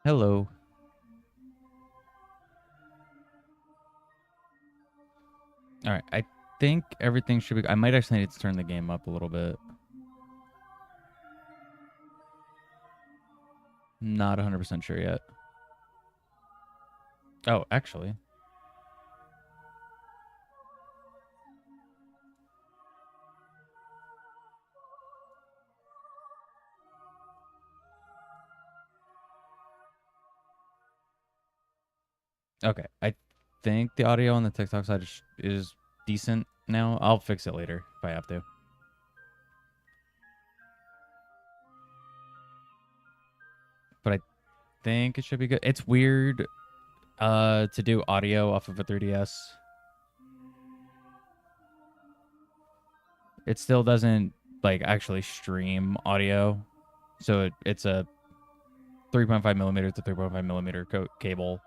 Hello. All right. I think everything should be. I might actually need to turn the game up a little bit. Not 100% sure yet. Oh, actually. Okay. I think the audio on the TikTok side is decent now. I'll fix it later if I have to. But I think it should be good. It's weird to do audio off of a 3DS. It still doesn't like actually stream audio. So it's a 3.5 millimeter to 3.5 millimeter cable,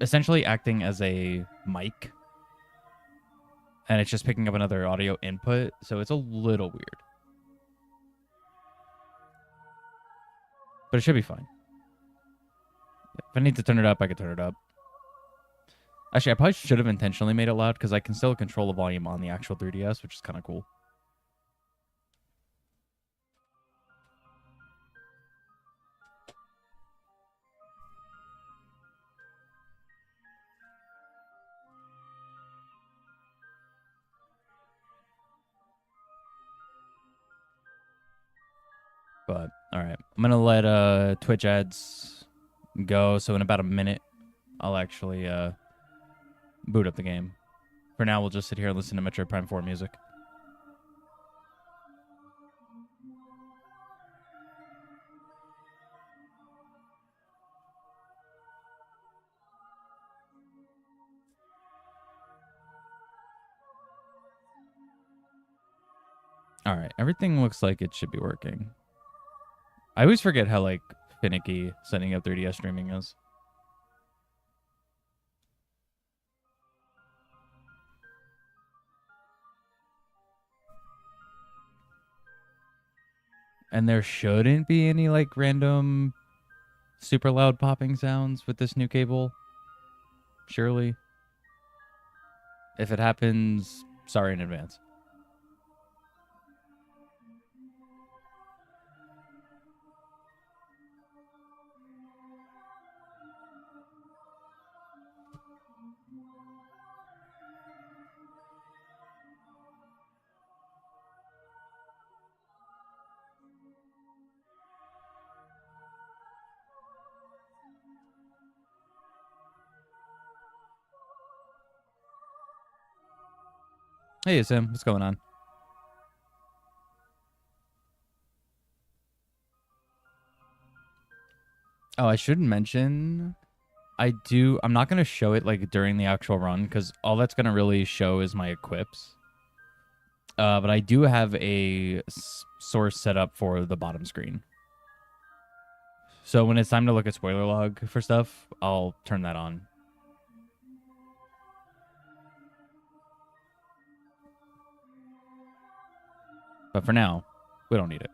essentially acting as a mic, and it's just picking up another audio input. So it's a little weird, but it should be fine. If I need to turn it up, I can turn it up. Actually, I probably should have intentionally made it loud because I can still control the volume on the actual 3DS, which is kind of cool. But all right, I'm gonna let Twitch ads go. So in about a minute, I'll actually boot up the game. For now, we'll just sit here and listen to Metroid Prime 4 music. All right, everything looks like it should be working. I always forget how like finicky setting up 3DS streaming is. And there shouldn't be any like random super loud popping sounds with this new cable. Surely. If it happens, sorry in advance. Hey, Sim, what's going on? Oh, I should mention I'm not going to show it like during the actual run because all that's going to really show is my equips. But I do have a source set up for the bottom screen. So when it's time to look at spoiler log for stuff, I'll turn that on. But for now, we don't need it.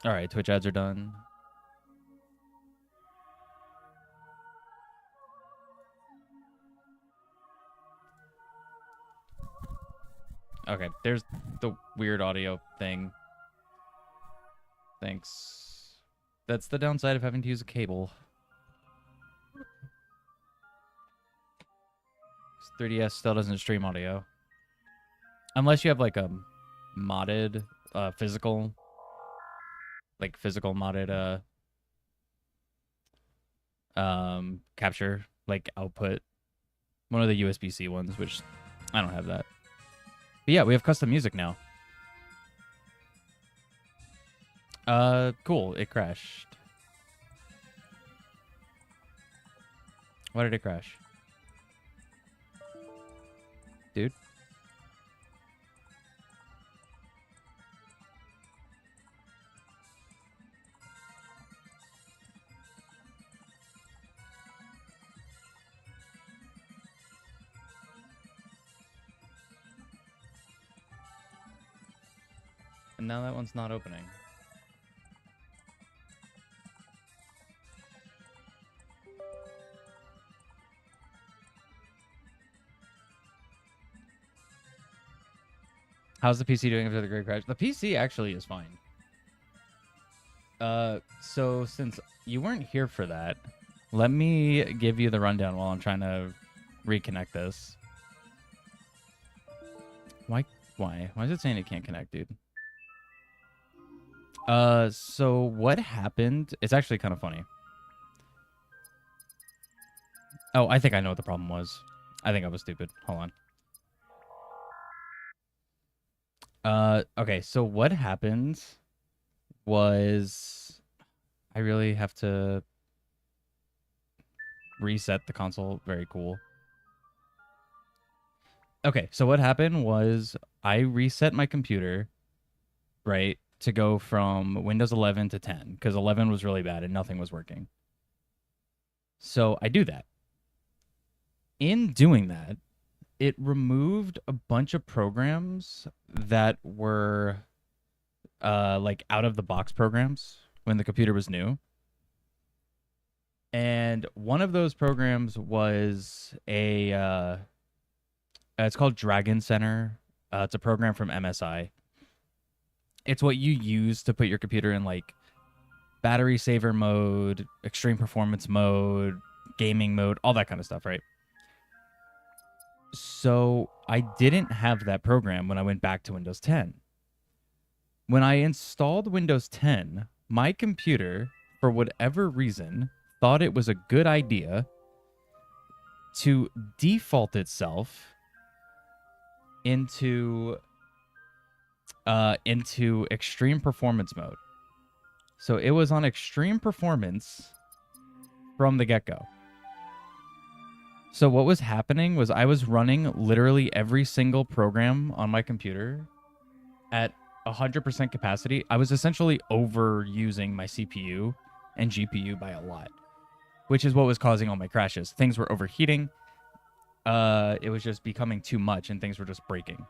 All right, Twitch ads are done. Okay, there's the weird audio thing. Thanks. That's the downside of having to use a cable. 3DS still doesn't stream audio. Unless you have like a modded physical modded capture like output. One of the USB-C ones, which I don't have that. But yeah, we have custom music now. Cool. It crashed. Why did it crash? Dude? And now that one's not opening. How's the PC doing after the great crash? The PC actually is fine. So since you weren't here for that, let me give you the rundown while I'm trying to reconnect this. Why is it saying it can't connect, dude? So what happened? It's actually kind of funny. Oh, I think I know what the problem was. I think I was stupid. Hold on. Okay, so what happened was I really have to reset the console. Very cool. Okay, so what happened was I reset my computer, right, to go from Windows 11 to 10 because 11 was really bad and nothing was working. So I do that. In doing that, it removed a bunch of programs that were like out of the box programs when the computer was new. And one of those programs was it's called Dragon Center. It's a program from MSI. It's what you use to put your computer in like battery saver mode, extreme performance mode, gaming mode, all that kind of stuff, right? So I didn't have that program when I went back to Windows 10. When I installed Windows 10, my computer, for whatever reason, thought it was a good idea to default itself into extreme performance mode. So it was on extreme performance from the get-go. So what was happening was I was running literally every single program on my computer at 100% capacity. I was essentially overusing my CPU and GPU by a lot, which is what was causing all my crashes. Things were overheating. It was just becoming too much and things were just breaking.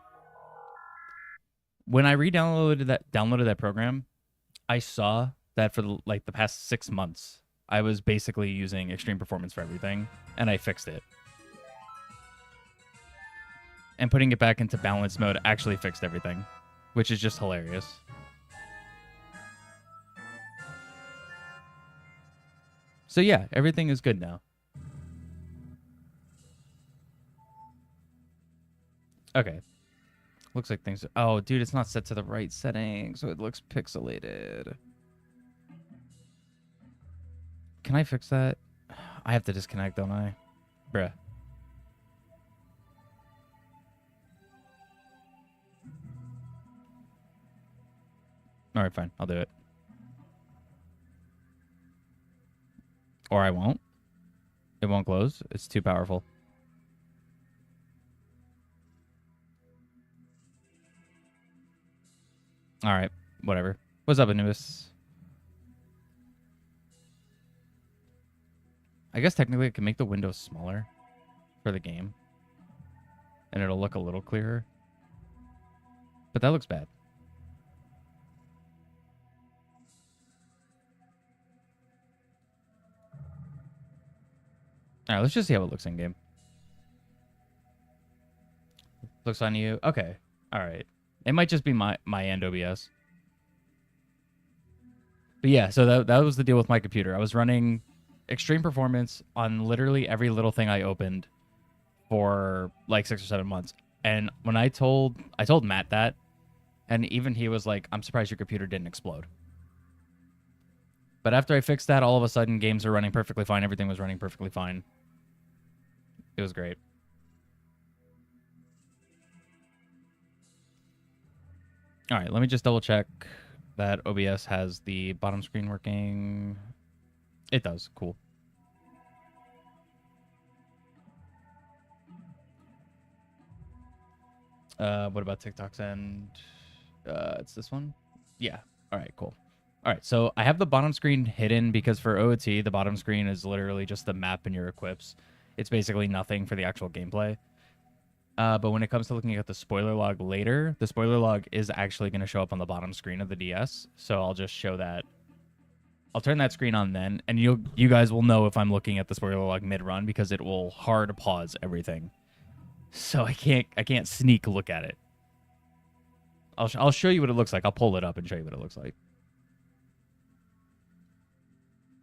When I downloaded that program, I saw that for the past 6 months, I was basically using extreme performance for everything, and I fixed it. And putting it back into balance mode actually fixed everything, which is just hilarious. So yeah, everything is good now. Okay. Looks like things... Oh, dude, it's not set to the right setting, so it looks pixelated. Can I fix that? I have to disconnect, don't I? Bruh. Alright, fine. I'll do it. Or I won't. It won't close. It's too powerful. Alright. Whatever. What's up, Anubis? I guess technically I can make the windows smaller for the game. And it'll look a little clearer. But that looks bad. Alright, let's just see how it looks in game. Looks on you. Okay. Alright. It might just be my end OBS. But yeah, so that was the deal with my computer. I was running extreme performance on literally every little thing I opened for like 6 or 7 months. And when I told Matt that, and even he was like, I'm surprised your computer didn't explode. But after I fixed that, all of a sudden games are running perfectly fine. Everything was running perfectly fine. It was great. All right, let me just double check that OBS has the bottom screen working. It does. Cool. What about TikTok's end? It's this one? Yeah. All right, cool. All right, so I have the bottom screen hidden because for OOT, the bottom screen is literally just the map and your equips. It's basically nothing for the actual gameplay. But when it comes to looking at the spoiler log later, the spoiler log is actually going to show up on the bottom screen of the DS. So I'll just show that. I'll turn that screen on then, and you guys will know if I'm looking at the spoiler log mid-run because it will hard pause everything. So I can't sneak look at it. I'll show you what it looks like. I'll pull it up and show you what it looks like.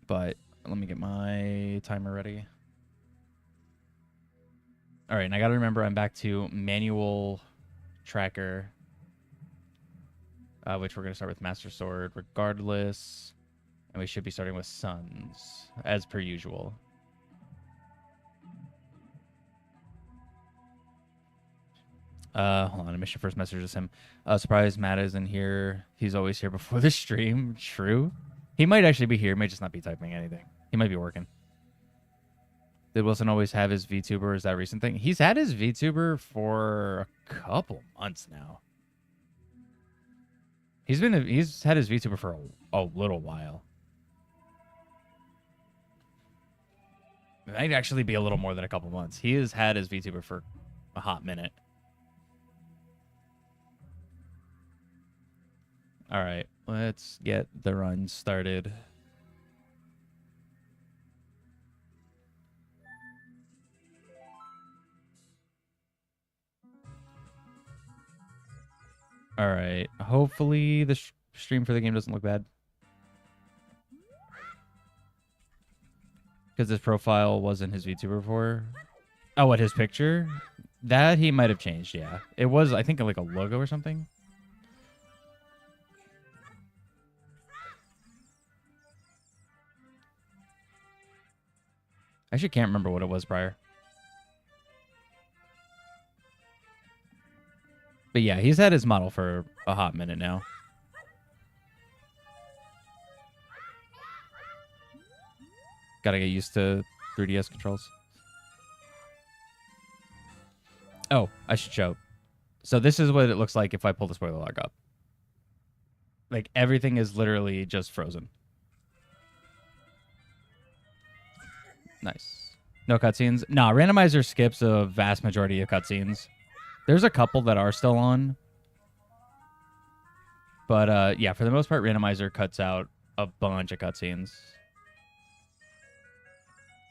But let me get my timer ready. All right, and I got to remember I'm back to manual tracker, which we're going to start with Master Sword regardless. And we should be starting with Suns, as per usual. Hold on, I missed your first message with him. Surprise, Matt isn't here. He's always here before the stream. True. He might actually be here. He might just not be typing anything. He might be working. Did Wilson always have his VTuber? Or is that a recent thing? He's had his VTuber for a couple months now. He's had his VTuber for a little while. It might actually be a little more than a couple months. He has had his VTuber for a hot minute. All right, let's get the run started. All right, hopefully the stream for the game doesn't look bad. Because his profile wasn't his VTuber before. Oh, what, his picture? That he might have changed, yeah. It was, I think, like a logo or something. I actually can't remember what it was prior. But yeah, he's had his model for a hot minute now. Gotta get used to 3DS controls. Oh, I should show. So this is what it looks like if I pull the spoiler log up. Like, everything is literally just frozen. Nice. No cutscenes? Nah, Randomizer skips a vast majority of cutscenes. There's a couple that are still on. But, yeah, for the most part, Randomizer cuts out a bunch of cutscenes.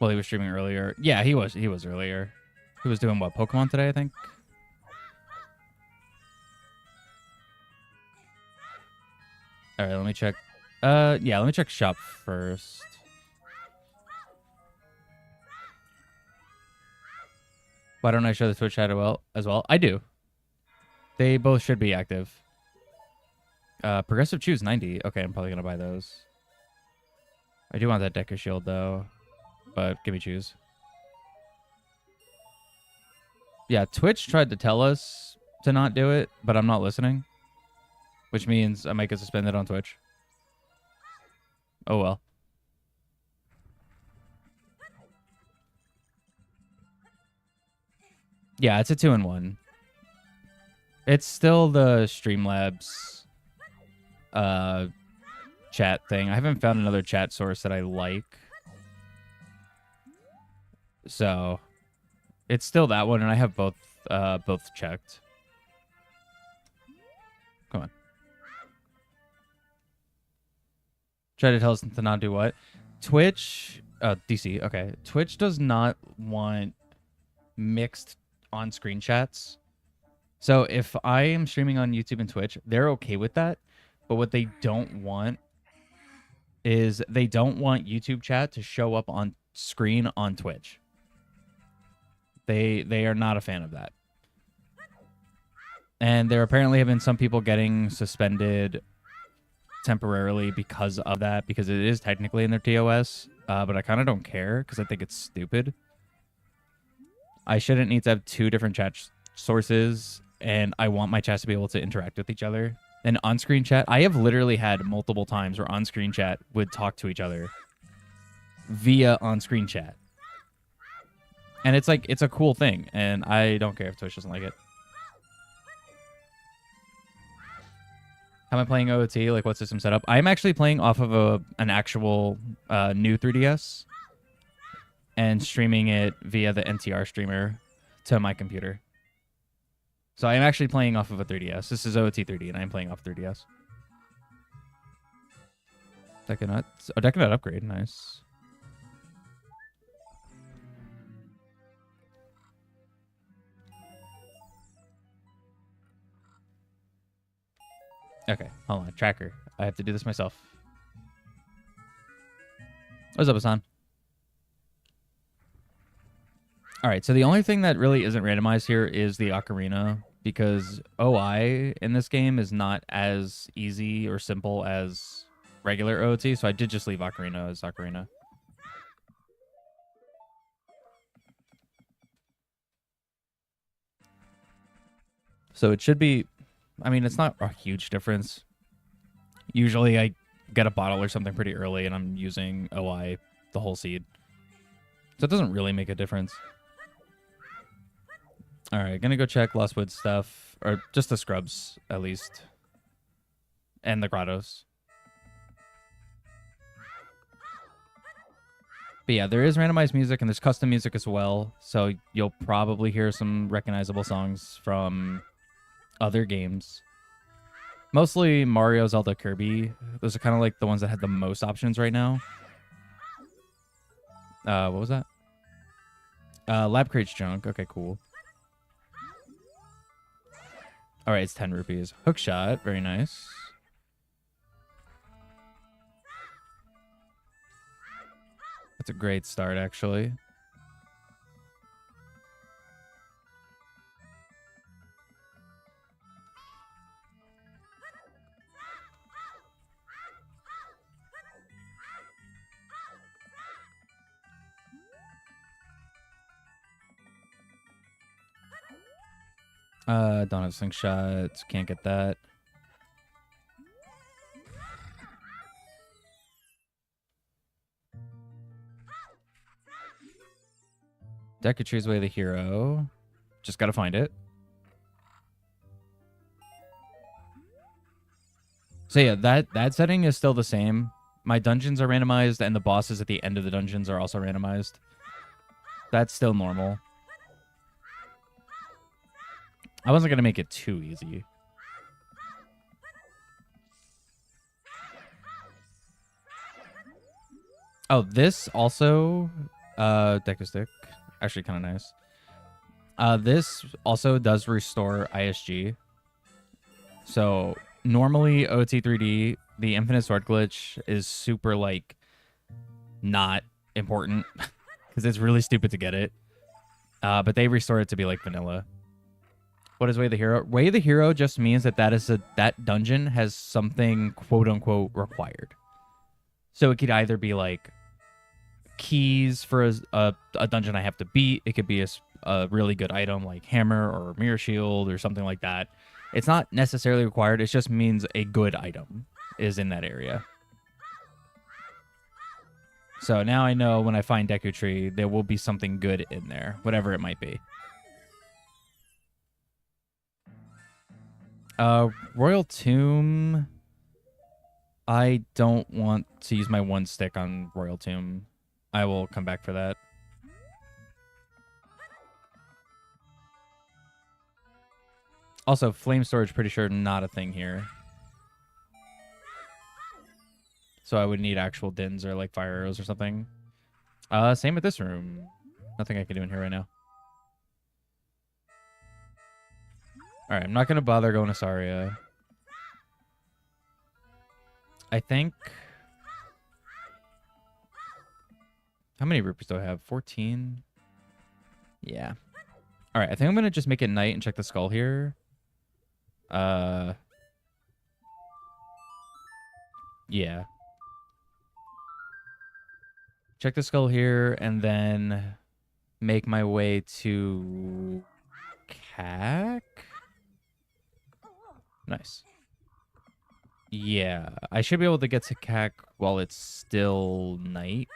Well, he was streaming earlier. Yeah, he was earlier. He was doing, what, Pokemon today, I think? All right, let me check. Yeah, let me check shop first. Why don't I show the Twitch chat as well? I do. They both should be active. Progressive Choose 90. Okay, I'm probably going to buy those. I do want that Deca Shield, though. But give me Choose. Yeah, Twitch tried to tell us to not do it, but I'm not listening. Which means I might get suspended on Twitch. Oh, well. Yeah, it's a 2-in-1. It's still the Streamlabs chat thing. I haven't found another chat source that I like. So it's still that one, and I have both checked. Come on. Try to tell us to not do what? Twitch, DC, okay. Twitch does not want mixed on-screen chats. So if I am streaming on YouTube and Twitch, they're okay with that. But what they don't want is they don't want YouTube chat to show up on screen on Twitch. They are not a fan of that. And there apparently have been some people getting suspended temporarily because of that, because it is technically in their TOS. But I kind of don't care because I think it's stupid. I shouldn't need to have two different chat sources, and I want my chats to be able to interact with each other. And on-screen chat, I have literally had multiple times where on-screen chat would talk to each other via on-scrine chat. And it's like, it's a cool thing, and I don't care if Twitch doesn't like it. How am I playing OOT? Like, what system setup? I'm actually playing off of an actual new 3DS and streaming it via the NTR streamer to my computer. So I'm actually playing off of a 3DS. This is OT 3D, and I'm playing off 3DS. Decanut. Oh, Decanut upgrade. Nice. Okay, hold on. Tracker. I have to do this myself. What's up, Hassan? All right, so the only thing that really isn't randomized here is the Ocarina, because OI in this game is not as easy or simple as regular OT, so I did just leave Ocarina as Ocarina. So it should be, I mean, it's not a huge difference. Usually I get a bottle or something pretty early and I'm using OI, the whole seed. So it doesn't really make a difference. All right, gonna go check Lost Woods stuff, or just the scrubs at least, and the grottos. But yeah, there is randomized music and there's custom music as well, so you'll probably hear some recognizable songs from other games. Mostly Mario, Zelda, Kirby. Those are kind of like the ones that had the most options right now. What was that? Lab Crate's junk. Okay, cool. All right, it's 10 rupees. Hookshot, very nice. That's a great start, actually. Don't have slingshots. Can't get that. Decatree's Way of the Hero. Just gotta find it. So yeah, that setting is still the same. My dungeons are randomized, and the bosses at the end of the dungeons are also randomized. That's still normal. I wasn't gonna make it too easy. Oh, this also Deku Stick. Actually kind of nice. This also does restore ISG. So normally OT3D, the Infinite Sword glitch is super like not important because it's really stupid to get it. But they restore it to be like vanilla. What is Way of the Hero? Way of the Hero just means that that dungeon has something quote unquote required. So it could either be like keys for a dungeon I have to beat. It could be a really good item like hammer or mirror shield or something like that. It's not necessarily required. It just means a good item is in that area. So now I know when I find Deku Tree, there will be something good in there, whatever it might be. Royal Tomb. I don't want to use my one stick on Royal Tomb. I will come back for that. Also, flame storage, pretty sure not a thing here. So I would need actual dins or like fire arrows or something. Same with this room. Nothing I can do in here right now. All right, I'm not going to bother going to Saria. I think... How many rupees do I have? 14? Yeah. All right, I think I'm going to just make it night and check the skull here. Yeah. Check the skull here and then make my way to Cac. Nice. Yeah, I should be able to get to Cac while it's still night.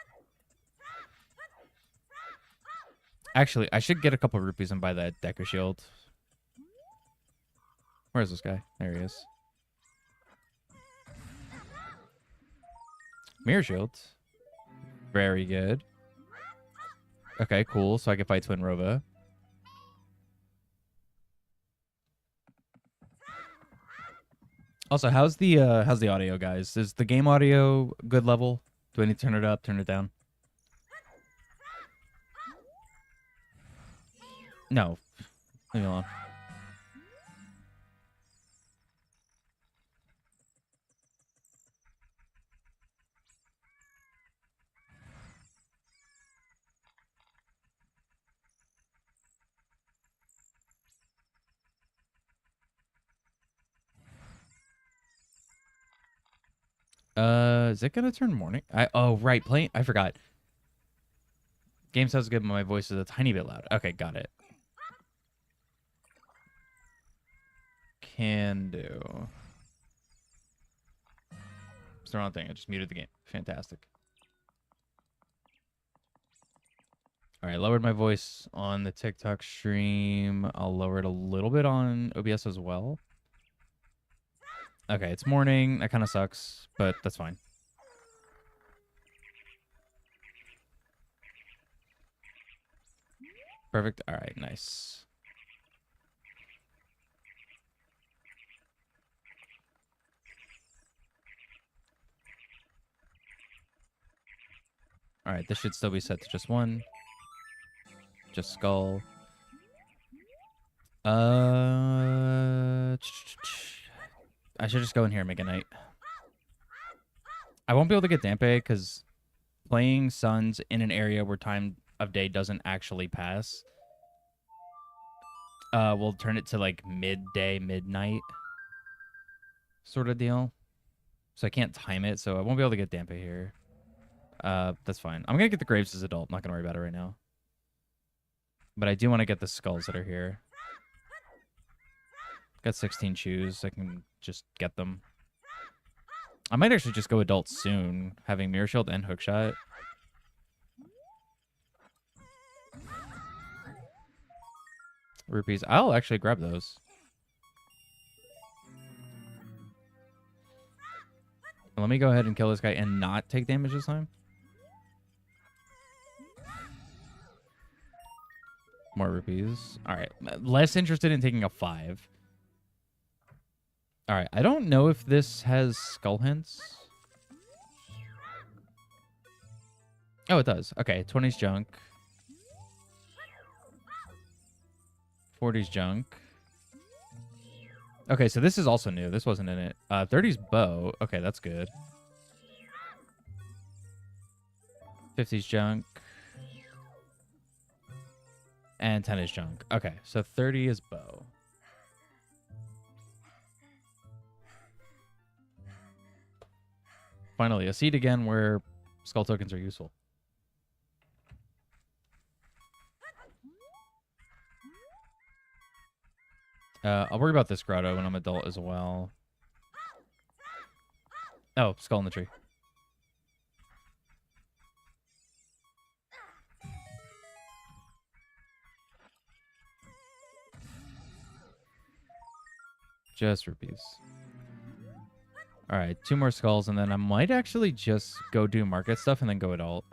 Actually, I should get a couple rupees and buy that Deku Shield. Where's this guy? There he is. Mirror Shield. Very good. Okay, cool. So I can fight Twin Rova. Also, how's the audio, guys? Is the game audio good level? Do I need to turn it up, turn it down? No. Leave me alone. Is it gonna turn morning? Oh right, playing. I forgot. Game sounds good, but my voice is a tiny bit loud. Okay, got it. Can do. It's the wrong thing. I just muted the game. Fantastic. All right, lowered my voice on the TikTok stream. I'll lower it a little bit on OBS as well. Okay, it's morning. That kind of sucks, but that's fine. Perfect. All right, nice. All right, this should still be set to just one. Just skull. I should just go in here and make a knight. I won't be able to get Dampe because playing Suns in an area where time of day doesn't actually pass will turn it to like midday, midnight sort of deal. So I can't time it, so I won't be able to get Dampe here. That's fine. I'm gonna get the Graves as adult. I'm not gonna worry about it right now. But I do want to get the skulls that are here. Got 16 shoes. I can just get them. I might actually just go adult soon, having Mirror Shield and Hookshot. Rupees. I'll actually grab those. Let me go ahead and kill this guy and not take damage this time. More rupees. All right. Less interested in taking a 5. All right. I don't know if this has skull hints. Oh, it does. Okay. 20's junk. 40's junk. Okay, so this is also new. This wasn't in it. 30's bow. Okay, that's good. 50's junk. And 10 is junk. Okay, so 30 is bow. Finally, a seed again where skull tokens are useful. I'll worry about this grotto when I'm adult as well. Oh, skull in the tree. Just rupees. All right, 2 more skulls, and then I might actually just go do market stuff and then go adult.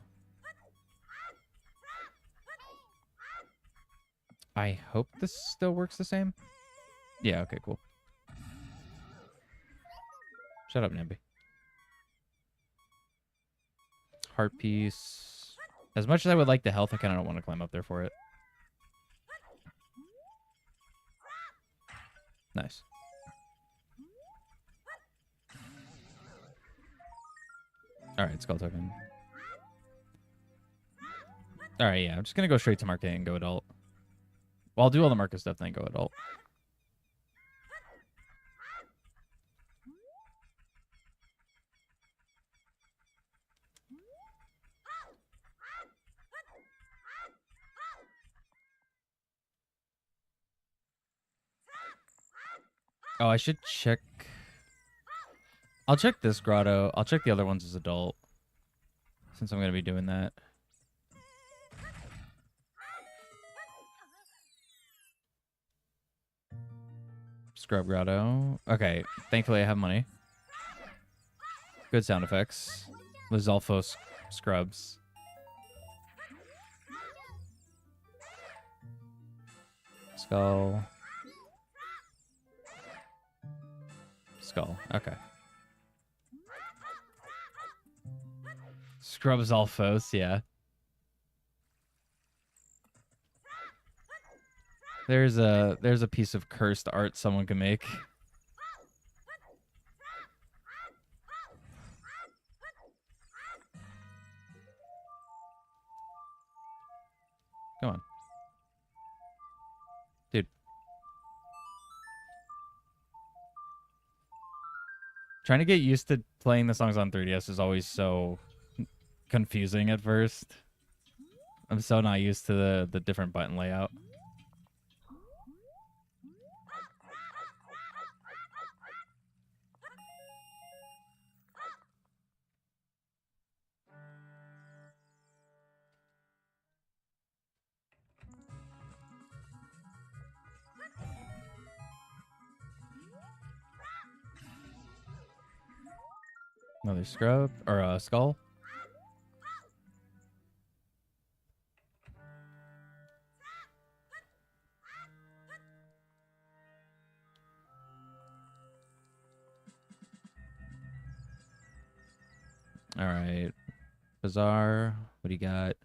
I hope this still works the same. Yeah, okay, cool. Shut up, Nambi. Heart piece. As much as I would like the health, I kind of don't want to climb up there for it. Nice. All right, skull token. All right, yeah, I'm just going to go straight to market and go adult. Well, I'll do all the market stuff, then go adult. Oh, I should check. I'll check this grotto. I'll check the other ones as adult, since I'm going to be doing that. Scrub grotto. Okay, thankfully I have money. Good sound effects. Lizalfo scrubs. Skull. Skull. Okay. Scrubs Alphos, yeah. There's a piece of cursed art someone can make. Come on. Dude. Trying to get used to playing the songs on 3DS is always so confusing at first. I'm so not used to the different button layout. Another scrub or a skull. All right. Bazaar. What do you got?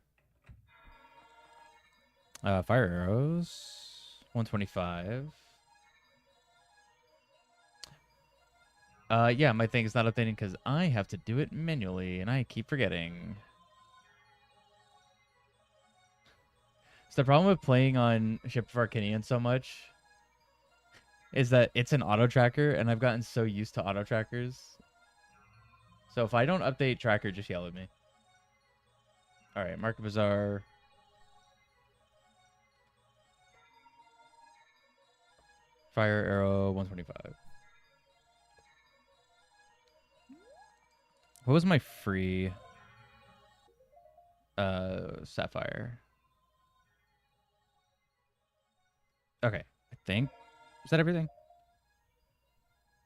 Fire arrows. 125. Yeah, my thing is not updating because I have to do it manually, and I keep forgetting. So the problem with playing on Ship of Arcanian so much is that it's an auto tracker, and I've gotten so used to auto trackers. So if I don't update tracker, just yell at me. All right, Market Bazaar. Fire arrow 125. What was my free sapphire? Okay, I think. Is that everything?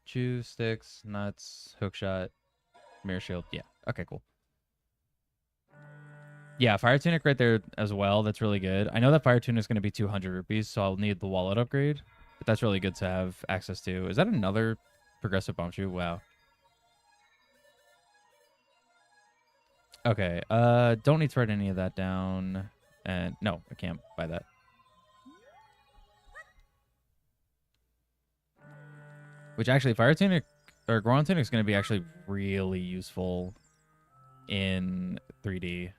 Chew, sticks, nuts, hookshot, mirror shield. Yeah. Okay, cool. Yeah, fire tunic right there as well. That's really good. I know that fire tunic is going to be 200 rupees, so I'll need the wallet upgrade. But that's really good to have access to. Is that another progressive bomb shoe? Wow. Okay. Don't need to write any of that down. And no, I can't buy that. Which actually, fire tunic or Goron tunic is going to be actually really useful in 3D.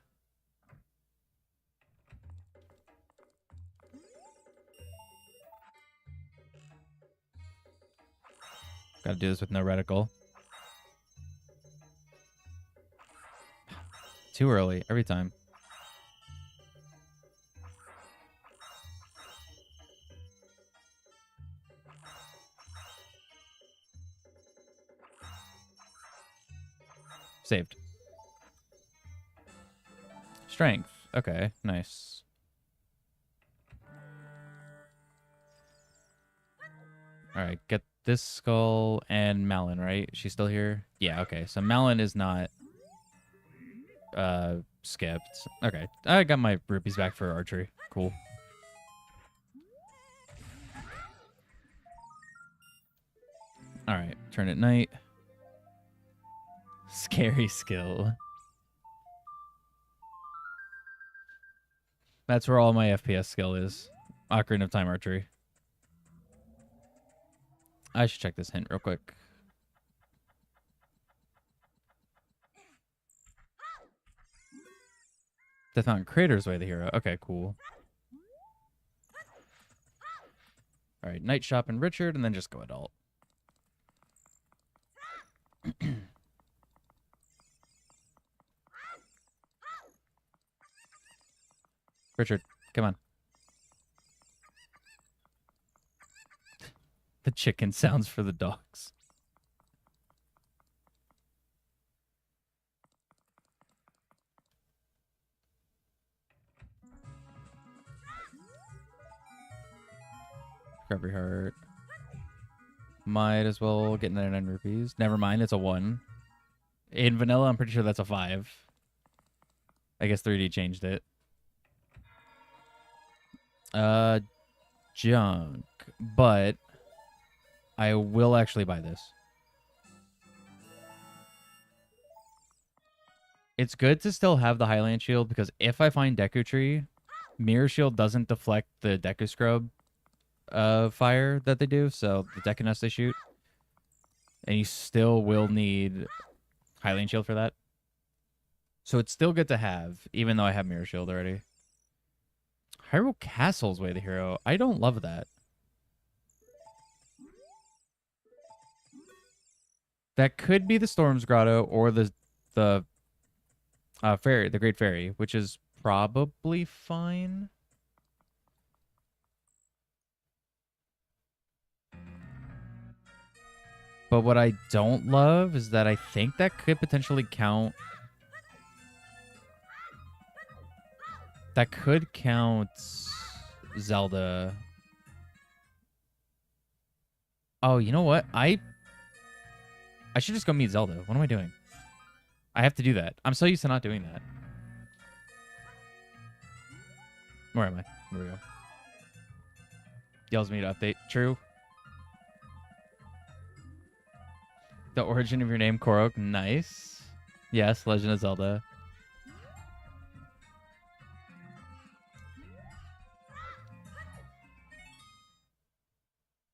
Got to do this with no reticle. Too early every time. Saved. Strength. Okay, nice. All right, get this skull and Malin, right? She's still here? Yeah, okay. So Malin is not skipped. Okay, I got my rupees back for archery. Cool. All right, turn at night. Scary skill. That's where all my FPS skill is. Ocarina of Time archery. I should check this hint real quick. Death Mountain Crater's way the hero. Okay, cool. All right, Night Shop and Richard, and then just go adult. Richard, come on. The chicken sounds for the dogs. Recovery heart. Might as well get 99 rupees. Never mind, it's a 1. In vanilla, I'm pretty sure that's a 5. I guess 3D changed it. Junk. But I will actually buy this. It's good to still have the Highland Shield because if I find Deku Tree, Mirror Shield doesn't deflect the Deku Scrub fire that they do, so the Deku Nest they shoot. And you still will need Highland Shield for that. So it's still good to have, even though I have Mirror Shield already. Hyrule Castle's Way the Hero. I don't love that. That could be the Storm's Grotto or the fairy, the Great Fairy, which is probably fine. But what I don't love is that I think that could potentially count. That could count Zelda. Oh, you know what? I should just go meet Zelda. What am I doing? I have to do that. I'm so used to not doing that. Where am I? There we go. Yells me to update. True. The origin of your name, Korok. Nice. Yes, Legend of Zelda.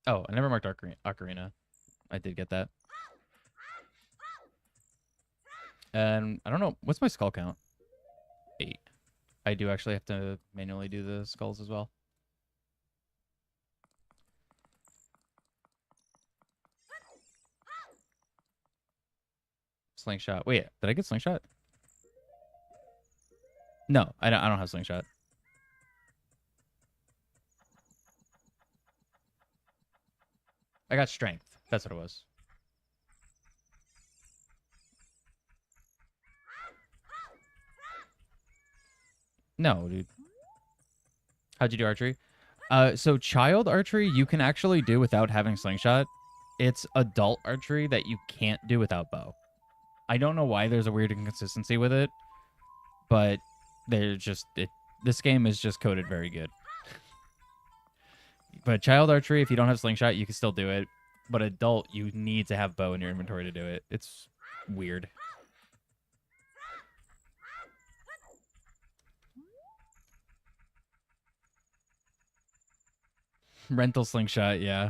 Oh, I never marked Ocarina. I did get that. And I don't know. What's my skull count? 8. I do actually have to manually do the skulls as well. Slingshot. Wait, did I get Slingshot? No, I don't have Slingshot. I got Strength. That's what it was. No, dude. How'd you do archery? So child archery you can actually do without having Slingshot. It's adult archery that you can't do without bow. I don't know why there's a weird inconsistency with it, but this game is just coded very good. But child archery, if you don't have Slingshot, you can still do it. But adult, you need to have bow in your inventory to do it. It's weird. Rental Slingshot, yeah.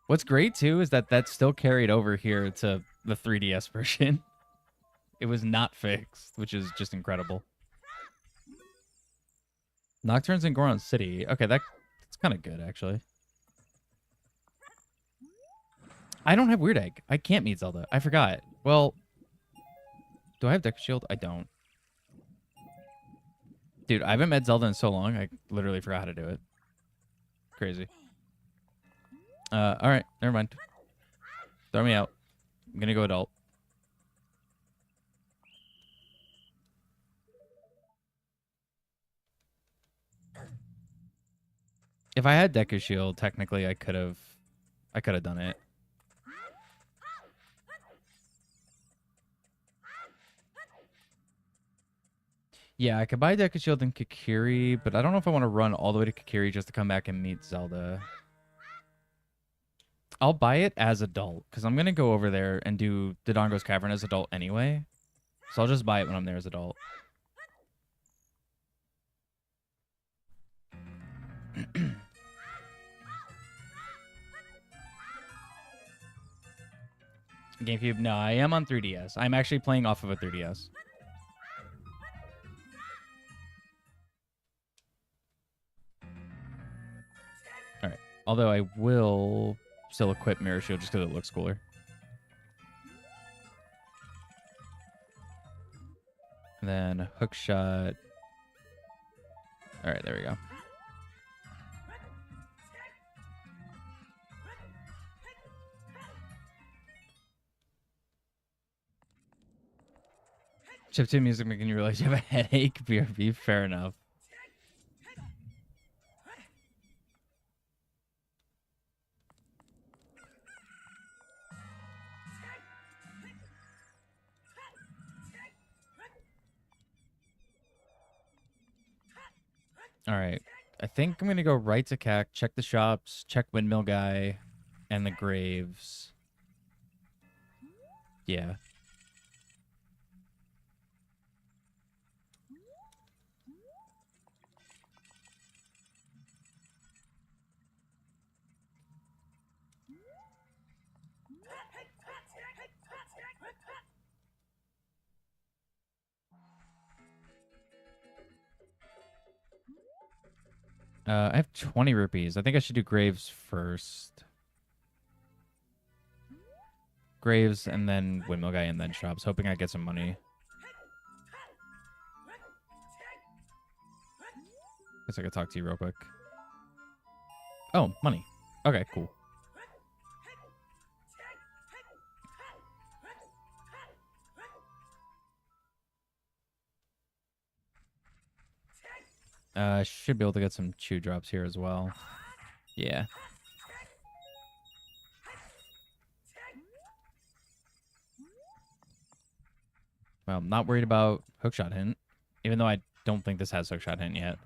What's great, too, is that that's still carried over here to the 3DS version. It was not fixed, which is just incredible. Nocturnes in Goron City. Okay, that's kind of good, actually. I don't have Weird Egg. I can't meet Zelda. I forgot. Well, do I have Deku Shield? I don't. Dude, I haven't met Zelda in so long, I literally forgot how to do it. Crazy. Alright, never mind. Throw me out. I'm gonna go adult. If I had Deku Shield, technically I could have done it. Yeah, I could buy Deku Shield and Kakiri, but I don't know if I want to run all the way to Kakiri just to come back and meet Zelda. I'll buy it as adult, because I'm going to go over there and do Dodongo's Cavern as adult anyway. So I'll just buy it when I'm there as adult. GameCube? No, I am on 3DS. I'm actually playing off of a 3DS. Alright. Although I will still equip Mirror Shield just because it looks cooler. And then Hook Shot. Alright, there we go. Chiptune music making you realize you have a headache. BRB, fair enough. All right. I think I'm going to go right to CAC, check the shops, check Windmill Guy, and the Graves. Yeah. I have 20 rupees. I think I should do Graves first. Graves and then Windmill Guy and then shops. Hoping I get some money. Guess I could talk to you real quick. Oh, money. Okay, cool. Should be able to get some chew drops here as well. Yeah. Well, I'm not worried about hookshot hint, even though I don't think this has hookshot hint yet.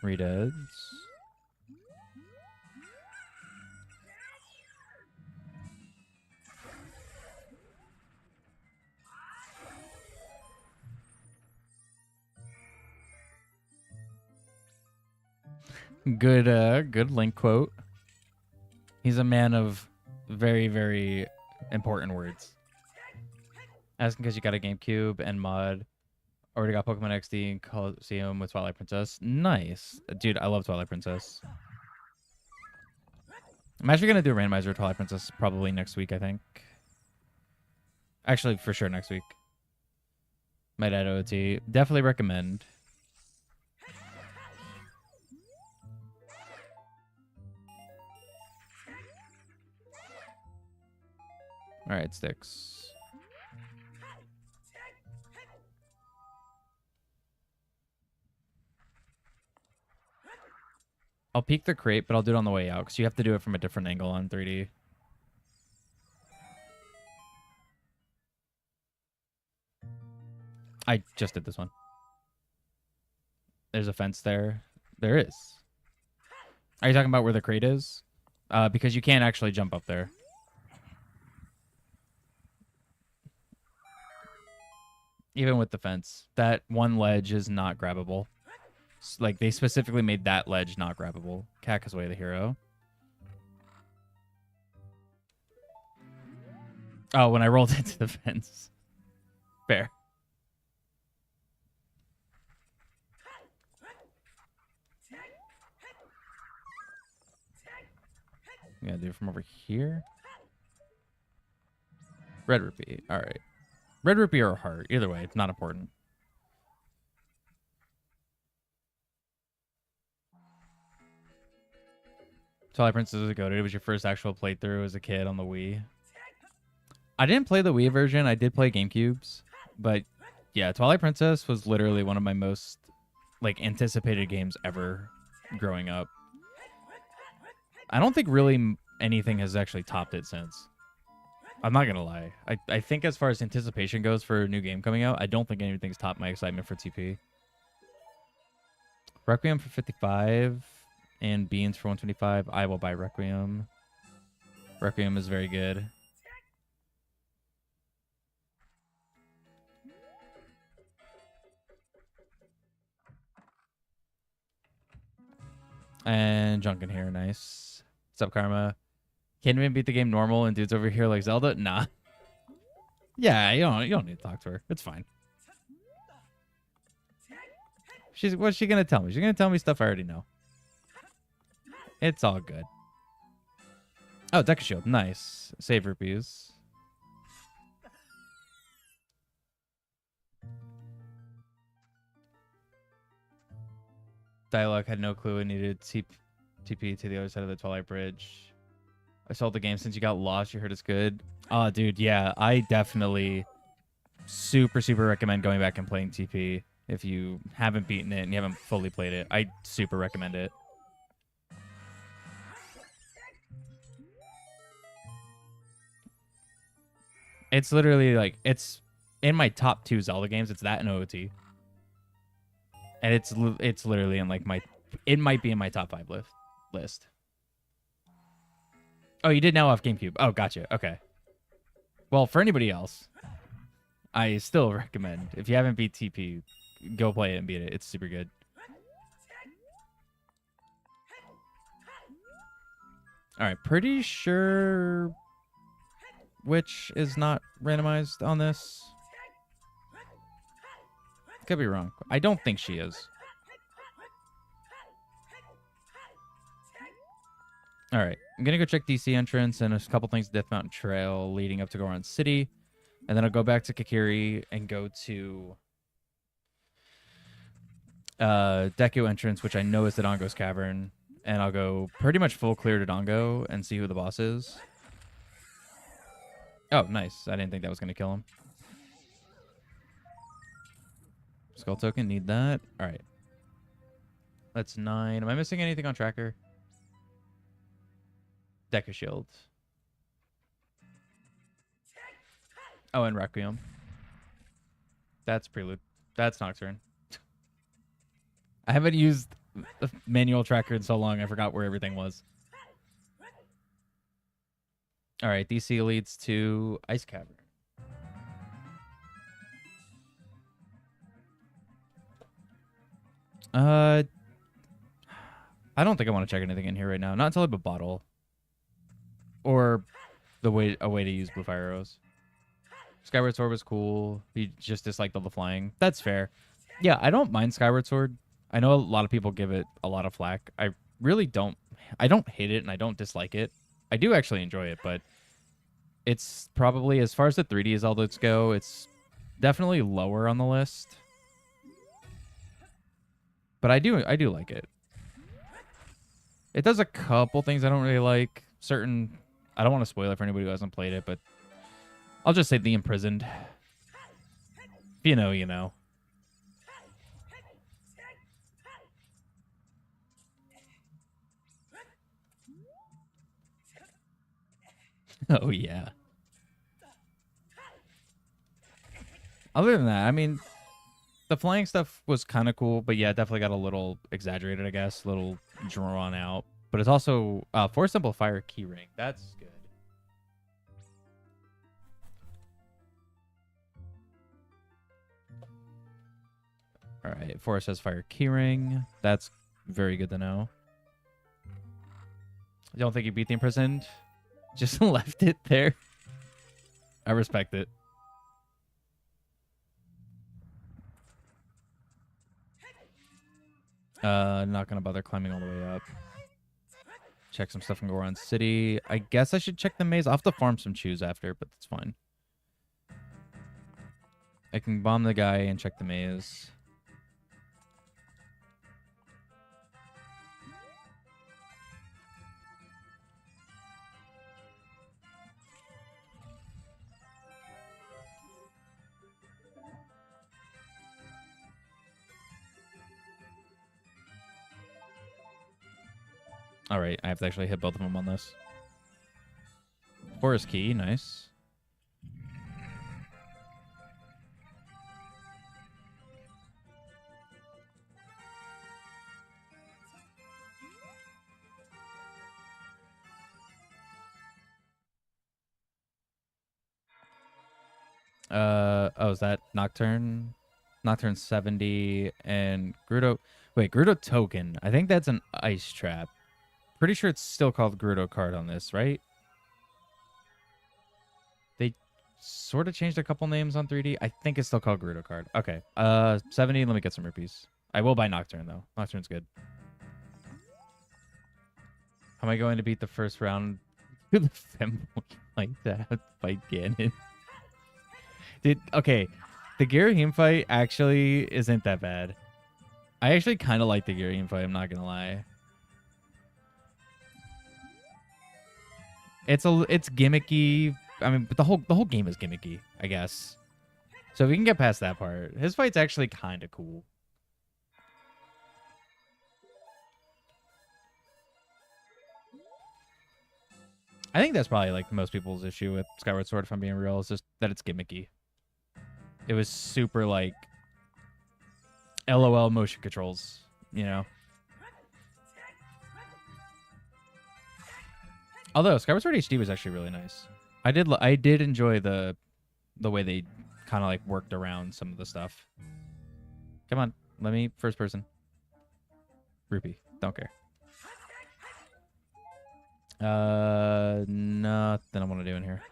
Redeads. Good Link quote. He's a man of very, very important words. Asking because you got a GameCube and mod. Already got Pokemon XD and Colosseum with Twilight Princess. Nice. Dude, I love Twilight Princess. I'm actually going to do a randomizer of Twilight Princess probably next week, I think. Actually, for sure next week. Might add OT. Definitely recommend. All right, sticks. I'll peek the crate, but I'll do it on the way out because you have to do it from a different angle on 3D. I just did this one. There's a fence there. There is. Are you talking about where the crate is? Because you can't actually jump up there. Even with the fence. That one ledge is not grabbable. Like, they specifically made that ledge not grabbable. Kakazue the hero. Oh, when I rolled into the fence. Fair. I'm gonna do it from over here. Red rupee. All right. Red rupee or heart. Either way, it's not important. Twilight Princess is a goated. It was your first actual playthrough as a kid on the Wii. I didn't play the Wii version. I did play GameCubes. But yeah, Twilight Princess was literally one of my most anticipated games ever growing up. I don't think really anything has actually topped it since. I'm not going to lie. I think as far as anticipation goes for a new game coming out, I don't think anything's topped my excitement for TP. Requiem for 55 and Beans for 125. I will buy Requiem. Requiem is very good. And junk in here. Nice. What's up, Karma? Can't even beat the game normal and dude's over here like Zelda? Nah. Yeah, you don't need to talk to her. It's fine. What's she gonna tell me? She's gonna tell me stuff I already know. It's all good. Oh, Deca Shield. Nice. Save rupees. Dialogue had no clue I needed TP to the other side of the Twilight Bridge. I sold the game since you got lost. You heard it's good. Oh, dude, yeah. I definitely super recommend going back and playing TP if you haven't beaten it and you haven't fully played it. I super recommend it. It's literally it's in my top 2 Zelda games. It's that and OOT. And it's literally in it might be in my top 5 list. Oh, you did now off GameCube. Oh, gotcha. Okay. Well, for anybody else, I still recommend, if you haven't beat TP, go play it and beat it. It's super good. All right, pretty sure which is not randomized on this. Could be wrong. I don't think she is. All right. I'm going to go check DC entrance and a couple things Death Mountain Trail leading up to Goron City. And then I'll go back to Kakiri and go to Deku entrance, which I know is the Dongo's Cavern. And I'll go pretty much full clear to Dongo and see who the boss is. Oh, nice. I didn't think that was going to kill him. Skull token, need that. All right. That's 9. Am I missing anything on tracker? Deku Shield. Oh, and Requiem. That's Prelude. That's Nocturne. I haven't used the manual tracker in so long, I forgot where everything was. All right, DC leads to Ice Cavern. I don't think I want to check anything in here right now. Not until I have a bottle. Or a way to use blue fire arrows. Skyward Sword was cool. He just disliked all the flying. That's fair. Yeah, I don't mind Skyward Sword. I know a lot of people give it a lot of flack. I really don't. I don't hate it and I don't dislike it. I do actually enjoy it, but it's probably, as far as the 3D Zeldas go, it's definitely lower on the list. But I do like it. It does a couple things I don't really like. Certain, I don't want to spoil it for anybody who hasn't played it, but I'll just say the Imprisoned. If you know, you know. Oh, yeah. Other than that, I mean, the flying stuff was kind of cool, but yeah, definitely got a little exaggerated, I guess. A little drawn out. But it's also Force Amplifier Keyring. That's good. All right, Forest has Fire Keyring. That's very good to know. You don't think you beat the Imprisoned? Just left it there. I respect it. Not gonna bother climbing all the way up. Check some stuff in Goron City. I guess I should check the maze. I'll have to farm some chews after, but that's fine. I can bomb the guy and check the maze. All right, I have to actually hit both of them on this. Forest Key, nice. Oh, is that Nocturne? Nocturne 70 and Gerudo. Wait, Gerudo Token. I think that's an ice trap. Pretty sure it's still called Gerudo card on this, right? They sort of changed a couple names on 3D. I think it's still called Gerudo card. Okay. 70. Let me get some rupees. I will buy Nocturne though. Nocturne's good. How am I going to beat the first round? The femboy like that by Ganon. Okay. The Girahim fight actually isn't that bad. I actually kind of like the Girahim fight. I'm not gonna lie. It's gimmicky. I mean, but the whole game is gimmicky, I guess. So if we can get past that part, his fight's actually kind of cool. I think that's probably like most people's issue with Skyward Sword, if I'm being real, is just that it's gimmicky. It was super like LOL motion controls, you know. Although Skyward Sword HD was actually really nice. I did enjoy the way they kind of like worked around some of the stuff. Come on, let me first person. Rupee, don't care. Nothing I want to do in here.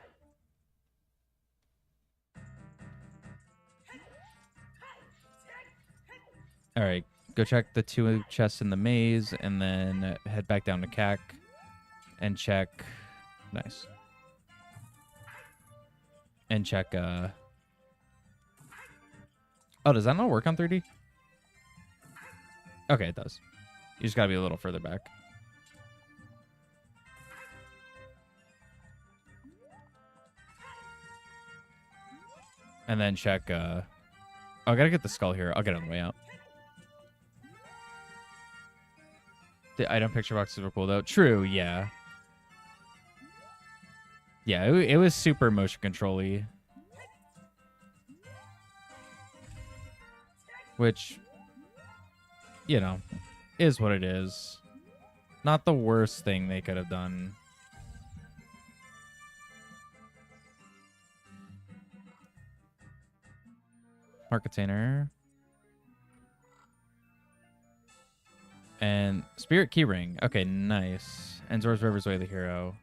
All right, go check the 2 chests in the maze, and then head back down to CAC and check. Nice. And check. Oh, does that not work on 3D? Okay, it does. You just gotta be a little further back. And then check. Oh, I gotta get the skull here. I'll get it on the way out. The item picture box is super cool, though. True, yeah. Yeah, it was super motion control-y. Which, you know, is what it is. Not the worst thing they could have done. Mark container. And Spirit Keyring. Okay, nice. And Zora's River's Way of the Hero.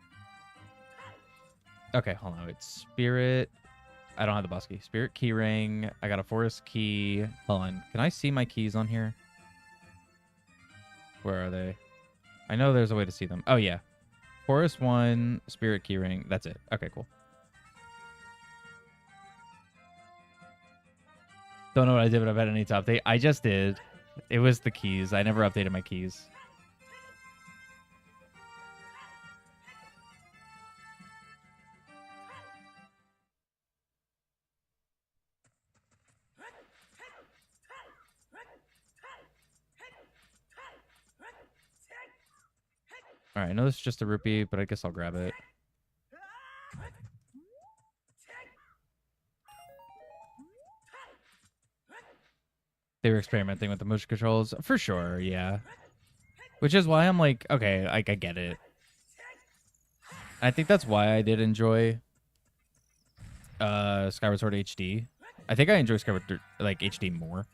Okay, hold on. It's Spirit. I don't have the boss key. Spirit Keyring. I got a Forest Key. Hold on. Can I see my keys on here? Where are they? I know there's a way to see them. Oh, yeah. Forest 1, Spirit Keyring. That's it. Okay, cool. Don't know what I did, but I bet I need to update. I just did. It was the keys. I never updated my keys. All right, I know this is just a rupee, but I guess I'll grab it. They were experimenting with the motion controls. For sure, yeah. Which is why I'm like, okay, I get it. I think that's why I did enjoy Skyward Sword HD. I think I enjoy Skyward like HD more.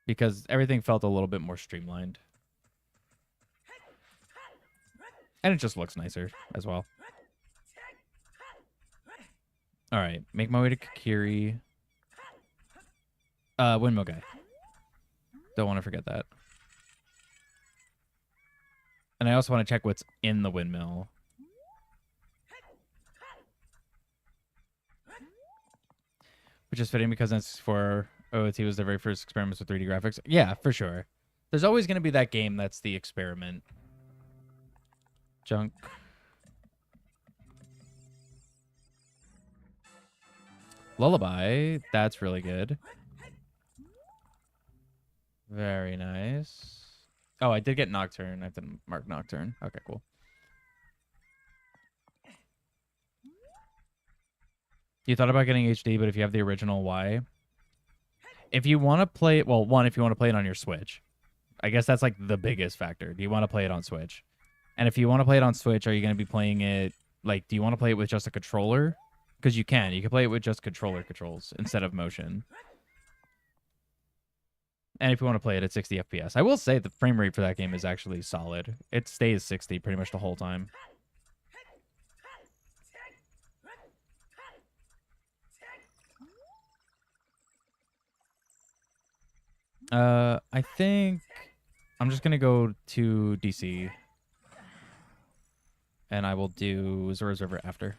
Because everything felt a little bit more streamlined. And it just looks nicer as well. All right, make my way to Kakiri. Windmill guy. Don't want to forget that. And I also want to check what's in the windmill. Which is fitting because N64 OOT was their very first experiments with 3D graphics. Yeah, for sure. There's always going to be that game that's the experiment. Junk. Lullaby. That's really good. Very nice. Oh, I did get Nocturne. I have to mark Nocturne. Okay, cool. You thought about getting HD, but if you have the original, why? If you want to play it, well, one, if you want to play it on your Switch. I guess that's like the biggest factor. Do you want to play it on Switch? And if you want to play it on Switch, are you going to be playing it, like, do you want to play it with just a controller? Because you can. You can play it with just controller controls instead of motion. And if you want to play it at 60 FPS. I will say the frame rate for that game is actually solid. It stays 60 pretty much the whole time. I think I'm just going to go to DC. And I will do Zora's River after.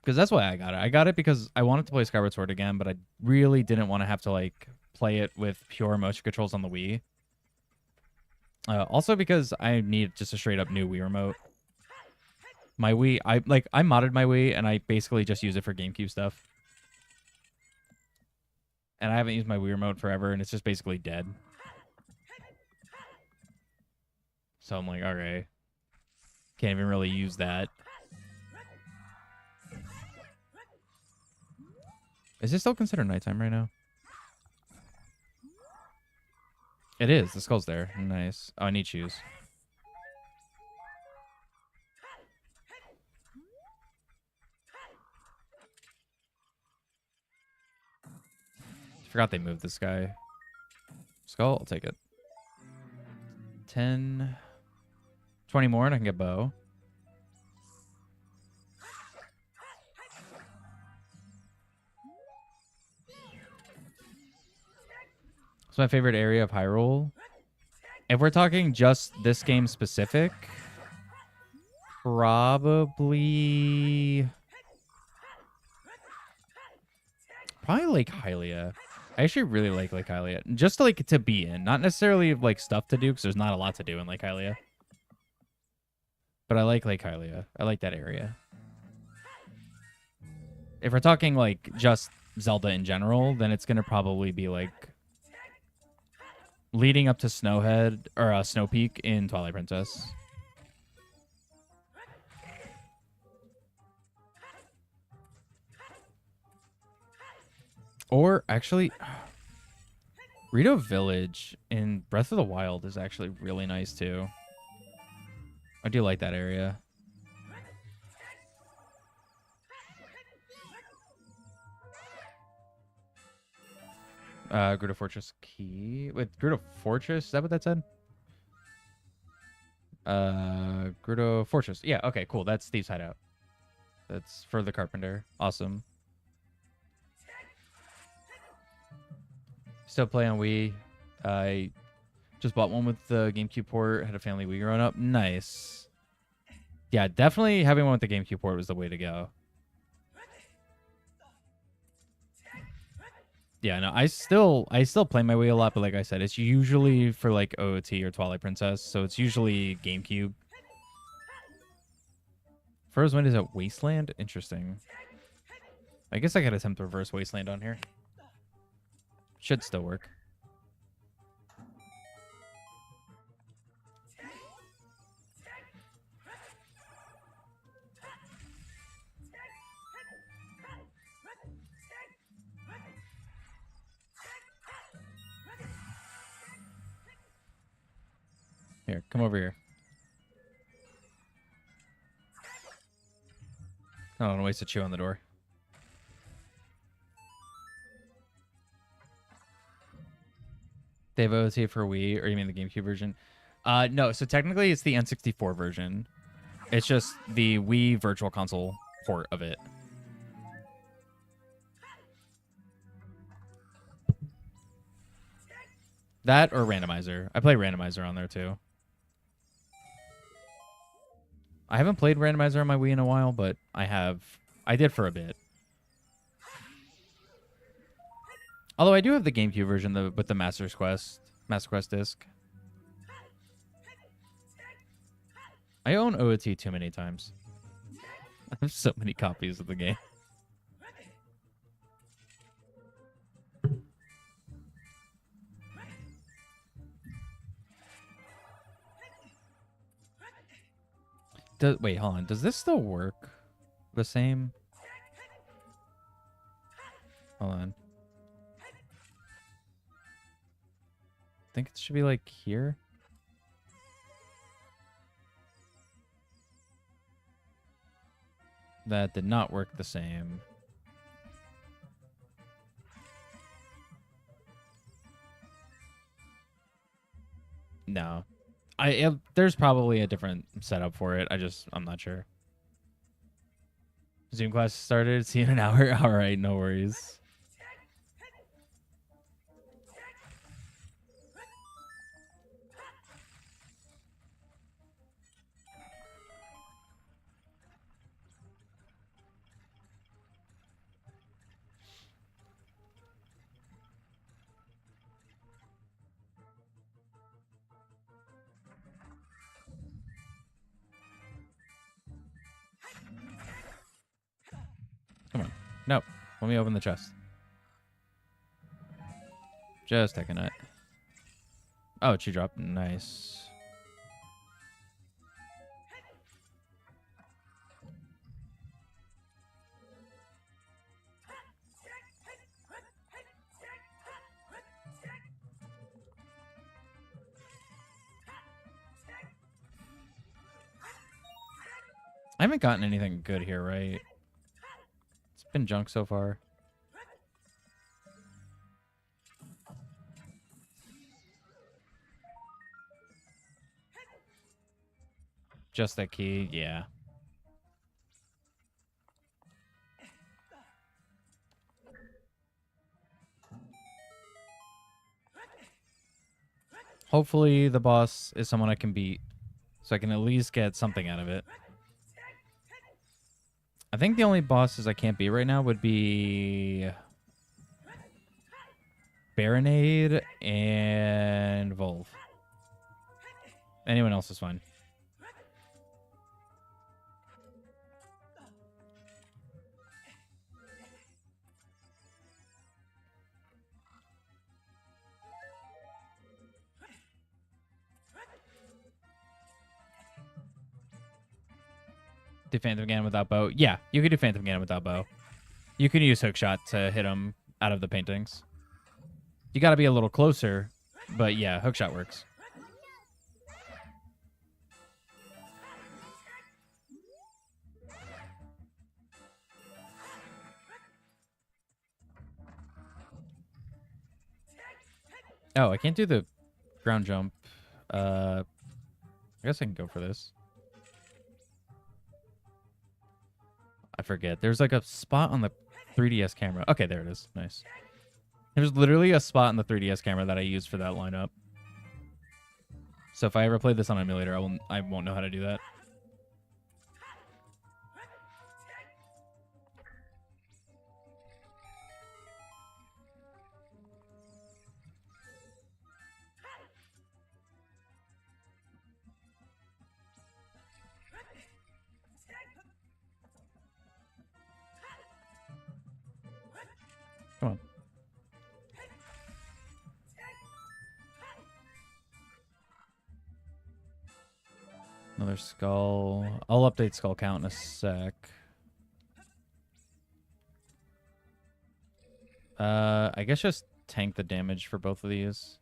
Because that's why I got it. I got it because I wanted to play Skyward Sword again, but I really didn't want to have to, like, play it with pure motion controls on the Wii. Also because I need just a straight-up new Wii remote. My Wii, I modded my Wii, and I basically just use it for GameCube stuff. And I haven't used my Wii remote forever, and it's just basically dead. So I'm like, okay. Can't even really use that. Is it still considered nighttime right now? It is. The skull's there. Nice. Oh, I need shoes. Forgot they moved this guy. Skull, I'll take it. 10... 20 more and I can get bow. It's my favorite area of Hyrule. If we're talking just this game specific, probably Lake Hylia. I actually really like Lake Hylia. Just to be in. Not necessarily like stuff to do, because there's not a lot to do in Lake Hylia. But I like Lake Hylia. I like that area. If we're talking like just Zelda in general, then it's gonna probably be like leading up to Snowhead or Snow Peak in Twilight Princess. Or actually, Rito Village in Breath of the Wild is actually really nice too. I do like that area. Gerudo Fortress Key. Wait, Gerudo Fortress? Is that what that said? Gerudo Fortress. Yeah, okay, cool. That's Steve's hideout. That's for the Carpenter. Awesome. Still play on Wii. I just bought one with the GameCube port. Had a family Wii growing up. Nice. Yeah, definitely having one with the GameCube port was the way to go. Yeah, no, I still play my Wii a lot, but like I said, it's usually for like OOT or Twilight Princess, so it's usually GameCube. First wind is at Wasteland? Interesting. I guess I could attempt reverse Wasteland on here. Should still work. Here, come over here. I don't want to waste a chew on the door. They have OOT for Wii, or you mean the GameCube version? No, so technically it's the N64 version. It's just the Wii Virtual Console port of it. That or Randomizer. I play Randomizer on there too. I haven't played Randomizer on my Wii in a while, but I did for a bit. Although I do have the GameCube version with the Master Quest disc. I own OOT too many times. I have so many copies of the game. Wait, hold on. Does this still work the same? Hold on. I think it should be like here. That did not work the same. No. There's probably a different setup for it. I'm not sure. Zoom class started. See you in an hour. All right, no worries. Come on. No. Let me open the chest. Just take a nut. Oh, she dropped. Nice. I haven't gotten anything good here, right? It's been junk so far. Just that key, yeah. Hopefully the boss is someone I can beat, so I can at least get something out of it. I think the only bosses I can't beat right now would be Baronade and Volve. Anyone else is fine. Do Phantom Ganon without bow? Yeah, you could do Phantom Ganon without bow. You can use Hookshot to hit him out of the paintings. You got to be a little closer, but yeah, Hookshot works. Oh, I can't do the ground jump. I guess I can go for this. I forget. There's like a spot on the 3DS camera. Okay, there it is. Nice. There's literally a spot on the 3DS camera that I used for that lineup. So if I ever play this on emulator, I won't know how to do that. Come on. Another skull. I'll update skull count in a sec. I guess just tank the damage for both of these.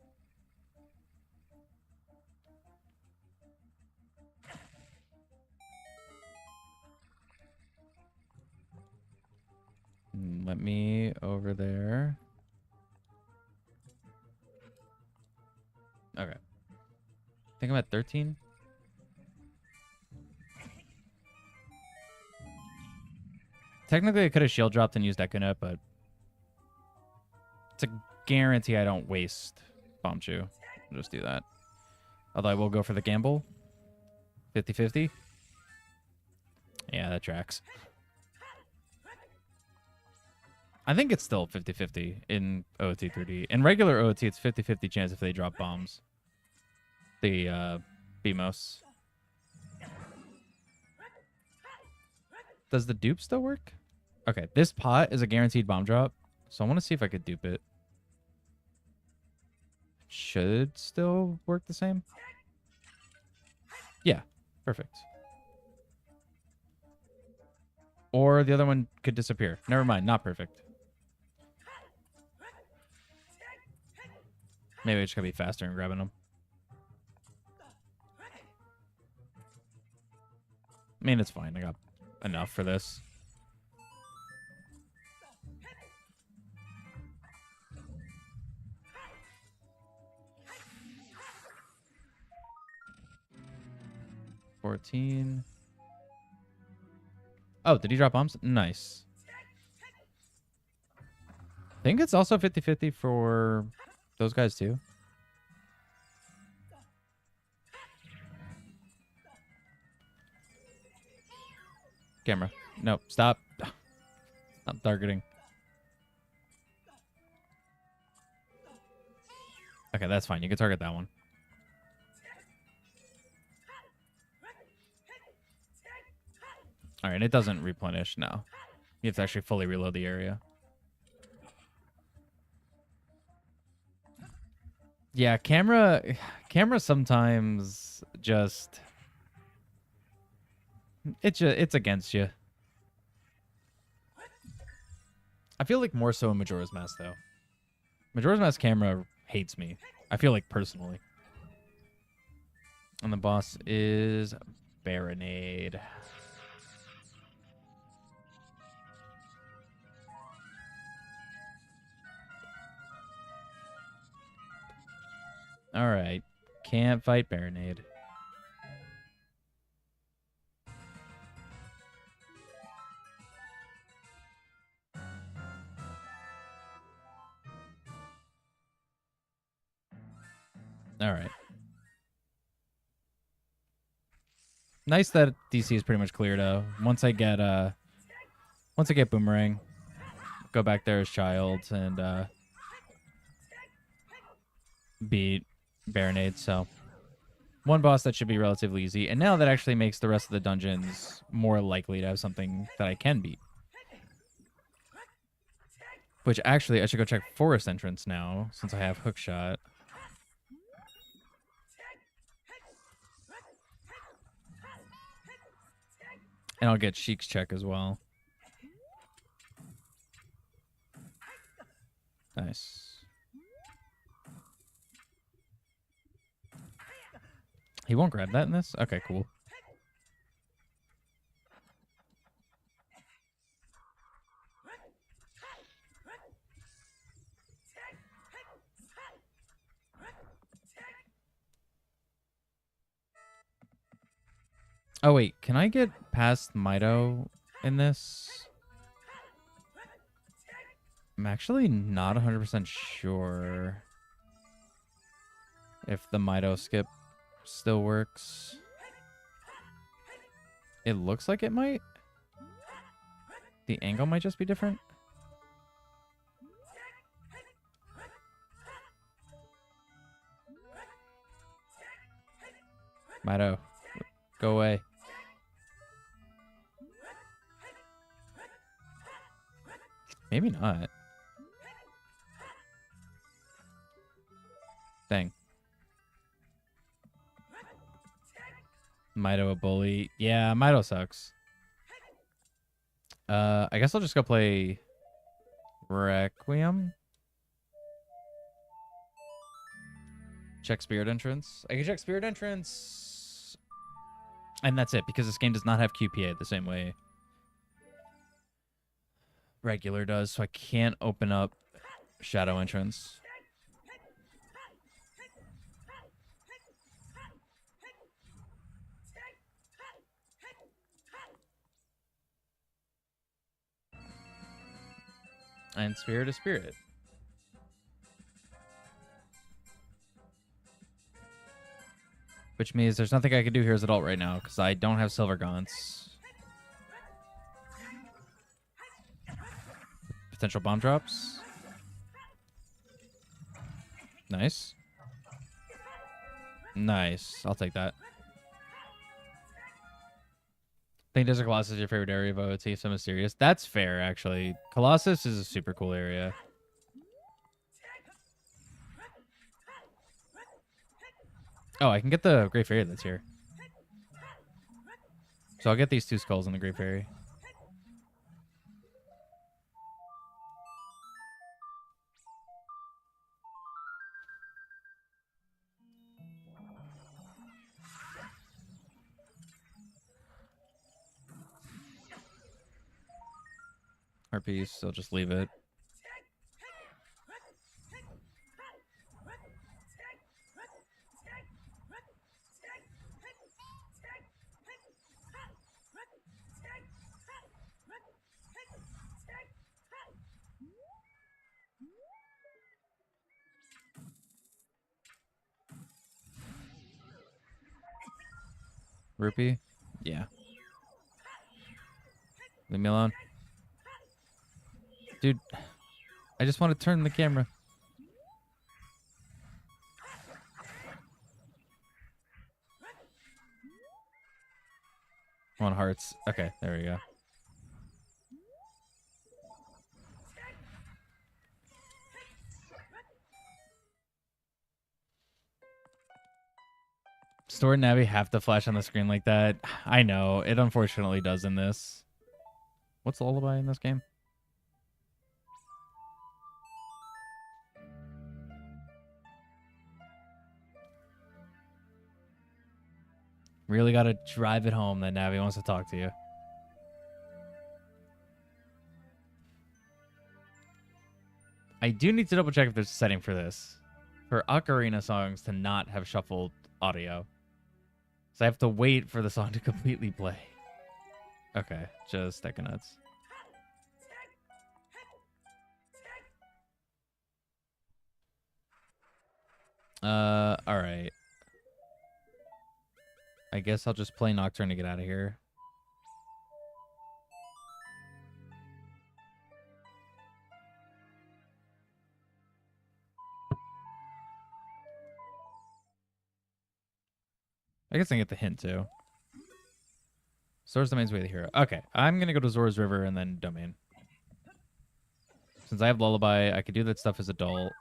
Let me over there. Okay. I think I'm at 13. Technically, I could have shield dropped and used Echonet, but it's a guarantee I don't waste Bomb Chew. I'll just do that. Although I will go for the gamble. 50-50. Yeah, that tracks. I think it's still 50-50 in OOT 3D. In regular OOT, it's 50-50 chance if they drop bombs. The BMOS. Does the dupe still work? Okay, this pot is a guaranteed bomb drop, so I want to see if I could dupe it. Should still work the same? Yeah, perfect. Or the other one could disappear. Never mind, not perfect. Maybe I just gotta be faster in grabbing them. I mean, it's fine. I got enough for this. $14. Oh, did he drop bombs? Nice. I think it's also 50-50 for those guys too. Camera. No, stop. Stop targeting. Okay, that's fine. You can target that one. All right, it doesn't replenish now. You have to actually fully reload the area. Yeah, camera sometimes just it's against you. I feel like more so in Majora's Mask though. Majora's Mask camera hates me. I feel like personally. And the boss is Baronade. All right. Can't fight Baronade. All right. Nice that DC is pretty much clear though. Once I get Boomerang, go back there as Child and beat Baronade. So one boss that should be relatively easy, and now that actually makes the rest of the dungeons more likely to have something that I can beat. Which actually I should go check Forest Entrance now since I have Hookshot. And I'll get Sheik's check as well. Nice. He won't grab that in this? Okay, cool. Oh, wait. Can I get past Mido in this? I'm actually not 100% sure if the Mido skip still works. It looks like it might. The angle might just be different. Mido, go away. Maybe not. Dang. Mido a bully. Yeah, Mido sucks. I guess I'll just go play Requiem. Check Spirit Entrance. I can check Spirit Entrance. And that's it, because this game does not have QPA the same way regular does, so I can't open up Shadow Entrance. And Spirit is Spirit. Which means there's nothing I can do here as adult right now, because I don't have Silver Gaunts. Potential bomb drops. Nice. Nice. I'll take that. I think Desert Colossus is your favorite area of OOT, so mysterious. That's fair, actually. Colossus is a super cool area. Oh, I can get the Great Fairy that's here. So I'll get these 2 skulls in the Great Fairy. RP, so just leave it. Rupee? Yeah. Leave me alone. Dude, I just want to turn the camera. I want hearts. Okay, there we go. Store and Navi have to flash on the screen like that. I know. It unfortunately does in this. What's Lullaby in this game? Really got to drive it home that Navi wants to talk to you. I do need to double check if there's a setting for this. For Ocarina songs to not have shuffled audio. So I have to wait for the song to completely play. Okay, just Deca Nuts. Alright. I guess I'll just play Nocturne to get out of here. I guess I get the hint too. Zora's Domain's way to the hero. Okay, I'm gonna go to Zora's River and then Domain. Since I have Lullaby, I could do that stuff as adult.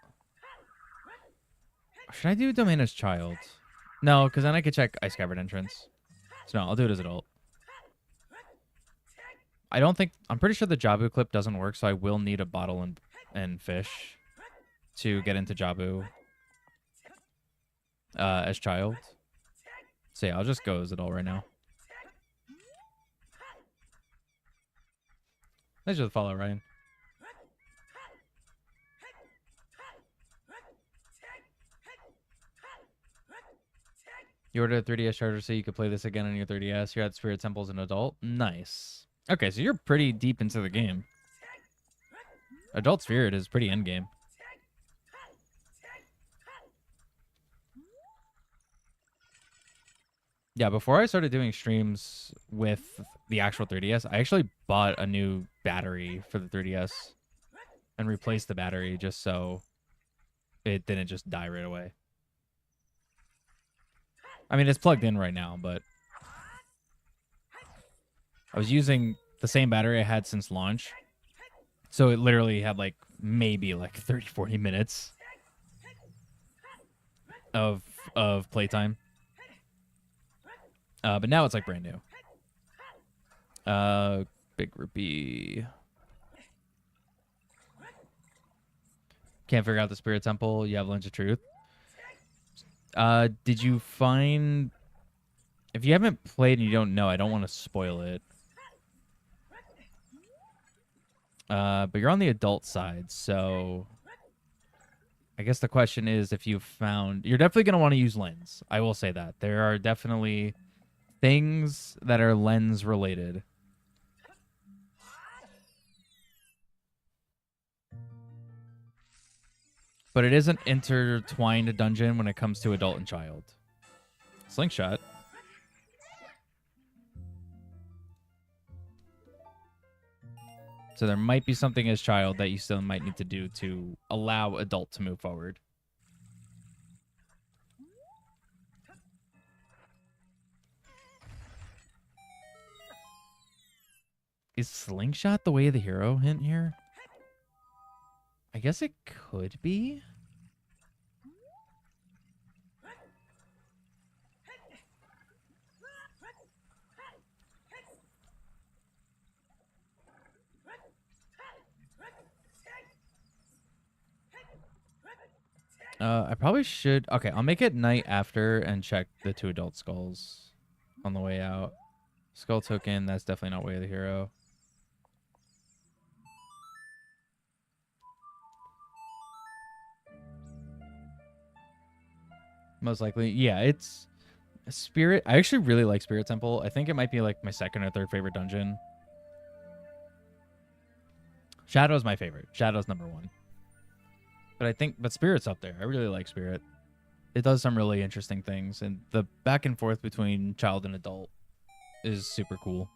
Should I do Domain as child? No, because then I could check Ice Cavern entrance. So no, I'll do it as adult. I don't think... I'm pretty sure the Jabu clip doesn't work, so I will need a bottle and fish to get into Jabu as child. So yeah, I'll just go as adult right now. Thanks for the follow, Ryan. You ordered a 3DS charger so you could play this again on your 3DS. You're at Spirit Temple as an adult. Nice. Okay, so you're pretty deep into the game. Adult Spirit is pretty endgame. Yeah, before I started doing streams with the actual 3DS, I actually bought a new battery for the 3DS and replaced the battery just so it didn't just die right away. I mean, it's plugged in right now, but I was using the same battery I had since launch. So it literally had like maybe like 30, 40 minutes of playtime. But now it's like brand new. Big Rupee. Can't figure out the Spirit Temple. You have Lens of Truth. Did you find... If you haven't played and you don't know, I don't want to spoil it. But you're on the adult side, so... I guess the question is if you've found... You're definitely going to want to use Lens. I will say that. There are definitely things that are Lens related. But it is an intertwined dungeon when it comes to adult and child. Slingshot. So there might be something as child that you still might need to do to allow adult to move forward. Is Slingshot the way of the hero hint here? I guess it could be. I probably should... Okay, I'll make it night after and check the 2 adult skulls on the way out. Skull token, that's definitely not way of the hero. Most likely. Yeah, it's... Spirit... I actually really like Spirit Temple. I think it might be like my second or third favorite dungeon. Shadow's my favorite. Shadow's number 1. But Spirit's up there. I really like Spirit. It does some really interesting things, and the back and forth between child and adult is super cool.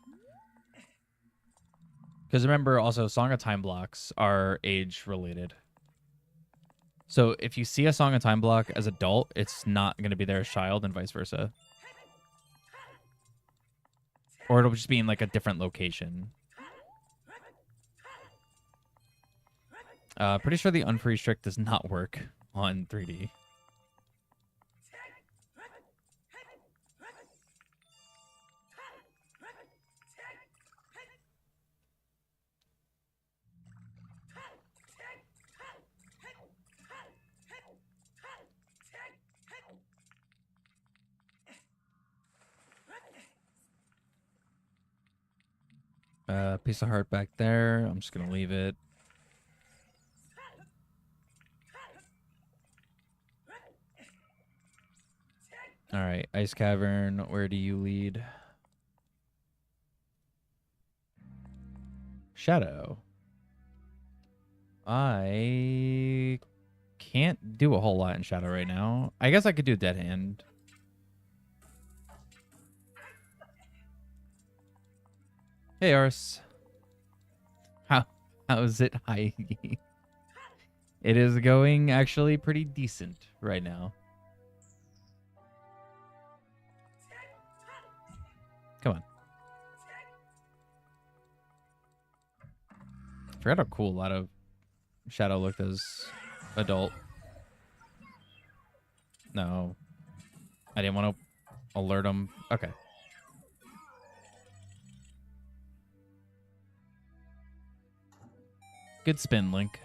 Because remember, also, Song of Time blocks are age-related. So if you see a Song of Time block as adult, it's not going to be there as child, and vice versa. Or it'll just be in, like, a different location. Pretty sure the unfreeze trick does not work on 3D. Piece of heart back there. I'm just going to leave it. All right, Ice Cavern, where do you lead? Shadow. I can't do a whole lot in Shadow right now. I guess I could do Dead Hand. Hey, Ars. How is it, Heidi? It is going actually pretty decent right now. Come on. I forgot how cool a lot of Shadow looked as adult. No. I didn't want to alert him. Okay. Good spin, Link.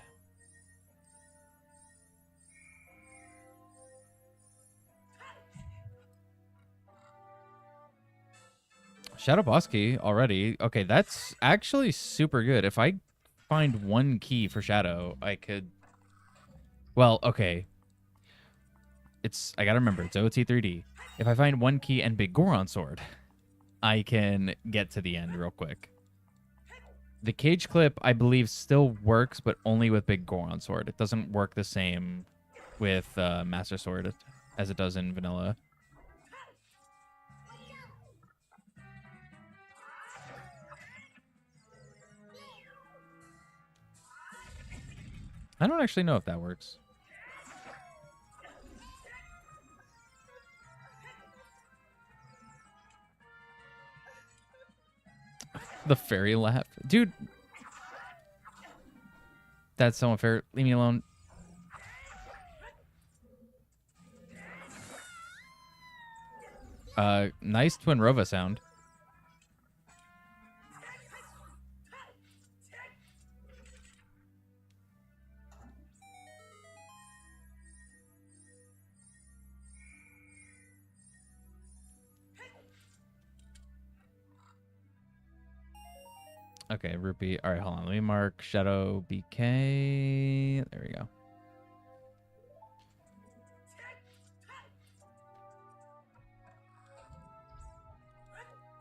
Shadow Boss Key already. Okay, that's actually super good. If I find one key for Shadow, I could... Well, okay. I gotta remember, it's OT3D. If I find one key and Big Goron Sword, I can get to the end real quick. The cage clip, I believe, still works, but only with Big Goron Sword. It doesn't work the same with Master Sword as it does in vanilla. I don't actually know if that works. The fairy laugh. Dude. That's so unfair. Leave me alone. Nice Twin Rova sound. Okay, Rupee. All right, hold on. Let me mark Shadow BK. There we go.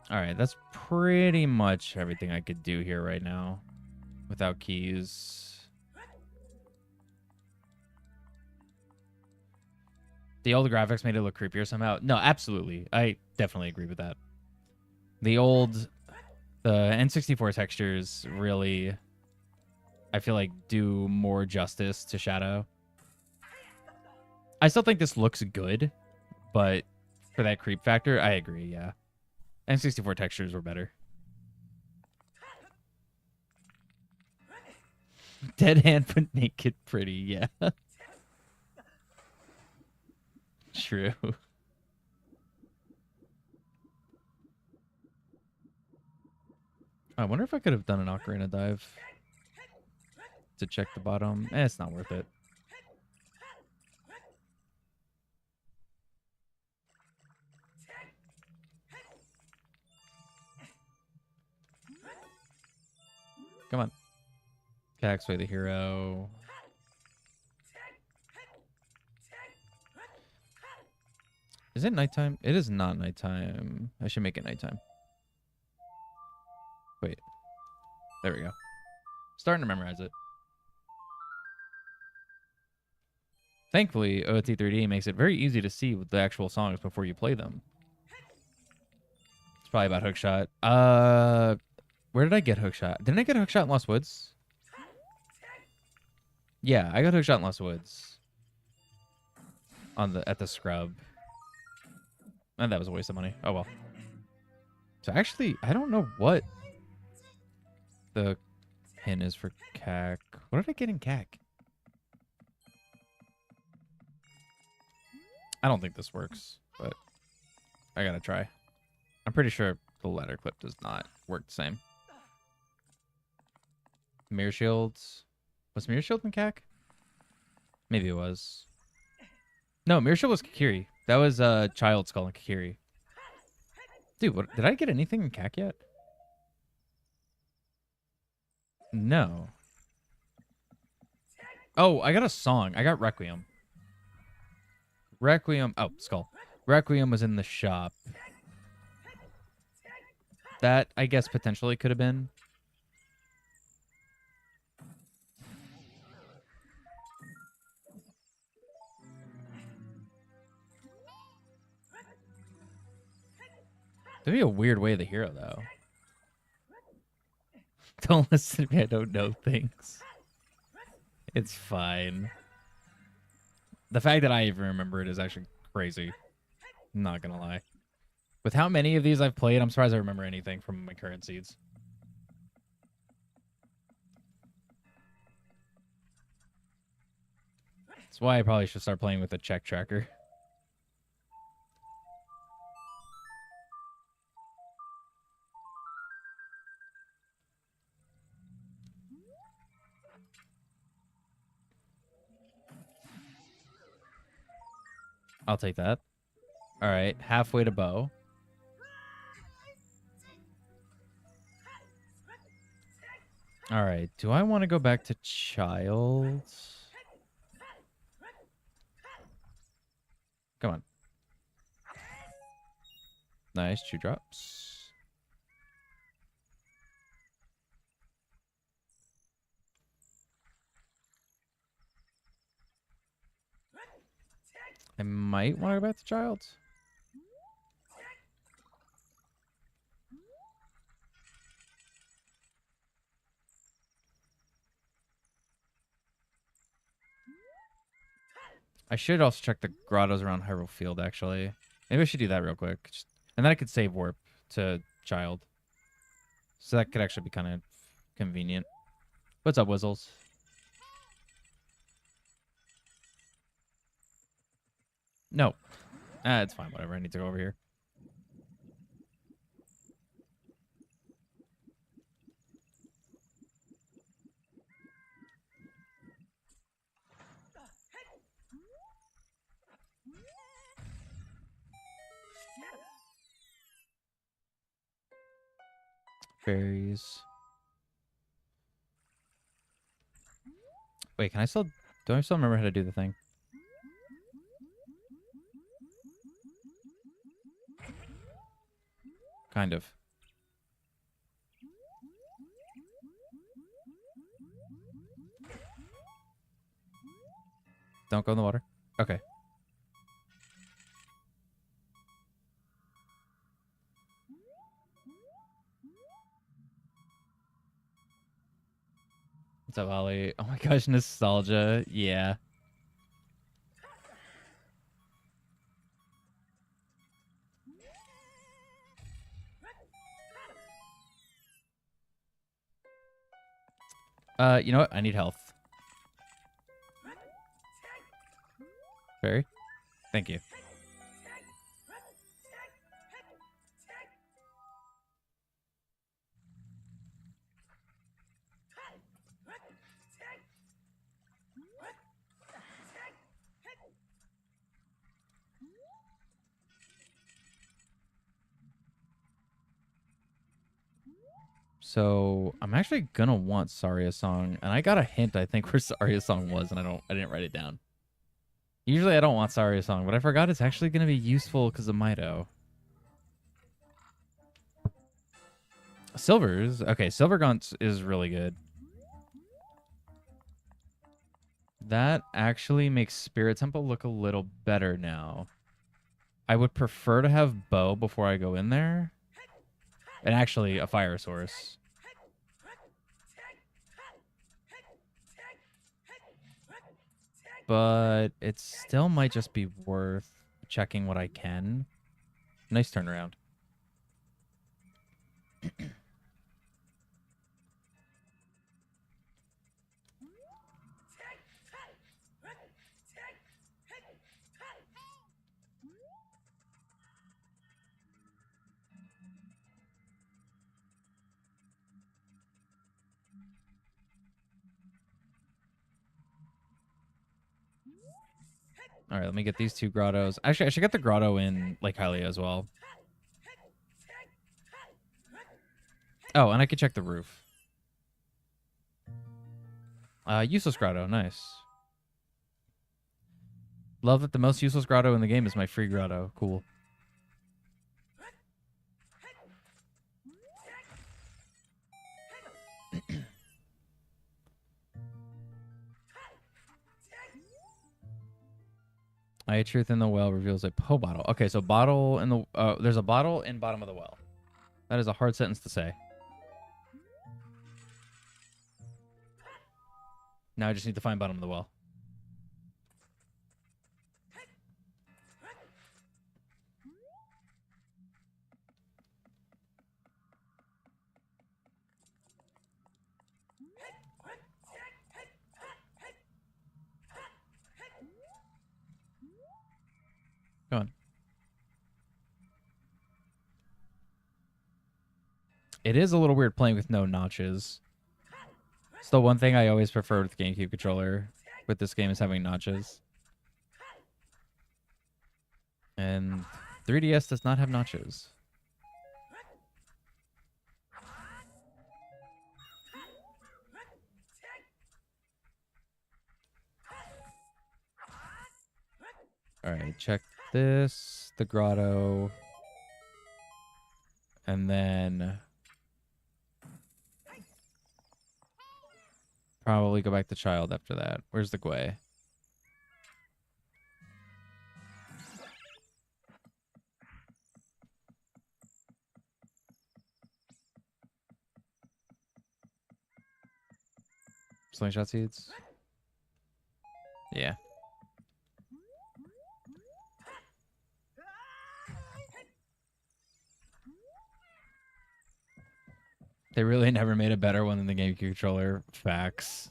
All right, that's pretty much everything I could do here right now without keys. The old graphics made it look creepier somehow. No, absolutely. I definitely agree with that. The N64 textures really, I feel like, do more justice to Shadow. I still think this looks good, but for that creep factor, I agree, yeah. N64 textures were better. Dead hand but naked pretty, yeah. True. I wonder if I could have done an Ocarina dive to check the bottom. It's not worth it. Come on. Caxway the hero. Is it nighttime? It is not nighttime. I should make it nighttime. Wait. There we go. Starting to memorize it. Thankfully, OT3D makes it very easy to see the actual songs before you play them. It's probably about Hookshot. Where did I get Hookshot? Didn't I get Hookshot in Lost Woods? Yeah, I got Hookshot in Lost Woods. At the scrub. And that was a waste of money. Oh well. So actually, I don't know what the pin is for CAC. What did I get in CAC? I don't think this works, but I gotta try. I'm pretty sure the ladder clip does not work the same. Mirror Shields. Was Mirror Shield in CAC? Maybe it was. No, Mirror Shield was Kakiri. That was Child Skull and Kakiri. Dude, what, did I get anything in CAC yet? No. Oh, I got a song. I got Requiem. Requiem. Oh, Skull. Requiem was in the shop. That, I guess, potentially could have been. That'd be a weird way of the hero, though. Don't listen to me. I don't know things. It's fine. The fact that I even remember it is actually crazy. I'm not gonna lie. With how many of these I've played, I'm surprised I remember anything from my current seeds. That's why I probably should start playing with a check tracker. I'll take that. All right, halfway to bow. All right, do I want to go back to child? Come on. Nice, 2 drops. I might want to go back to child. I should also check the grottos around Hyrule Field, actually. Maybe I should do that real quick. And then I could save warp to child. So that could actually be kind of convenient. What's up, Whizzles? No. It's fine. Whatever. I need to go over here. Fairies. Wait, can I still... Do I still remember how to do the thing? Kind of. Don't go in the water. Okay. What's up, Ollie? Oh my gosh, nostalgia. Yeah. You know what? I need health. Fairy? Thank you. So I'm actually gonna want Saria's song, and I got a hint, I think, where Saria's song was, and I didn't write it down. Usually I don't want Saria's song, but I forgot it's actually gonna be useful because of Mido. Silvers, okay, Silver Gaunt's is really good. That actually makes Spirit Temple look a little better now. I would prefer to have Bow before I go in there. And actually, a Fire Source. But it still might just be worth checking what I can. Nice turnaround. All right, let me get these 2 grottos. Actually, I should get the grotto in Lake Hylia as well. Oh, and I could check the roof. Useless grotto, nice. Love that the most useless grotto in the game is my free grotto. Cool. Eye Truth in the well reveals a Poe bottle. Okay, so bottle in the... there's a bottle in bottom of the well. That is a hard sentence to say. Now I just need to find bottom of the well. Go on. It is a little weird playing with no notches. It's the one thing I always prefer with GameCube controller with this game is having notches. And 3DS does not have notches. Alright, check this, the grotto. And then probably go back to child after that. Where's the Gwei? Slingshot seeds? Yeah. They really never made a better one than the GameCube controller. Facts.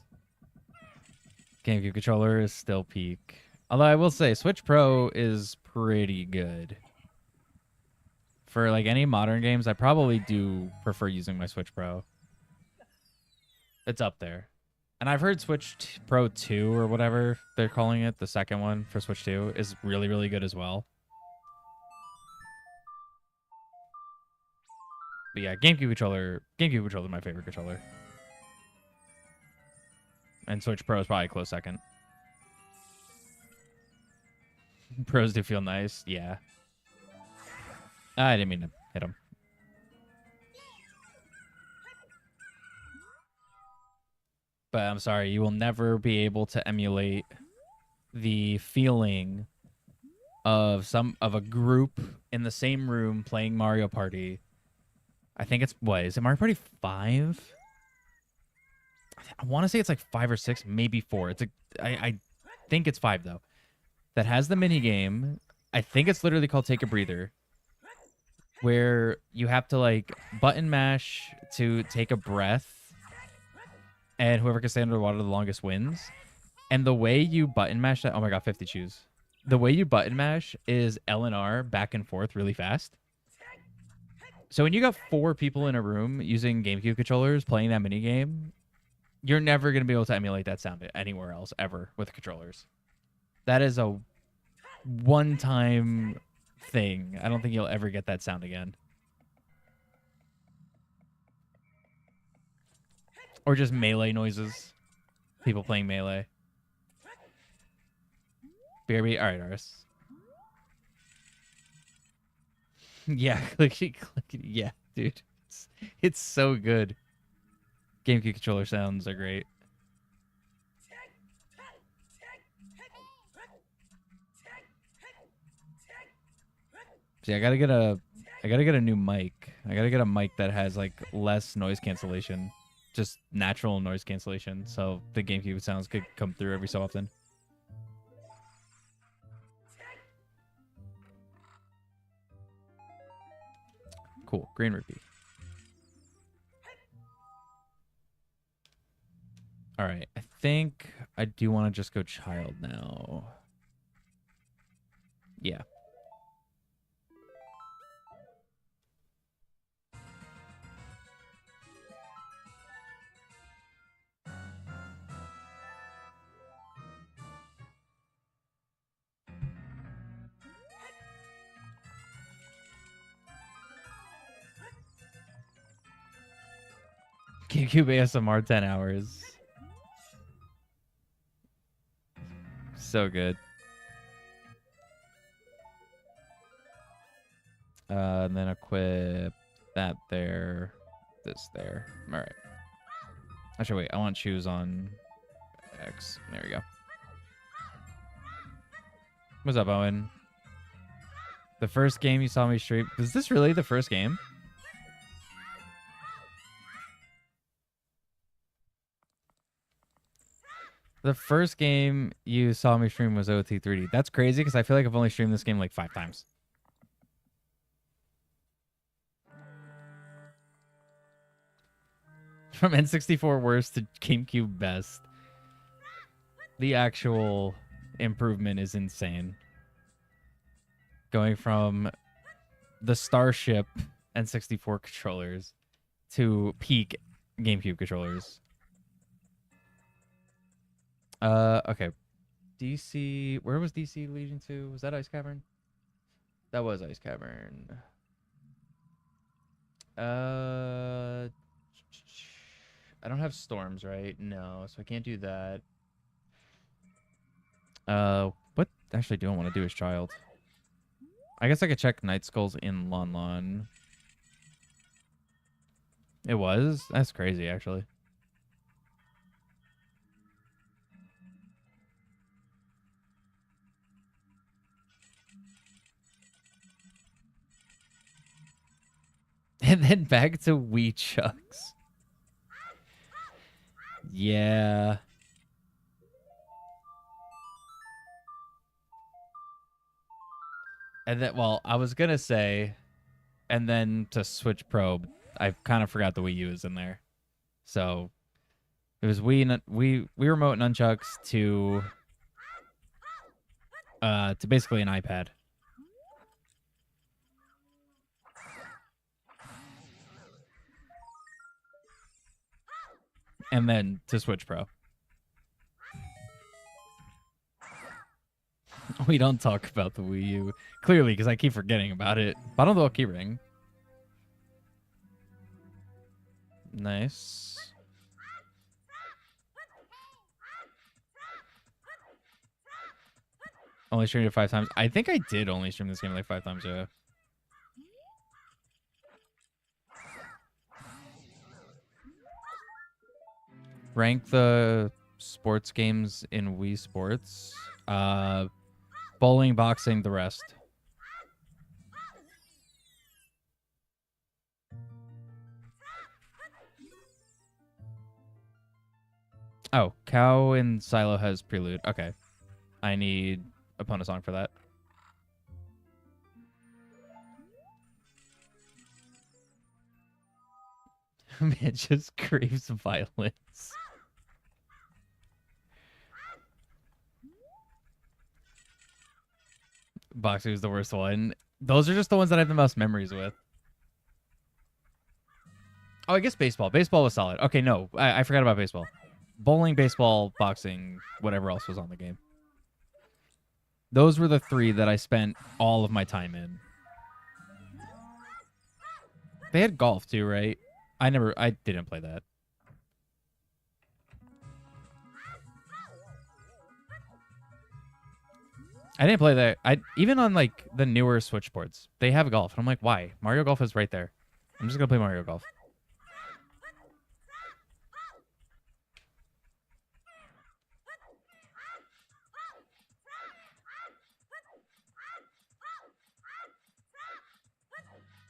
GameCube controller is still peak. Although I will say, Switch Pro is pretty good. For like any modern games, I probably do prefer using my Switch Pro. It's up there. And I've heard Switch Pro 2 or whatever they're calling it, the second one for Switch 2, is really, really good as well. But yeah, GameCube controller is my favorite controller. And Switch Pro is probably a close second. Pros do feel nice, yeah. I didn't mean to hit him. But I'm sorry, you will never be able to emulate the feeling of a group in the same room playing Mario Party. I think it's, what, is it Mario Party 5? I want to say it's like 5 or 6, maybe 4. I think it's 5 though. That has the mini game. I think it's literally called Take a Breather, where you have to like button mash to take a breath, and whoever can stay underwater the longest wins. And the way you button mash that, oh my god, 50 choose. The way you button mash is L and R back and forth really fast. So when you got 4 people in a room using GameCube controllers playing that mini game, you're never going to be able to emulate that sound anywhere else ever with controllers. That is a one-time thing. I don't think you'll ever get that sound again. Or just melee noises. People playing melee. BRB. All right, Aris. Yeah, clicky. Yeah, dude. It's so good. GameCube controller sounds are great. See, I gotta get a new mic. I gotta get a mic that has like less noise cancellation, just natural noise cancellation, so the GameCube sounds could come through every so often. Cool, green rupee. All right, I think I do want to just go child now. Yeah. GameCube ASMR 10 hours. So good. And then equip that there, this there. All right. Actually, wait. I want to choose on X. There we go. What's up, Owen? The first game you saw me stream. Is this really the first game? The first game you saw me stream was OT3D. That's crazy because I feel like I've only streamed this game like 5 times. From N64 worst to GameCube best. The actual improvement is insane. Going from the Starship N64 controllers to peak GameCube controllers. Okay. DC, where was DC Legion 2? Was that Ice Cavern? That was Ice Cavern. I don't have storms, right? No, so I can't do that. What actually do I want to do as child? I guess I could check Night Skulls in Lon Lon. It was? That's crazy, actually. And then back to Wee Chucks. Yeah. And then, well, I was going to say, and then to Switch Pro, I kind of forgot the Wii U is in there. So it was Wii Remote Nunchucks to basically an iPad. And then to Switch Pro. We don't talk about the Wii U. Clearly, because I keep forgetting about it. Bottom of the key ring. Nice. Only streamed it 5 times. I think I did only stream this game like 5 times, yeah. Rank the sports games in Wii Sports. Bowling, boxing, the rest. Oh, Cow in Silo has Prelude. Okay. I need a Pona song for that. Man just craves violence. Boxing is the worst one. Those are just the ones that I have the most memories with. Oh, I guess baseball. Baseball was solid. Okay, no. I forgot about baseball. Bowling, baseball, boxing, whatever else was on the game. Those were the 3 that I spent all of my time in. They had golf too, right? I didn't play that. I didn't play that. Even on like the newer Switch boards, they have golf. And I'm like, why? Mario Golf is right there. I'm just gonna play Mario Golf.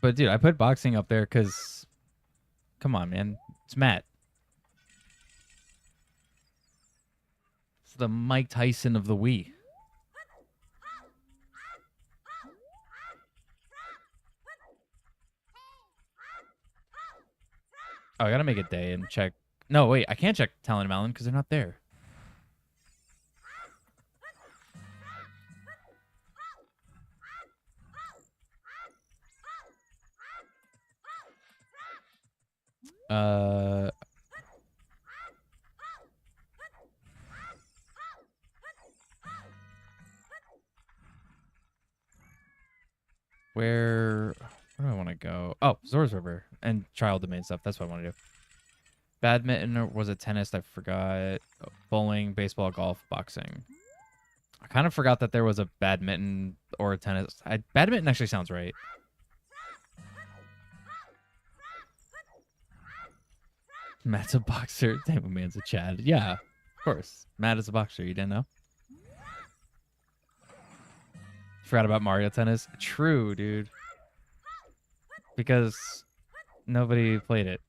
But dude, I put boxing up there because, come on, man, it's Matt. It's the Mike Tyson of the Wii. Oh, I gotta make a day and check. No, wait, I can't check Talon and Malin because they're not there. Where do I want to go? Oh, Zora's River and Child Domain stuff. That's what I want to do. Badminton, or was it tennis? I forgot. Bowling, baseball, golf, boxing. I kind of forgot that there was a badminton or a tennis. Badminton actually sounds right. Matt's a boxer. Damn, man's a Chad. Yeah, of course. Matt is a boxer. You didn't know? Forgot about Mario Tennis. True, dude. Because nobody played it.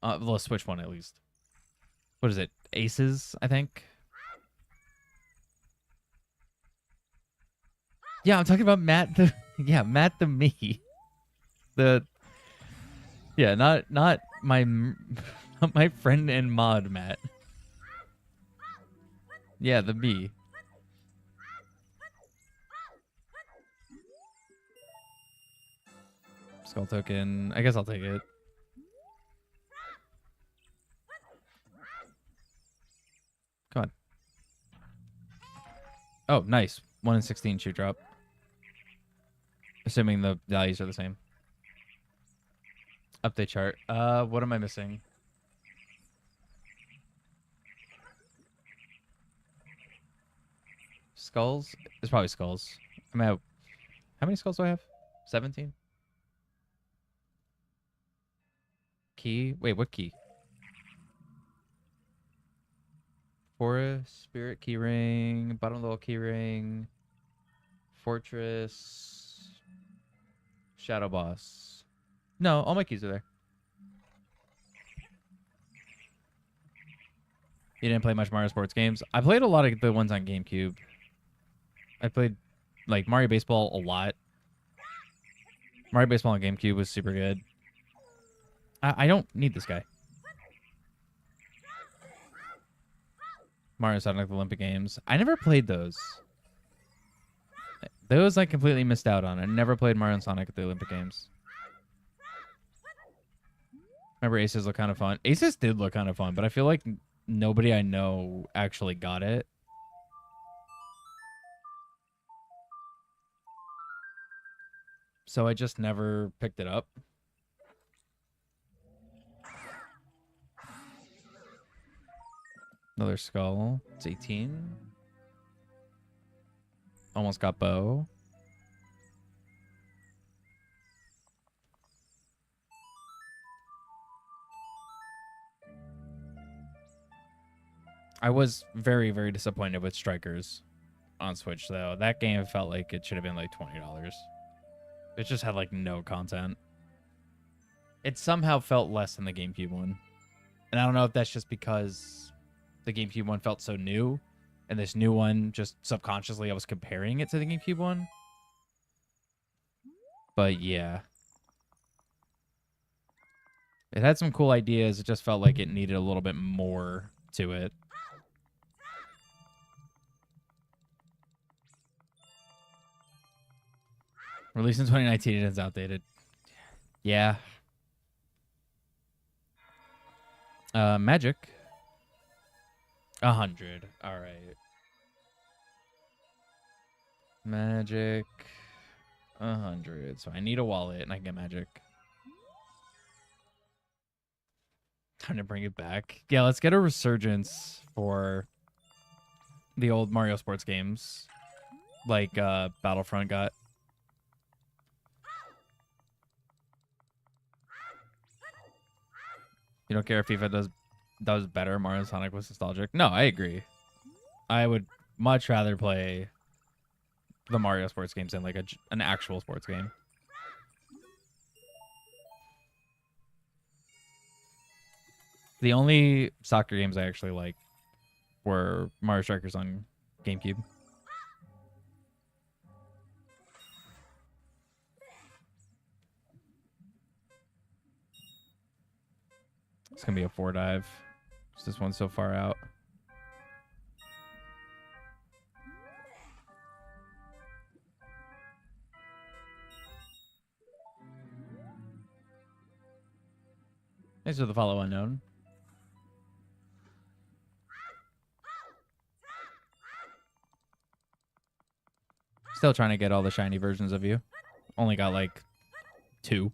The Switch one, at least. What is it? Aces, I think. Yeah, I'm talking about Matt the yeah, Matt the me. The yeah, not my not my friend and mod Matt. Yeah, the me. Skull token. I guess I'll take it. Come on. Oh, nice. 1 in 16 shoot drop. Assuming the values are the same. Update chart. What am I missing? Skulls? It's probably skulls. I'm at, how many skulls do I have? 17? Key? Wait, what key? Forest, Spirit keyring, bottom level keyring, Fortress, Shadow Boss. No, all my keys are there. You didn't play much Mario Sports games? I played a lot of the ones on GameCube. I played like Mario Baseball a lot. Mario Baseball on GameCube was super good. I don't need this guy. Mario Sonic the Olympic Games. I never played those. Those I completely missed out on. I never played Mario and Sonic at the Olympic Games. Remember Aces looked kind of fun. Aces did look kind of fun, but I feel like nobody I know actually got it. So I just never picked it up. Another skull. It's 18. Almost got bow. I was very, very disappointed with Strikers on Switch, though. That game felt like it should have been like $20. It just had like no content. It somehow felt less than the GameCube one. And I don't know if that's just because the GameCube one felt so new, and this new one, just subconsciously, I was comparing it to the GameCube one. But yeah. It had some cool ideas. It just felt like it needed a little bit more to it. Released in 2019, it is outdated. Yeah. Magic. 100. All right. Magic. 100. So I need a wallet and I can get magic. Time to bring it back. Yeah, let's get a resurgence for the old Mario Sports games. Like Battlefront got. You don't care if FIFA does better. Mario Sonic was nostalgic. No, I agree. I would much rather play the Mario sports games than like an actual sports game. The only soccer games I actually like were Mario Strikers on GameCube. It's gonna be a 4 dive. This one's so far out. Thanks for the follow, unknown. Still trying to get all the shiny versions of you. Only got like 2.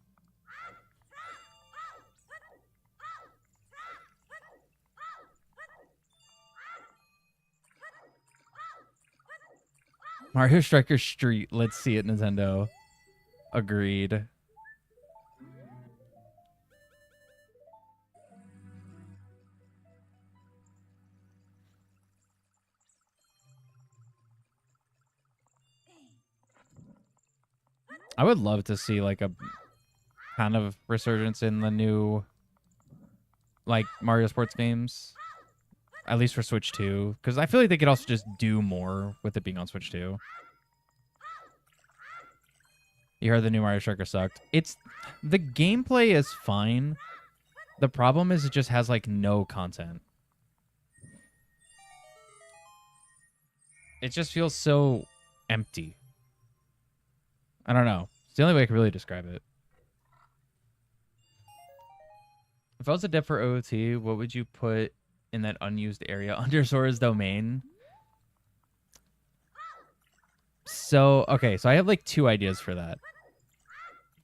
Mario Striker Street. Let's see it, Nintendo. Agreed. I would love to see like a kind of resurgence in the new like Mario sports games. at least for Switch 2, because I feel like they could also just do more with it being on Switch 2. You heard the new Mario Striker sucked. The gameplay is fine. The problem is it just has like no content. It just feels so empty. I don't know. It's the only way I can really describe it. If I was a dev for OOT, what would you put in that unused area under Sora's domain? So, okay, so I have like 2 ideas for that.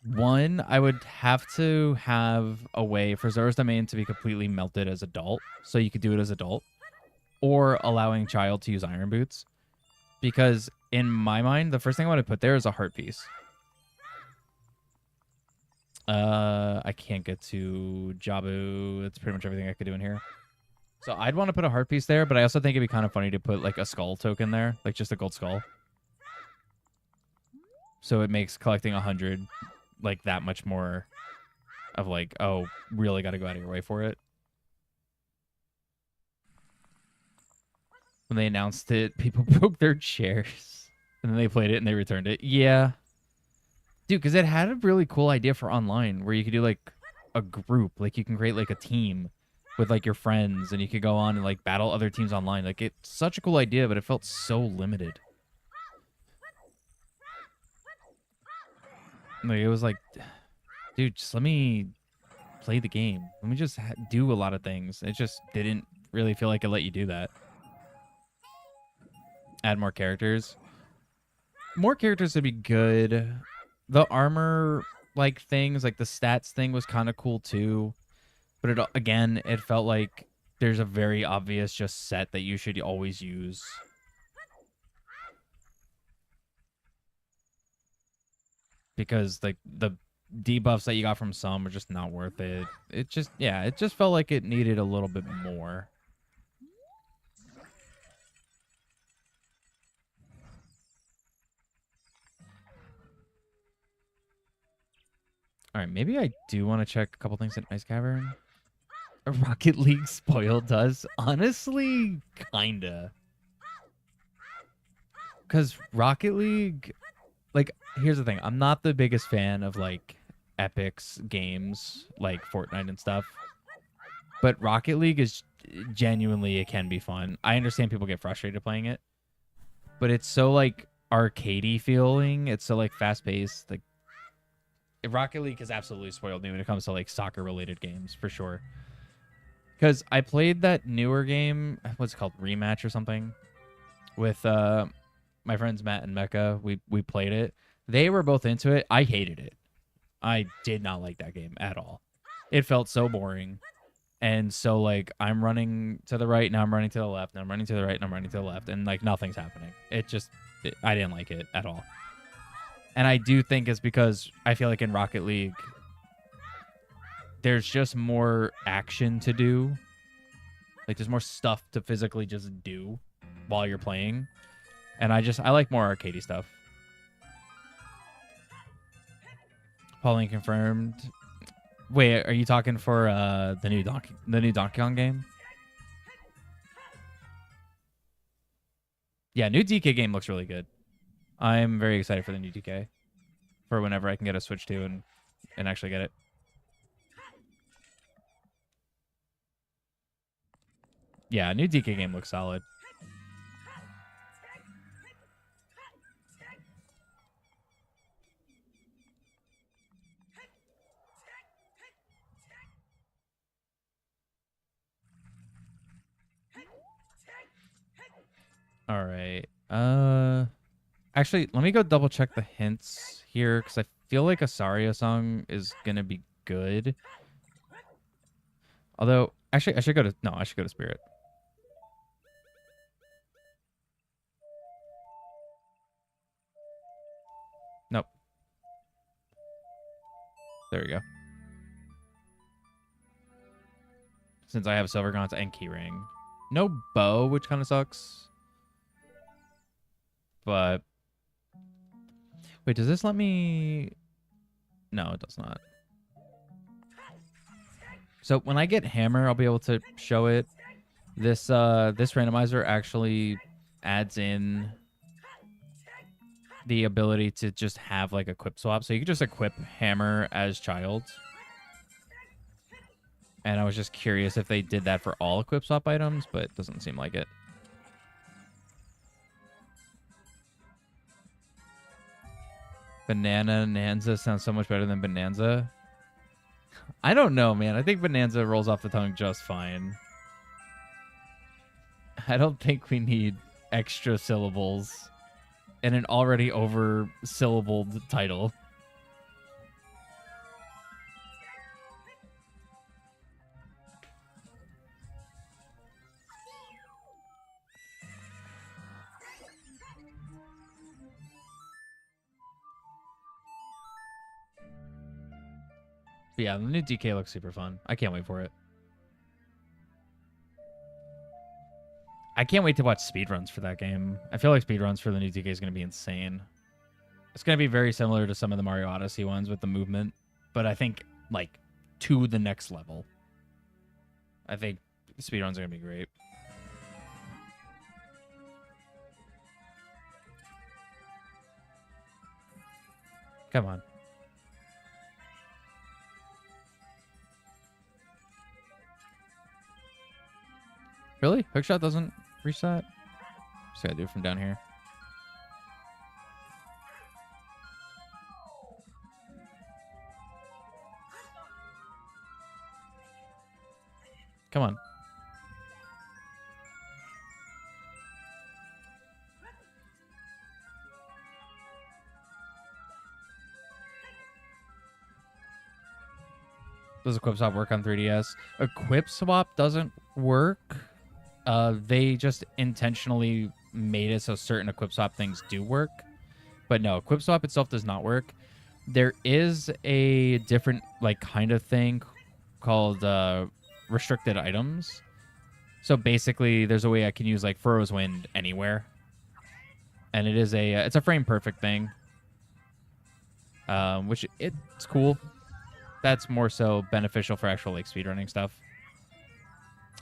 One, I would have to have a way for Zora's domain to be completely melted as adult, so you could do it as adult, or allowing child to use iron boots. Because in my mind, the first thing I want to put there is a heart piece. I can't get to Jabu. That's pretty much everything I could do in here. So I'd want to put a heart piece there, but I also think it'd be kind of funny to put like a skull token there, like just a gold skull. So it makes collecting 100 like that much more of like, oh, really got to go out of your way for it. When they announced it, people broke their chairs. And then they played it and they returned it. Yeah. Dude, because it had a really cool idea for online where you could do like a group. Like you can create like a team with like your friends and you could go on and like battle other teams online. Like it's such a cool idea, but it felt so limited. Like it was like, dude, just let me play the game. Let me just do a lot of things. It just didn't really feel like it let you do that. Add more characters. More characters would be good. The armor like things, like the stats thing was kind of cool too. But it felt like there's a very obvious just set that you should always use. Because like the debuffs that you got from some were just not worth it. It just felt like it needed a little bit more. All right, maybe I do want to check a couple things in Ice Cavern. Rocket League spoiled us. Honestly, kinda. Because Rocket League, like, here's the thing. I'm not the biggest fan of, like, Epic's games, like Fortnite and stuff. But Rocket League is genuinely, it can be fun. I understand people get frustrated playing it. But it's so, like, arcadey feeling. It's so, like, fast-paced. Like, Rocket League has absolutely spoiled me when it comes to, like, soccer-related games, for sure. Because I played that newer game, what's it called, Rematch or something, with my friends Matt and Mecca. We played it. They were both into it. I hated it. I did not like that game at all. It felt so boring. And so, like, I'm running to the right, now I'm running to the left, now I'm running to the right, and I'm running to the left, and, like, nothing's happening. I didn't like it at all. And I do think it's because I feel like in Rocket League, there's just more action to do. Like, there's more stuff to physically just do while you're playing. And I like more arcadey stuff. Pauline confirmed. Wait, are you talking for the new Donkey Kong game? Yeah, new DK game looks really good. I'm very excited for the new DK. For whenever I can get a Switch 2 and actually get it. Yeah, new DK game looks solid. All right. Actually, let me go double check the hints here because I feel like a Saria song is gonna be good. Although, actually, I should go to Spirit. Nope. There we go. Since I have Silver Gaunts and Keyring. No bow, which kind of sucks. But wait, does this let me? No, it does not. So when I get Hammer, I'll be able to show it. This randomizer actually adds in the ability to just have like equip swap. So you could just equip hammer as child. And I was just curious if they did that for all equip swap items, but it doesn't seem like it. Banana Nanza sounds so much better than Bonanza. I don't know, man. I think Bonanza rolls off the tongue just fine. I don't think we need extra syllables in an already over-syllabled title. But yeah, the new DK looks super fun. I can't wait for it. I can't wait to watch speedruns for that game. I feel like speedruns for the new DK is going to be insane. It's going to be very similar to some of the Mario Odyssey ones with the movement, but I think, like, to the next level. I think speedruns are going to be great. Come on. Really? Hookshot doesn't reach that? Just gotta do it from down here. Come on. Does Equip Swap work on 3DS? Equip Swap doesn't work. They just intentionally made it so certain Equip Swap things do work. But no, Equip Swap itself does not work. There is a different, like, kind of thing called restricted items. So basically, there's a way I can use, like, Furrow's Wind anywhere. And it is it's a frame perfect thing. Which it's cool. That's more so beneficial for actual, like, speedrunning stuff.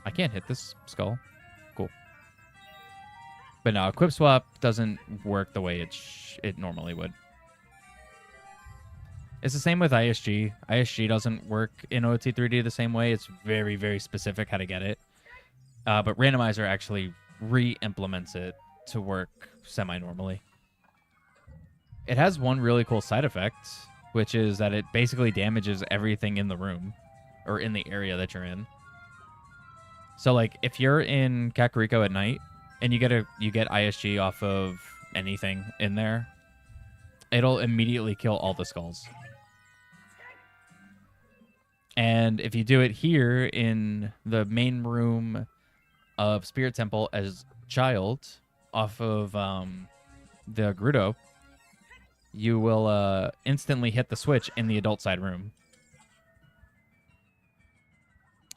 I can't hit this skull. Cool. But no, Equip Swap doesn't work the way it normally would. It's the same with ISG. ISG doesn't work in OT3D the same way. It's very, very specific how to get it. But Randomizer actually re-implements it to work semi-normally. It has one really cool side effect, which is that it basically damages everything in the room or in the area that you're in. So, like, if you're in Kakariko at night and you get ISG off of anything in there, it'll immediately kill all the skulls. And if you do it here in the main room of Spirit Temple as child off of the Gerudo, you will instantly hit the switch in the adult side room.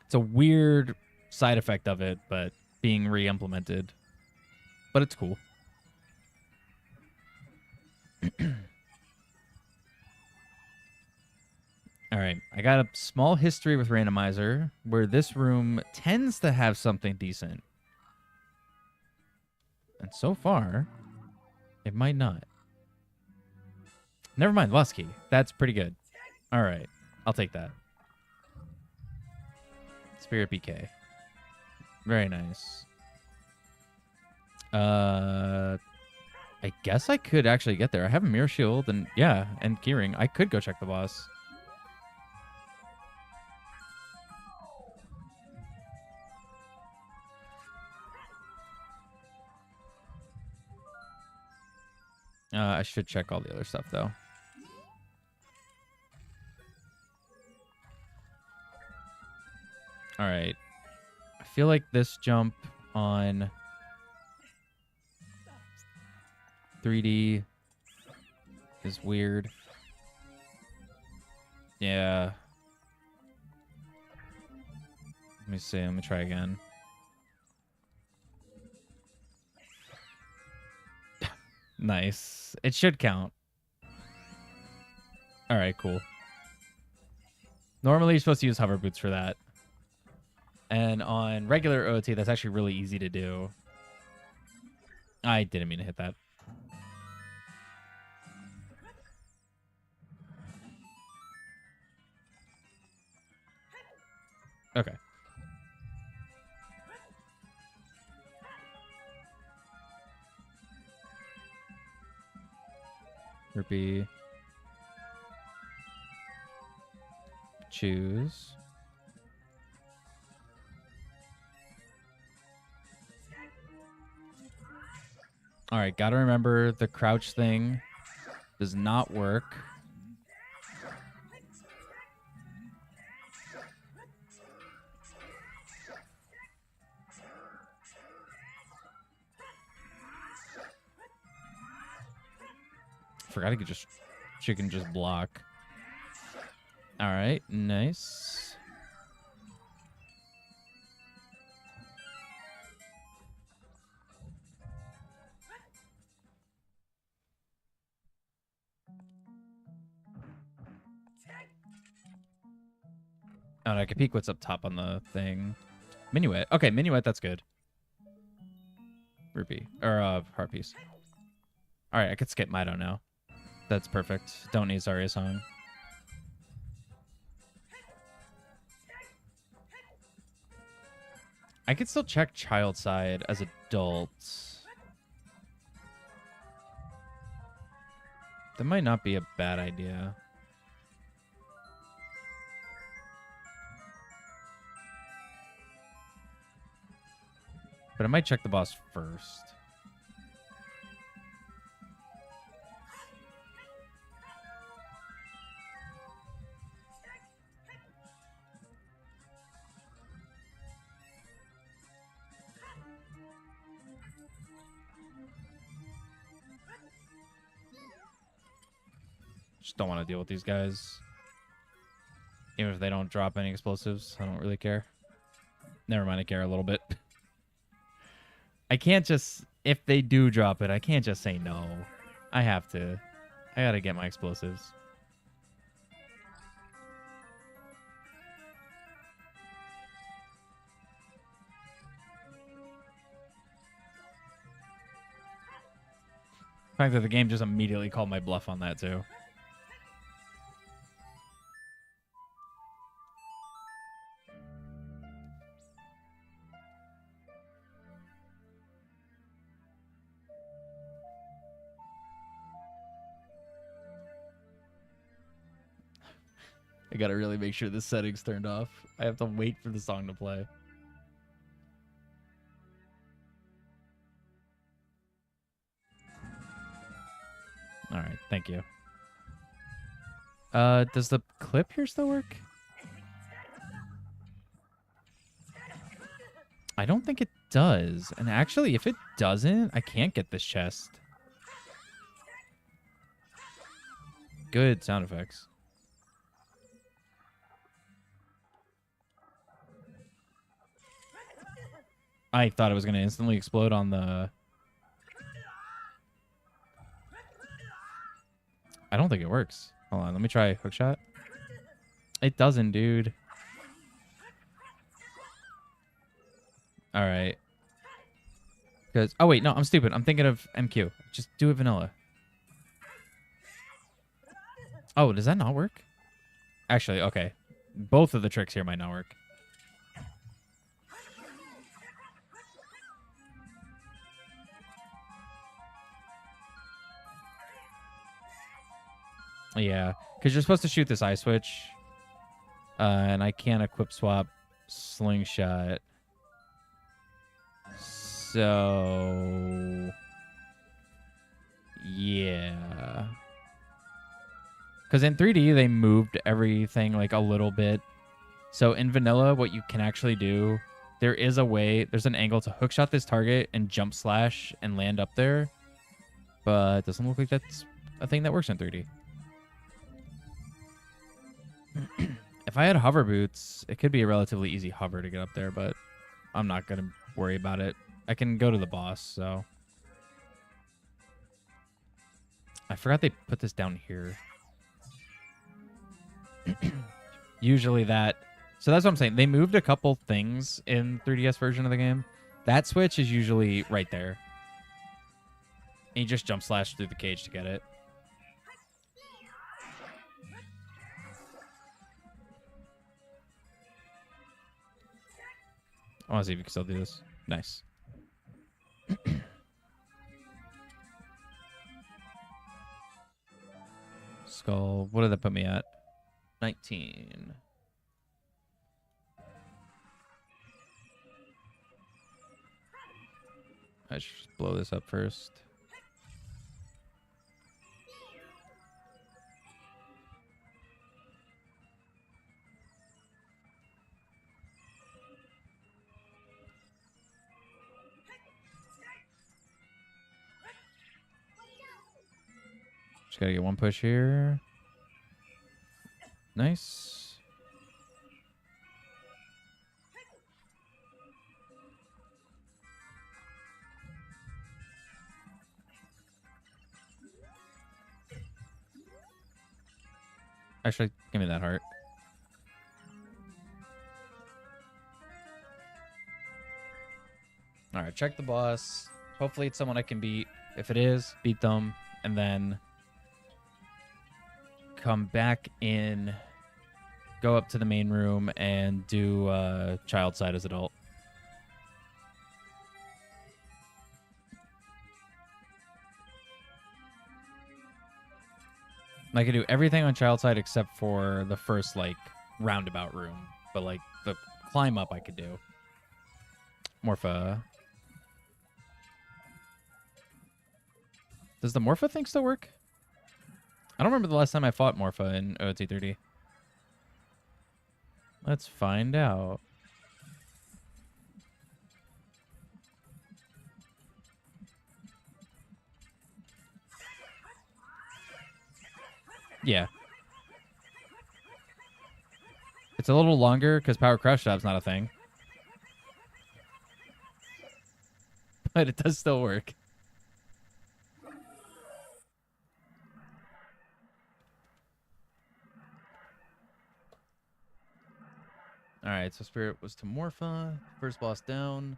It's a weird side effect of it, but being re-implemented. But it's cool. All right, I got a small history with Randomizer where this room tends to have something decent. And so far, it might not. Never mind, Lost Key. That's pretty good. All right, I'll take that. Spirit BK. Very nice. I guess I could actually get there. I have a Mirror Shield and, yeah, and Keyring. I could go check the boss. I should check all the other stuff, though. All right. I feel like this jump on 3D is weird. Yeah. Let me see. Let me try again. Nice. It should count. All right, cool. Normally, you're supposed to use hover boots for that. And on regular OT, that's actually really easy to do. I didn't mean to hit that. Okay. Rupee. Choose. All right, gotta remember the crouch thing does not work. Forgot she can just block. All right, nice. Oh, and I can peek what's up top on the thing. Minuet. Okay, Minuet, that's good. Rupee. Or, heart piece. All right, I could skip Mido now. That's perfect. Don't need Zarya Song. I could still check child side as adults. That might not be a bad idea. But I might check the boss first. Just don't want to deal with these guys. Even if they don't drop any explosives, I don't really care. Never mind, I care a little bit. I can't just... If they do drop it, I can't just say no. I have to. I gotta get my explosives. The fact that the game just immediately called my bluff on that, too. I gotta really make sure this setting's turned off. I have to wait for the song to play. All right, thank you. Does the clip here still work? I don't think it does. And actually, if it doesn't, I can't get this chest. Good sound effects. I thought it was going to instantly explode on the... I don't think it works. Hold on, let me try hookshot. It doesn't, dude. All right. Because... Oh, wait, no, I'm stupid. I'm thinking of MQ. Just do it vanilla. Oh, does that not work? Actually, okay. Both of the tricks here might not work. Yeah, because you're supposed to shoot this eye switch. And I can't equip swap slingshot. So... yeah. Because in 3D, they moved everything like a little bit. So in vanilla, what you can actually do, there is a way, there's an angle to hookshot this target and jump slash and land up there. But it doesn't look like that's a thing that works in 3D. If I had hover boots, it could be a relatively easy hover to get up there, but I'm not going to worry about it. I can go to the boss, so. I forgot they put this down here. Usually that So that's what I'm saying. They moved a couple things in 3DS version of the game. That switch is usually right there. And you just jump slash through the cage to get it. I want to see if you can still do this. Nice. Skull. What did that put me at? 19. I should just blow this up first. Just gotta get one push here. Nice. Actually, give me that heart. All right, check the boss. Hopefully it's someone I can beat. If it is, beat them, and then come back in, go up to the main room, and do child side as adult. I can do everything on child side except for the first, like, roundabout room. But, like, the climb up I could do. Morpha. Does the Morpha thing still work? I don't remember the last time I fought Morpha in OT30. Let's find out. Yeah. It's a little longer because Power Crush Job's not a thing. But it does still work. Alright, so Spirit was to Morpha. First boss down.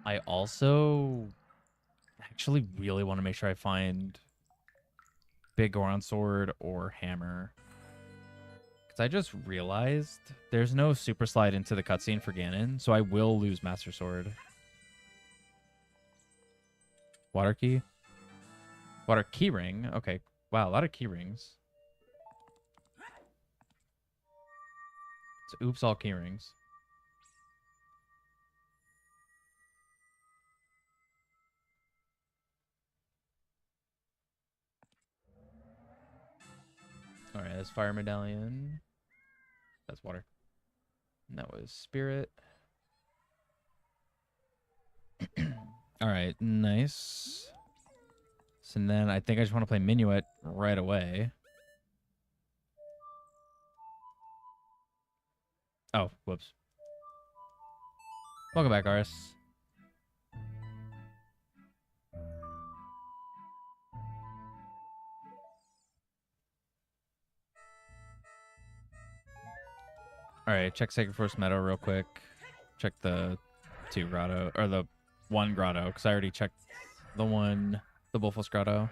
I also actually really want to make sure I find Big Goron Sword or Hammer. Because I just realized there's no super slide into the cutscene for Ganon, so I will lose Master Sword. Water key? Water key ring? Okay. Wow, a lot of key rings. So oops, all key rings. Alright, that's Fire Medallion. That's water. And that was Spirit. Alright, nice. So then I think I just want to play Minuet right away. Oh, whoops. Welcome back, Aris. Alright, check Sacred Forest Meadow real quick. Check the 2 grotto, or the 1 grotto, because I already checked the Bullfus grotto.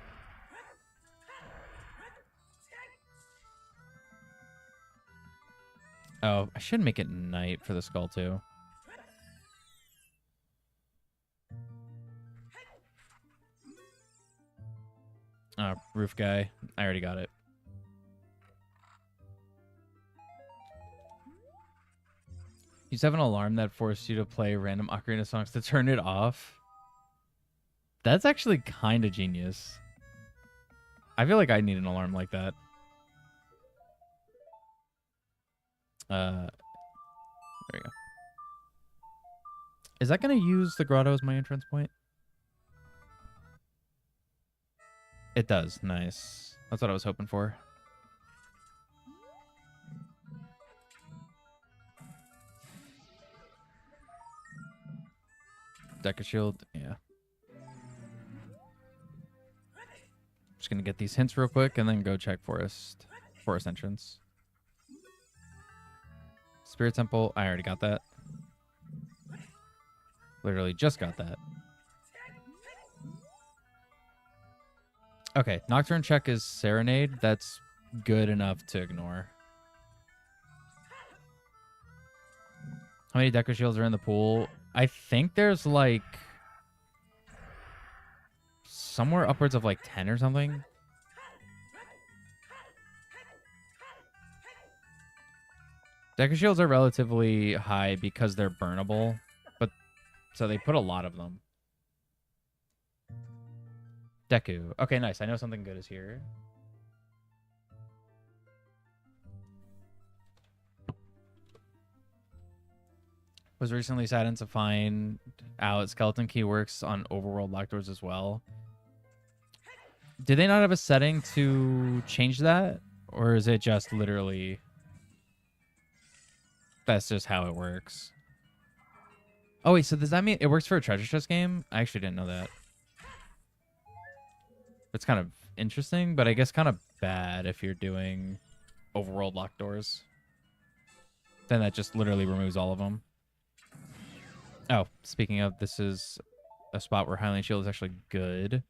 Oh, I should make it night for the skull too. Roof guy. I already got it. You just have an alarm that forced you to play random Ocarina songs to turn it off. That's actually kind of genius. I feel like I need an alarm like that. There we go. Is that going to use the grotto as my entrance point? It does. Nice. That's what I was hoping for. Deca shield. Yeah. Just gonna get these hints real quick and then go check forest entrance. Spirit Temple. I already got that. Literally just got that. Okay, Nocturne check is Serenade. That's good enough to ignore. How many Deku Shields are in the pool? I think there's like somewhere upwards of like 10 or something. Deku Shields are relatively high because they're burnable, but so they put a lot of them. Deku. Okay, nice. I know something good is here. Was recently saddened to find out Skeleton Key works on overworld locked doors as well. Do they not have a setting to change that? Or is it just literally... That's just how it works? Oh, wait, so does that mean it works for a treasure chest game? I actually didn't know that. It's kind of interesting, but I guess kind of bad if you're doing overworld locked doors. Then that just literally removes all of them. Oh, speaking of, this is a spot where Highland Shield is actually good.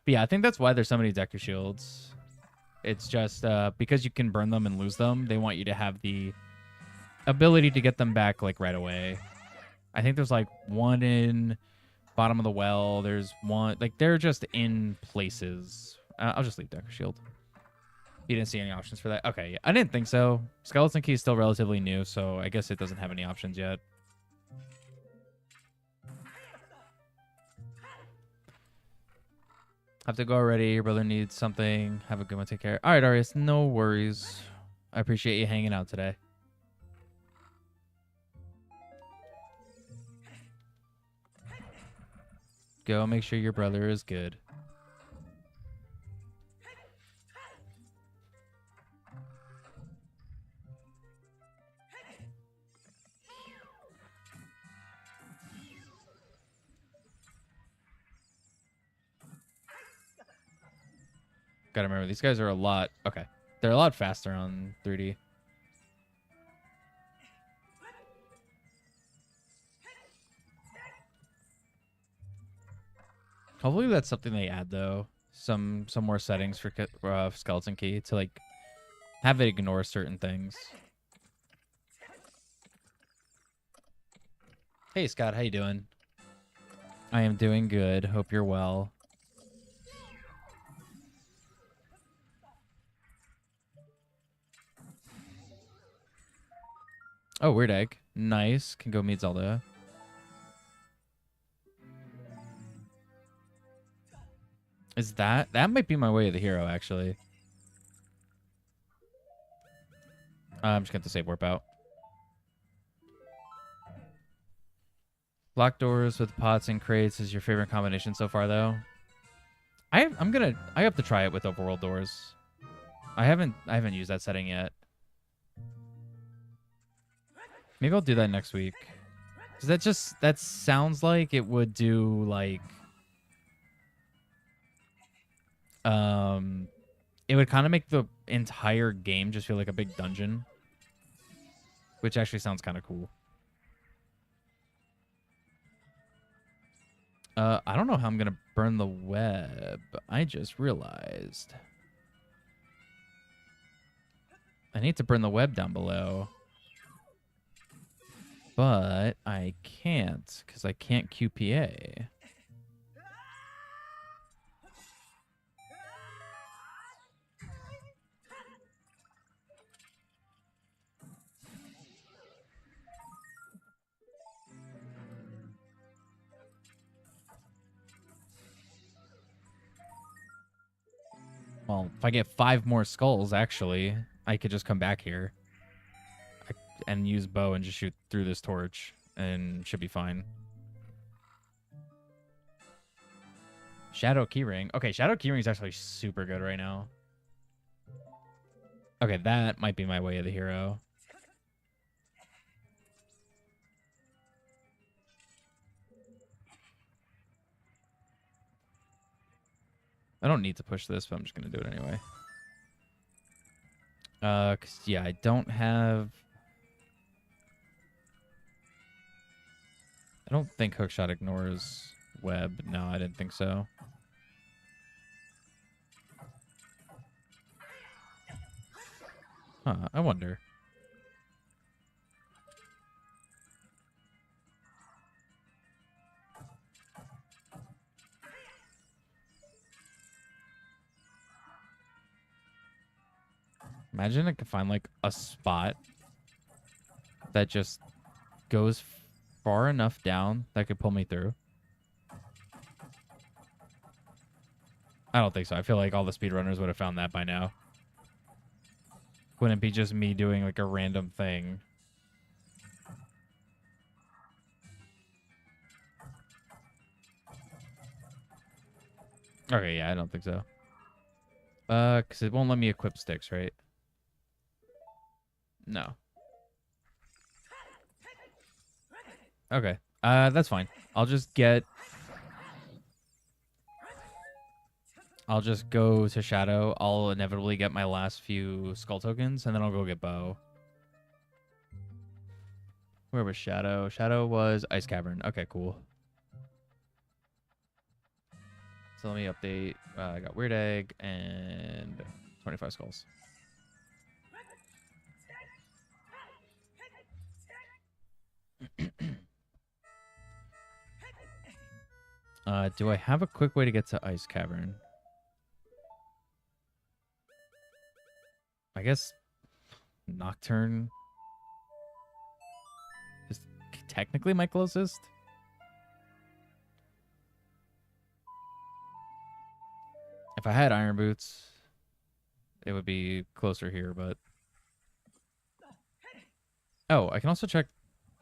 But yeah, I think that's why there's so many Deku Shields. It's just because you can burn them and lose them, they want you to have the ability to get them back like right away. I think there's like one in bottom of the well. There's one, like they're just in places. I'll just leave Deku Shield. You didn't see any options for that? Okay, yeah. I didn't think so. Skeleton Key is still relatively new, so I guess it doesn't have any options yet. Have to go already. Your brother needs something. Have a good one. Take care. All right, Arius. No worries. I appreciate you hanging out today. Go make sure your brother is good. Gotta remember, these guys are a lot... Okay. They're a lot faster on 3D. Hopefully that's something they add, though. Some more settings for Skeleton Key to, like, have it ignore certain things. Hey, Scott. How you doing? I am doing good. Hope you're well. Oh, weird egg. Nice. Can go meet Zelda. Is that... That might be my way of the hero, actually. I'm just going to save warp out. Locked doors with pots and crates is your favorite combination so far, though? I have to try it with overworld doors. I haven't used that setting yet. Maybe I'll do that next week. Cause that sounds like it would do like it would kind of make the entire game just feel like a big dungeon, which actually sounds kind of cool. I don't know how I'm gonna burn the web. I just realized I need to burn the web down below. But I can't, because I can't QPA. Well, if I get 5 more skulls, actually, I could just come back here and use bow and just shoot through this torch and should be fine. Shadow Keyring. Okay, Shadow Keyring is actually super good right now. Okay, that might be my way of the hero. I don't need to push this, but I'm just gonna do it anyway. 'Cause yeah, I don't think hookshot ignores web. No, I didn't think so. Huh, I wonder. Imagine I could find like a spot that just goes far enough down that could pull me through. I don't think so. I feel like all the speedrunners would have found that by now. Wouldn't it be just me doing like a random thing? Okay, yeah, I don't think so. Because it won't let me equip sticks, right? No. Okay. That's fine. I'll just go to Shadow. I'll inevitably get my last few skull tokens, and then I'll go get Bow. Where was Shadow? Shadow was Ice Cavern. Okay, cool. So let me update. I got Weird Egg and 25 skulls. Do I have a quick way to get to Ice Cavern? I guess Nocturne is technically my closest. If I had Iron Boots, it would be closer here, but... Oh, I can also check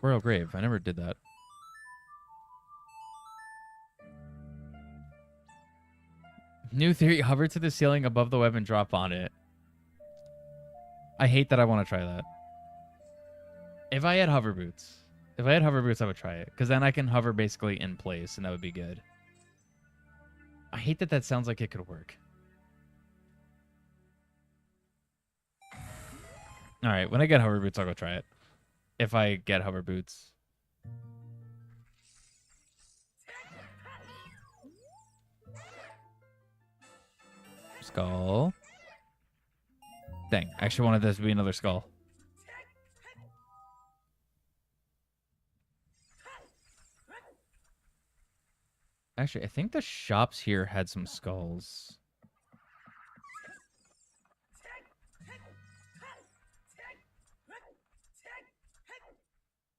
Royal Grave. I never did that. New theory, hover to the ceiling above the web and drop on it. I hate that I want to try that. If I had hover boots, I would try it. Because then I can hover basically in place, and that would be good. I hate that that sounds like it could work. Alright, when I get hover boots, I'll go try it. If I get hover boots. Skull. Dang, I actually wanted this to be another skull. Actually, I think the shops here had some skulls.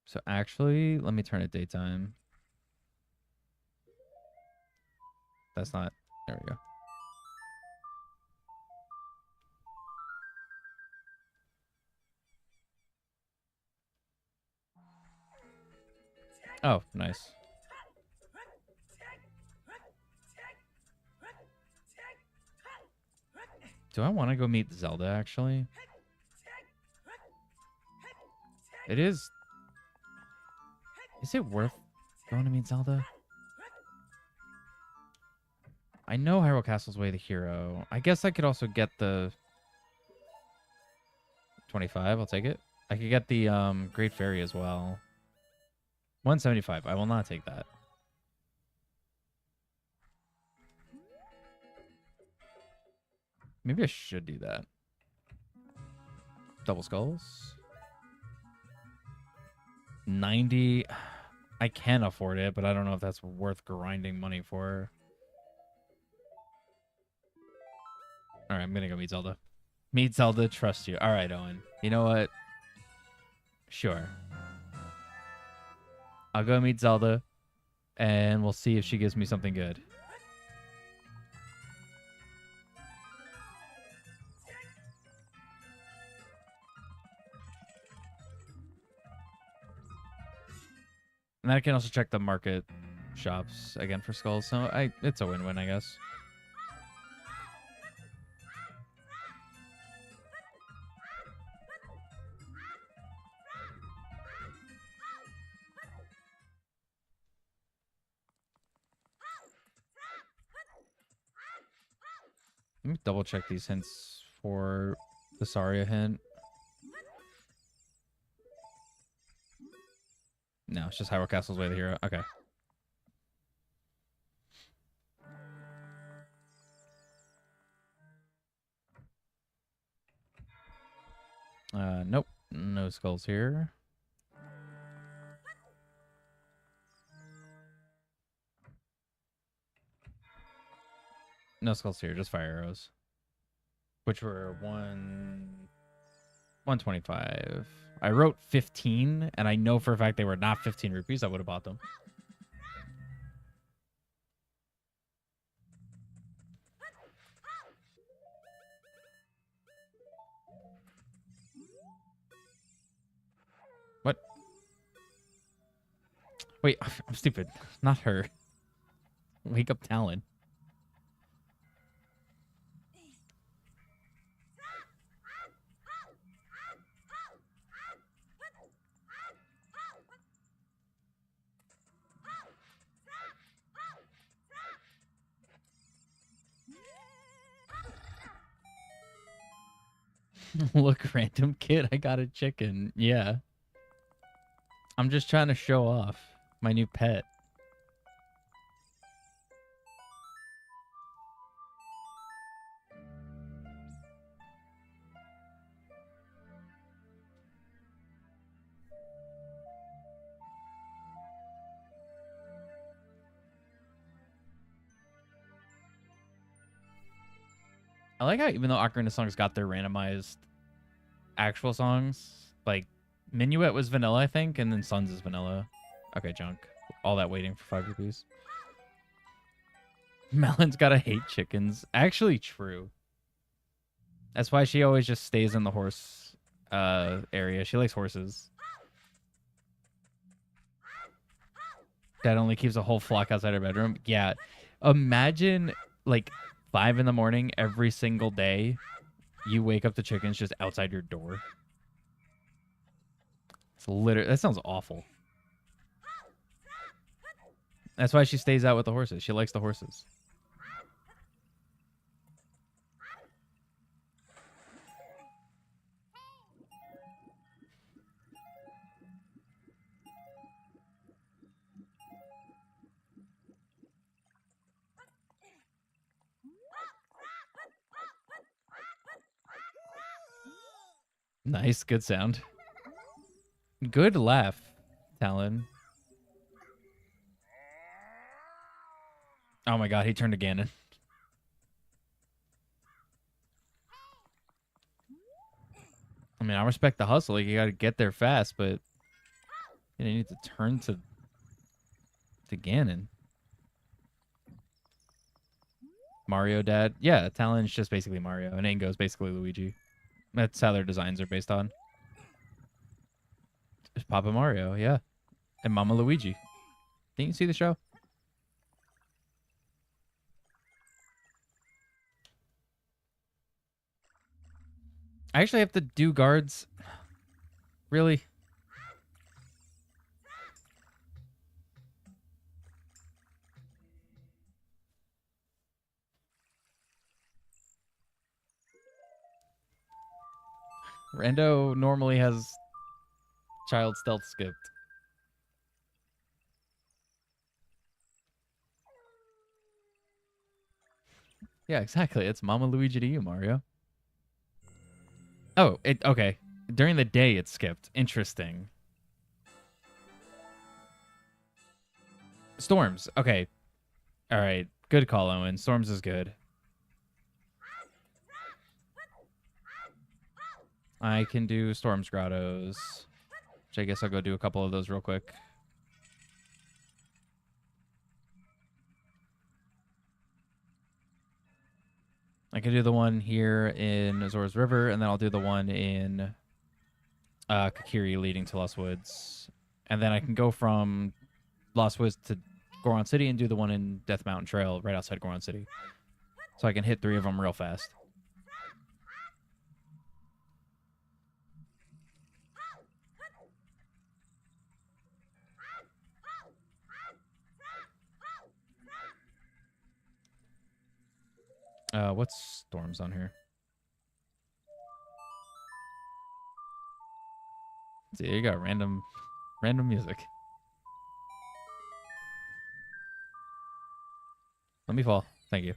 So actually, let me turn it daytime. That's not... There we go. Oh, nice. Do I want to go meet Zelda, actually? It is... Is it worth going to meet Zelda? I know Hyrule Castle's way the hero. I guess I could also get the... 25, I'll take it. I could get the Great Fairy as well. 175. I will not take that. Maybe I should do that. Double skulls. 90. I can afford it, but I don't know if that's worth grinding money for. All right, I'm going to go meet Zelda. Meet Zelda, trust you. All right, Owen. You know what? Sure. I'll go meet Zelda, and we'll see if she gives me something good. And then I can also check the market shops again for skulls. So it's a win-win, I guess. Let me double check these hints for the Saria hint. No, it's just Hyrule Castle's way the hero. Okay. Nope. No skulls here. No skulls here, just fire arrows. Which were 125. I wrote 15, and I know for a fact they were not 15 rupees. I would have bought them. What? Wait, I'm stupid. Not her. Wake up Talon. Look, random kid, I got a chicken. Yeah. I'm just trying to show off my new pet. I like how even though Ocarina songs got their randomized actual songs, like Minuet was vanilla, I think, and then Suns is vanilla. Okay, junk. All that waiting for 5 rupees. Melon's gotta hate chickens. Actually, true. That's why she always just stays in the horse area. She likes horses. Dad only keeps a whole flock outside her bedroom. Yeah. Imagine like 5 in the morning every single day. You wake up the chickens just outside your door. It's literally, that sounds awful. That's why she stays out with the horses. She likes the horses. Nice, good sound. Good laugh, Talon. Oh my god, he turned to Ganon. I mean, I respect the hustle. Like, you gotta get there fast, but you need to turn to Ganon. Mario Dad. Yeah, Talon's just basically Mario, and Ango's basically Luigi. That's how their designs are based on. It's Papa Mario, yeah. And Mama Luigi. Didn't you see the show? I actually have to do guards. Really? Rando normally has child stealth skipped. Yeah, exactly. It's Mama Luigi to you, Mario. Oh, okay. During the day, it's skipped. Interesting. Storms. Okay. All right. Good call, Owen. Storms is good. I can do Storms Grottos. Which I guess I'll go do a couple of those real quick. I can do the one here in Azor's River, and then I'll do the one in Kakiri leading to Lost Woods. And then I can go from Lost Woods to Goron City and do the one in Death Mountain Trail right outside Goron City. So I can hit 3 of them real fast. What's storms on here? See, you got random music. Let me fall. Thank you.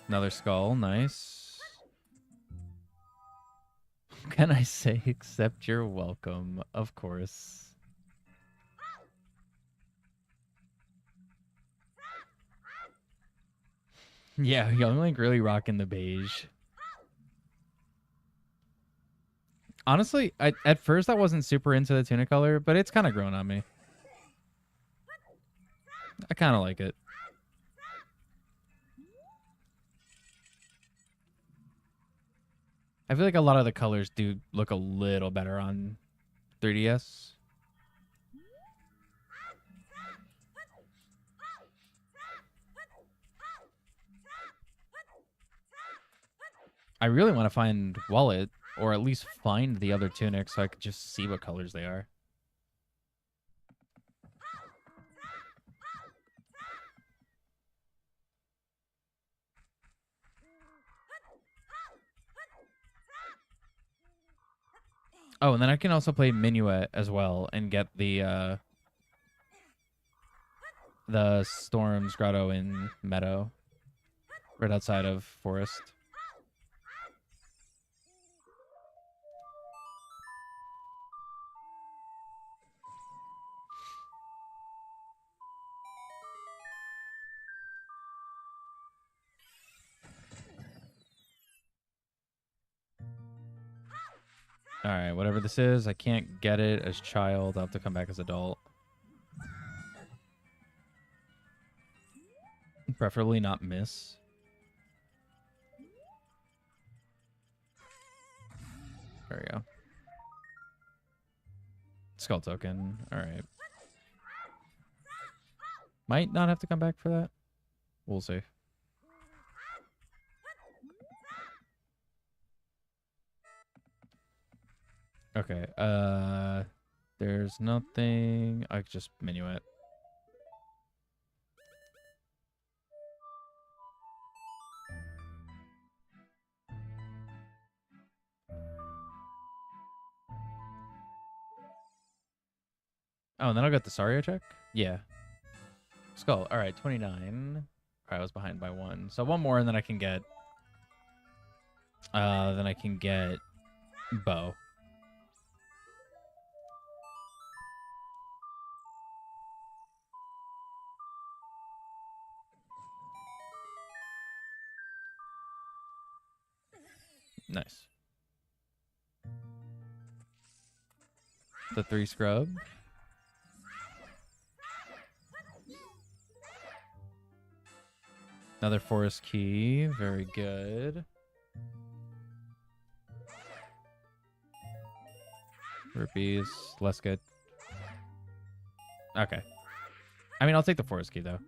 Another skull. Nice. What can I say except you're welcome? Of course. Yeah, Young Link really rocking the beige. Honestly, at first I wasn't super into the tunic color, but it's kind of grown on me. I kind of like it. I feel like a lot of the colors do look a little better on 3DS. I really want to find Wallet, or at least find the other tunics so I could just see what colors they are. Oh, and then I can also play Minuet as well and get the Storms Grotto in Meadow, right outside of Forest. All right, whatever this is, I can't get it as child. I'll have to come back as adult. Preferably not miss. There we go. Skull token. All right. Might not have to come back for that. We'll see. Okay. There's nothing. I could just Minuet. Oh, and then I'll get the Sario check? Yeah. Skull. All right, 29. All right, I was behind by 1. So one more, and then I can get... Bow. Nice. The 3 scrub. Another forest key. Very good. Rupees. Less good. Okay. I mean, I'll take the forest key, though.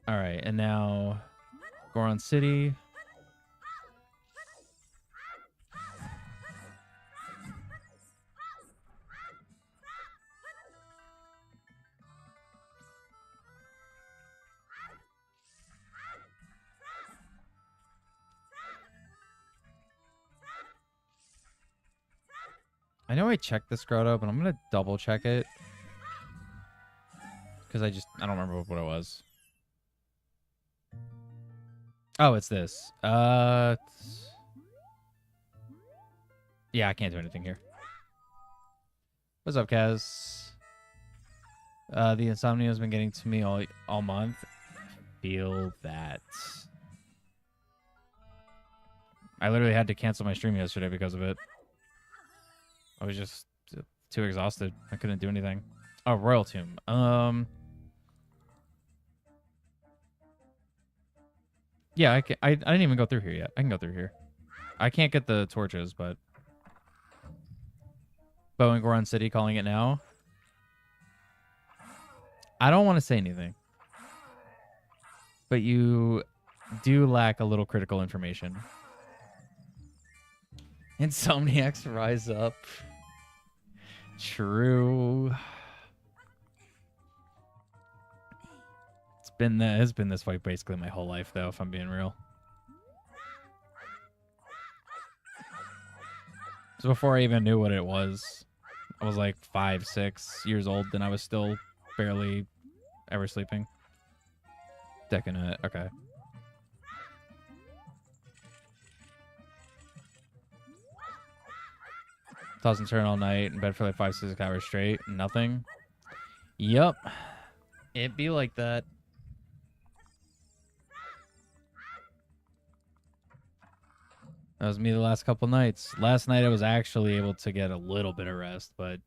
All right, and now Goron City. I know I checked this grotto, but I'm going to double check it. Because I don't remember what it was. Oh, it's this. Yeah, I can't do anything here. What's up, Kaz? The insomnia has been getting to me all month. Feel that. I literally had to cancel my stream yesterday because of it. I was just too exhausted. I couldn't do anything. Oh, Royal Tomb. Yeah, I didn't even go through here yet. I can go through here. I can't get the torches, but Bow and Goron City calling it now. I don't want to say anything, but you do lack a little critical information. Insomniacs rise up. True. It's been this way basically my whole life, though, if I'm being real. So before I even knew what it was, I was like 5, 6 years old, and I was still barely ever sleeping. Decadent. Okay. Toss and turn all night in bed for like 5, 6 hours straight. Nothing. Yup. It be like that. That was me the last couple nights. Last night I was actually able to get a little bit of rest, but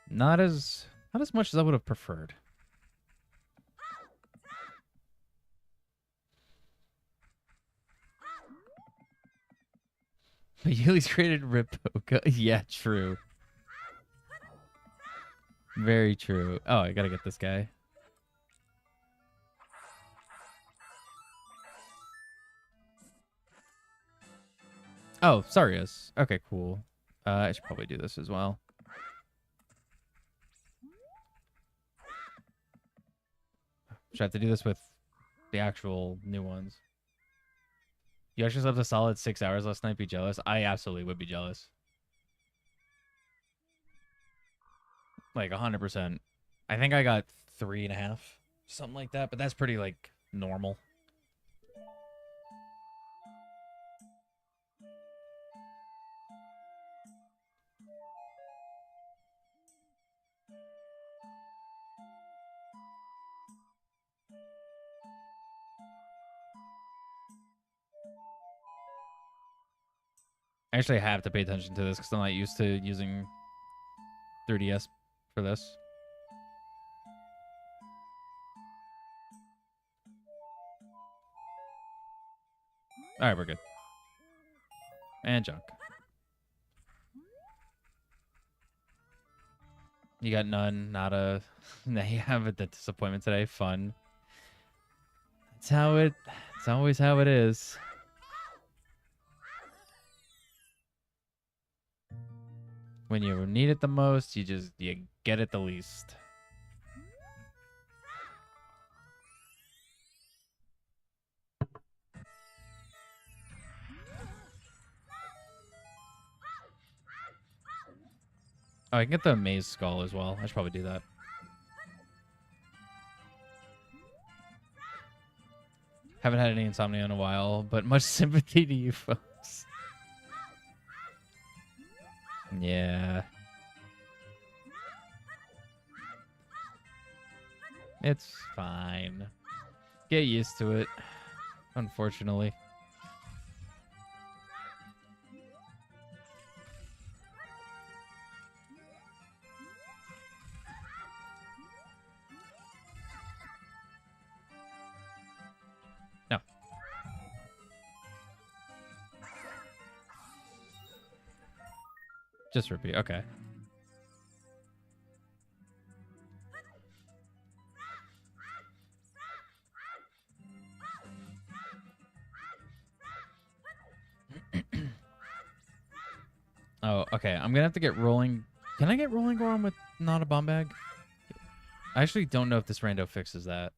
not as much as I would have preferred. But Yuli's created Ripoka. Yeah, true. Very true. Oh, I gotta get this guy. Oh, Sarius. Okay, cool. I should probably do this as well. Should I have to do this with the actual new ones? You actually slept a solid 6 hours last night. Be jealous? I absolutely would be jealous. Like 100%. I think I got 3.5, something like that. But that's pretty like normal. I actually have to pay attention to this because I'm not used to using 3DS for this. All right, we're good. And junk. You got none, not a... Now you have the disappointment today. Fun. It's always how it is. When you need it the most, you get it the least. Oh, I can get the maze skull as well. I should probably do that. Haven't had any insomnia in a while, but much sympathy to you folks. Yeah. It's fine. Get used to it, unfortunately. No. Just repeat. Okay. Oh, okay. I'm gonna have to get rolling. Can I get rolling Goron with not a bomb bag? I actually don't know if this rando fixes that.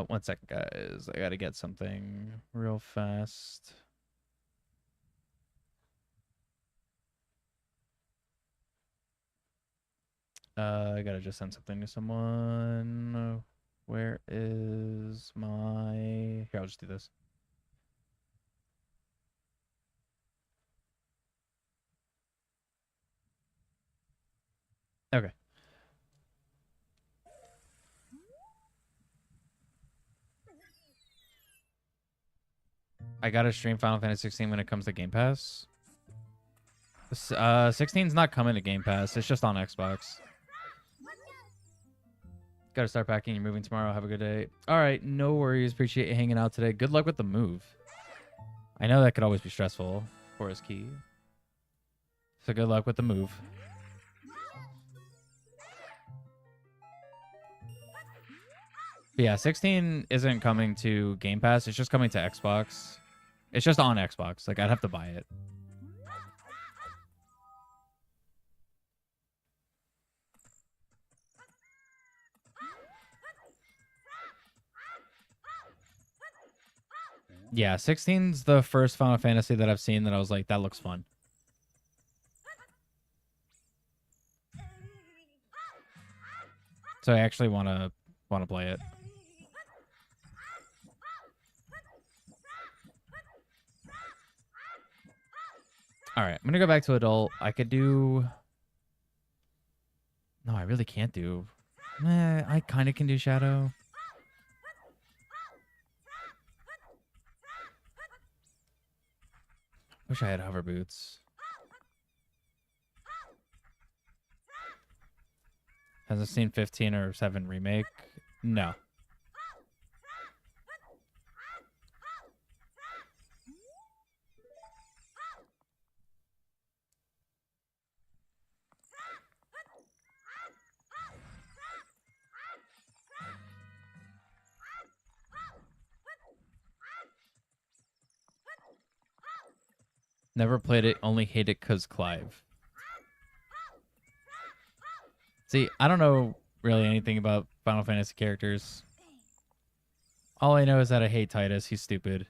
One second, guys. I gotta get something real fast. I gotta just send something to someone. Where is my... Here, I'll just do this. Okay. I gotta stream Final Fantasy 16 when it comes to Game Pass. 16's not coming to Game Pass. It's just on Xbox. Gotta start packing. You're moving tomorrow. Have a good day. All right. No worries. Appreciate you hanging out today. Good luck with the move. I know that could always be stressful. Forest key. So good luck with the move. But yeah, 16 isn't coming to Game Pass. It's just coming to Xbox. It's just on Xbox. Like, I'd have to buy it. Yeah, 16's the first Final Fantasy that I've seen that I was like, that looks fun. So I actually want to play it. All right, I'm going to go back to adult. I could do... No, I really can't do... I kind of can do Shadow. Wish I had hover boots. Hasn't seen 15 or 7 remake? No. Never played it, only hate it because Clive. See, I don't know really anything about Final Fantasy characters. All I know is that I hate Titus. He's stupid.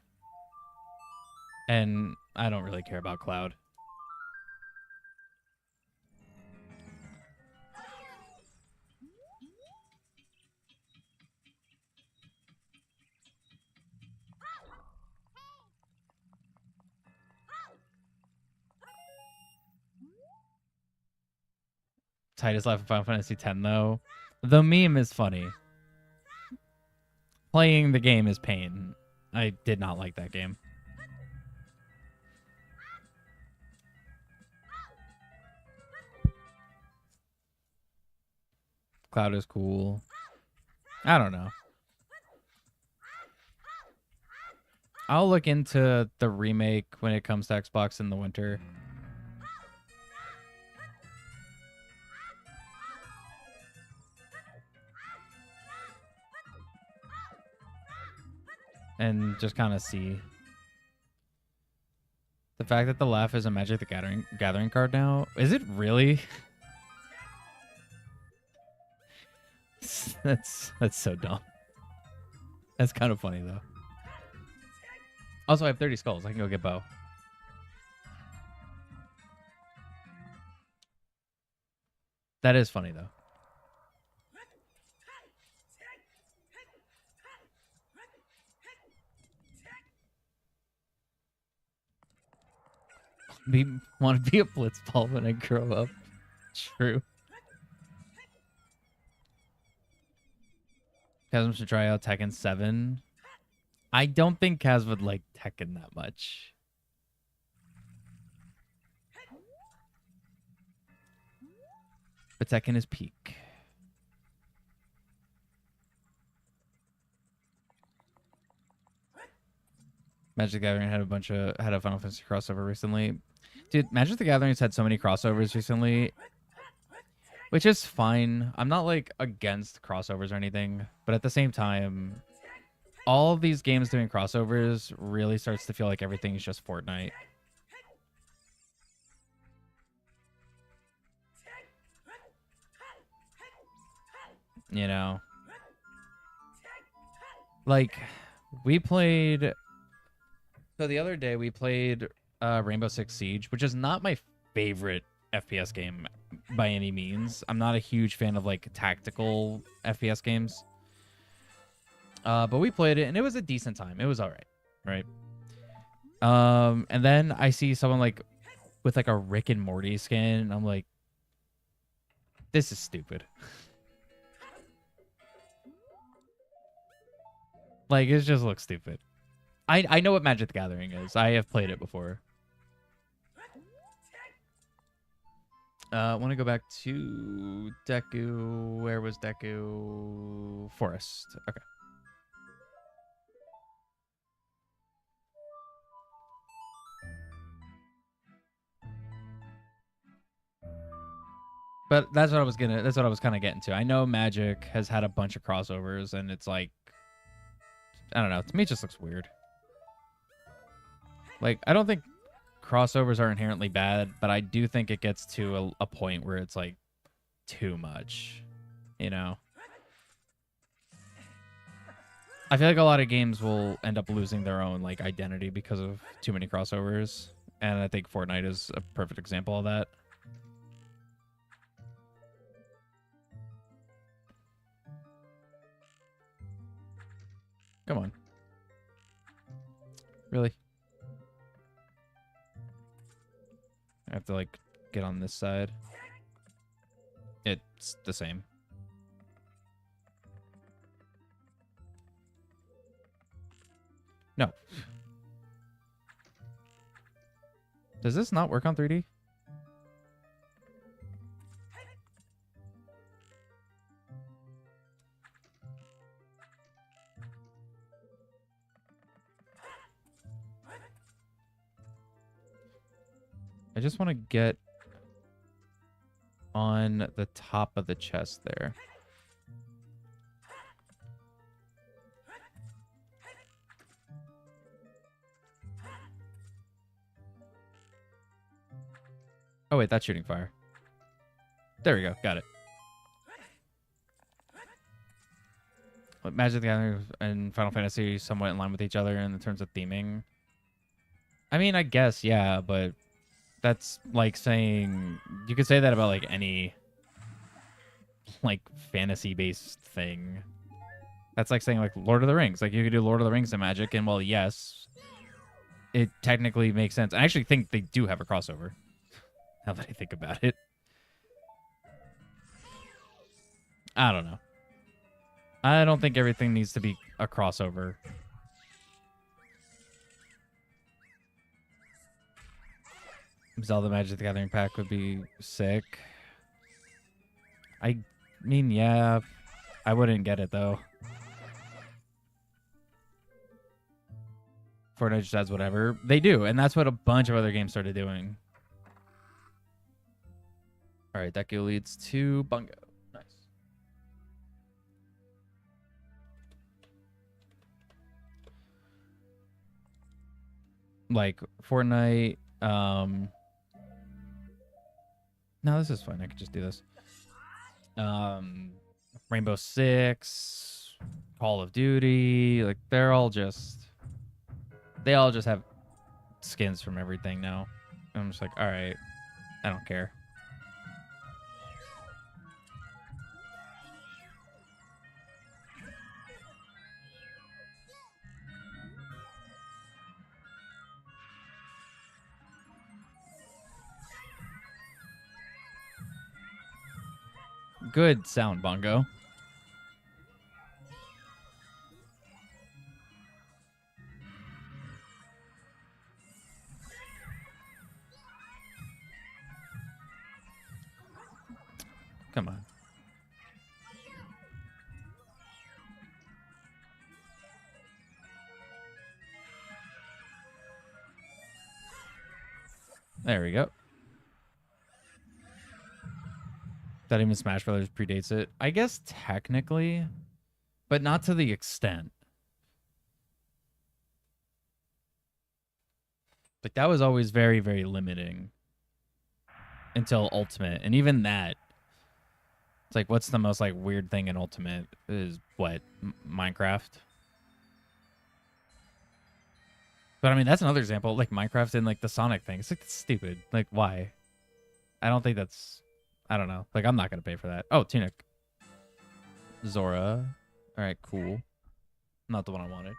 And I don't really care about Cloud. Titus left in Final Fantasy X, though. The meme is funny. Playing the game is pain. I did not like that game. Cloud is cool. I don't know. I'll look into the remake when it comes to Xbox in the winter. And just kind of see. The fact that the laugh is a Magic the Gathering card now. Is it really? That's so dumb. That's kind of funny though. Also, I have 30 skulls. I can go get bow. That is funny though. Want to be a blitzball when I grow up. True. Kaz should try out Tekken 7. I don't think Kaz would like Tekken that much. But Tekken is peak. Magic the Gathering had a Final Fantasy crossover recently. Dude, Magic the Gathering's had so many crossovers recently, which is fine. I'm not like against crossovers or anything, but at the same time, all of these games doing crossovers really starts to feel like everything is just Fortnite. You know? Like, we played... So the other day we played Rainbow Six Siege, which is not my favorite FPS game by any means. I'm not a huge fan of like tactical FPS games. But we played it and it was a decent time. It was all right. And then I see someone like with like a Rick and Morty skin and I'm like, this is stupid. Like, it just looks stupid. I know what Magic the Gathering is. I have played it before. I want to go back to Deku. Where was Deku? to forest. Okay. But that's what I was kind of getting to. I know Magic has had a bunch of crossovers, and it's like, I don't know. To me, it just looks weird. Like, I don't think crossovers are inherently bad, but I do think it gets to a point where it's like too much, you know? I feel like a lot of games will end up losing their own like identity because of too many crossovers, and I think Fortnite is a perfect example of that. Come on. Really? I have to like get on this side. It's the same. No. Does this not work on 3D? I just want to get on the top of the chest there. Oh, wait, that's shooting fire. There we go. Got it. Magic the Gathering and Final Fantasy somewhat in line with each other in terms of theming. I mean, I guess, yeah, but that's like saying... You could say that about, like, any, like, fantasy-based thing. That's like saying, like, Lord of the Rings. Like, you could do Lord of the Rings and Magic, and, well, yes, it technically makes sense. I actually think they do have a crossover, now that I think about it. I don't know. I don't think everything needs to be a crossover. Zelda Magic the Gathering pack would be sick. I mean, yeah, I wouldn't get it, though. Fortnite just adds whatever. They do, and that's what a bunch of other games started doing. All right, Deku leads to Bungo. Nice. Like, Fortnite, no, this is fine. I could just do this. Rainbow Six, Call of Duty, like they all just have skins from everything now. And I'm just like, all right, I don't care. Good sound, Bongo. Come on. There we go. That even Smash Brothers predates it. I guess technically, but not to the extent. Like that was always very, very limiting until Ultimate. And even that, it's like, what's the most like weird thing in Ultimate is what? Minecraft? But I mean, that's another example. Like Minecraft and like the Sonic thing. It's like, that's stupid. Like, why? I don't think that's... I don't know. Like, I'm not going to pay for that. Oh, Tunic. Zora. All right, cool. Not the one I wanted.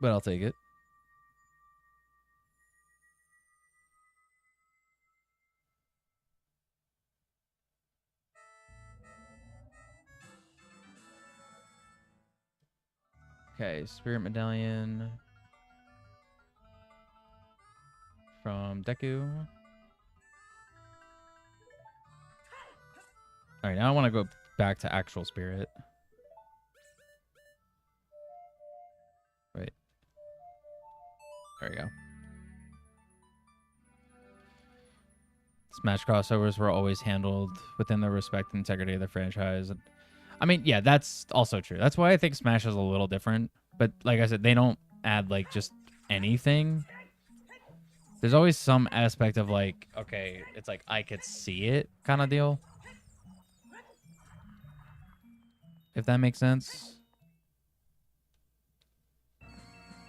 But I'll take it. Okay, Spirit Medallion. From Deku. All right, now I want to go back to actual Spirit. There we go. Smash crossovers were always handled within the respect and integrity of the franchise. I mean, yeah, that's also true. That's why I think Smash is a little different. But like I said, they don't add like just anything. There's always some aspect of like, okay, it's like I could see it kind of deal. If that makes sense.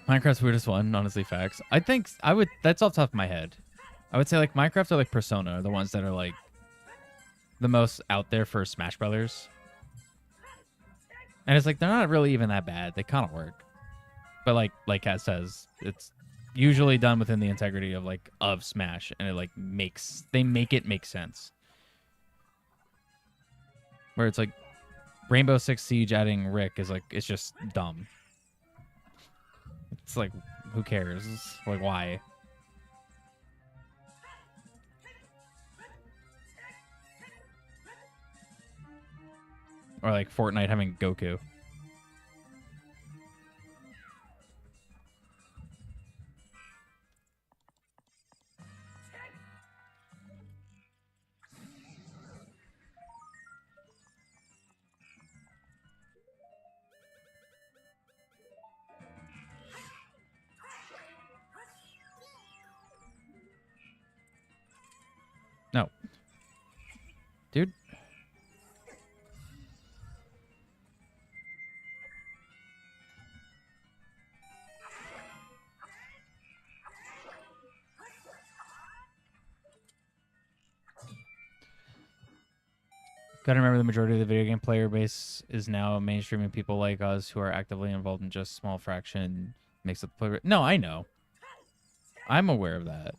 Minecraft's weirdest one, honestly, facts. I think I would, that's off the top of my head. I would say like Minecraft or like Persona are the ones that are like the most out there for Smash Brothers. And it's like they're not really even that bad. They kind of work. But like Kat says, it's usually done within the integrity of like of Smash, and it like they make it make sense. Where it's like Rainbow Six Siege adding Rick is like it's just dumb. It's like who cares? Like why? Or like Fortnite having Goku. No. Dude. Gotta remember the majority of the video game player base is now mainstreaming people like us who are actively involved in just a small fraction makes up the player. No, I know. I'm aware of that.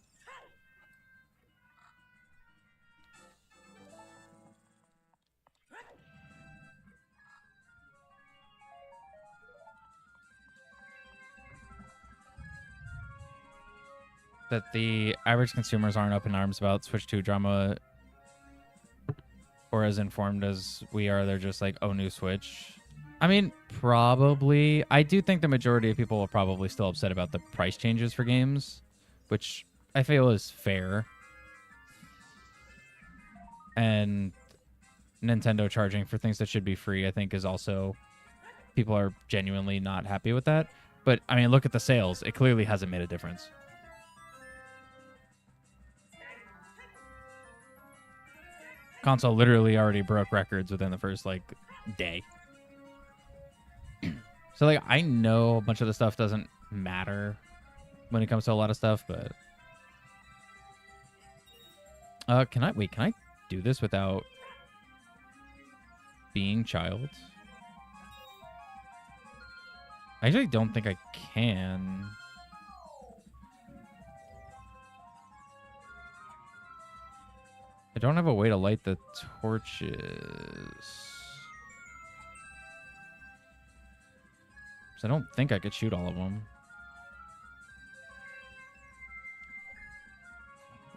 That the average consumers aren't up in arms about Switch 2 drama or as informed as we are. They're just like, oh, new Switch. I mean, probably. I do think the majority of people are probably still upset about the price changes for games, which I feel is fair. And Nintendo charging for things that should be free, I think, is also... People are genuinely not happy with that. But, I mean, look at the sales. It clearly hasn't made a difference. Console literally already broke records within the first, like, day. So, like, I know a bunch of the stuff doesn't matter when it comes to a lot of stuff, but... can I do this without being child? I actually don't think I can. I don't have a way to light the torches. So I don't think I could shoot all of them.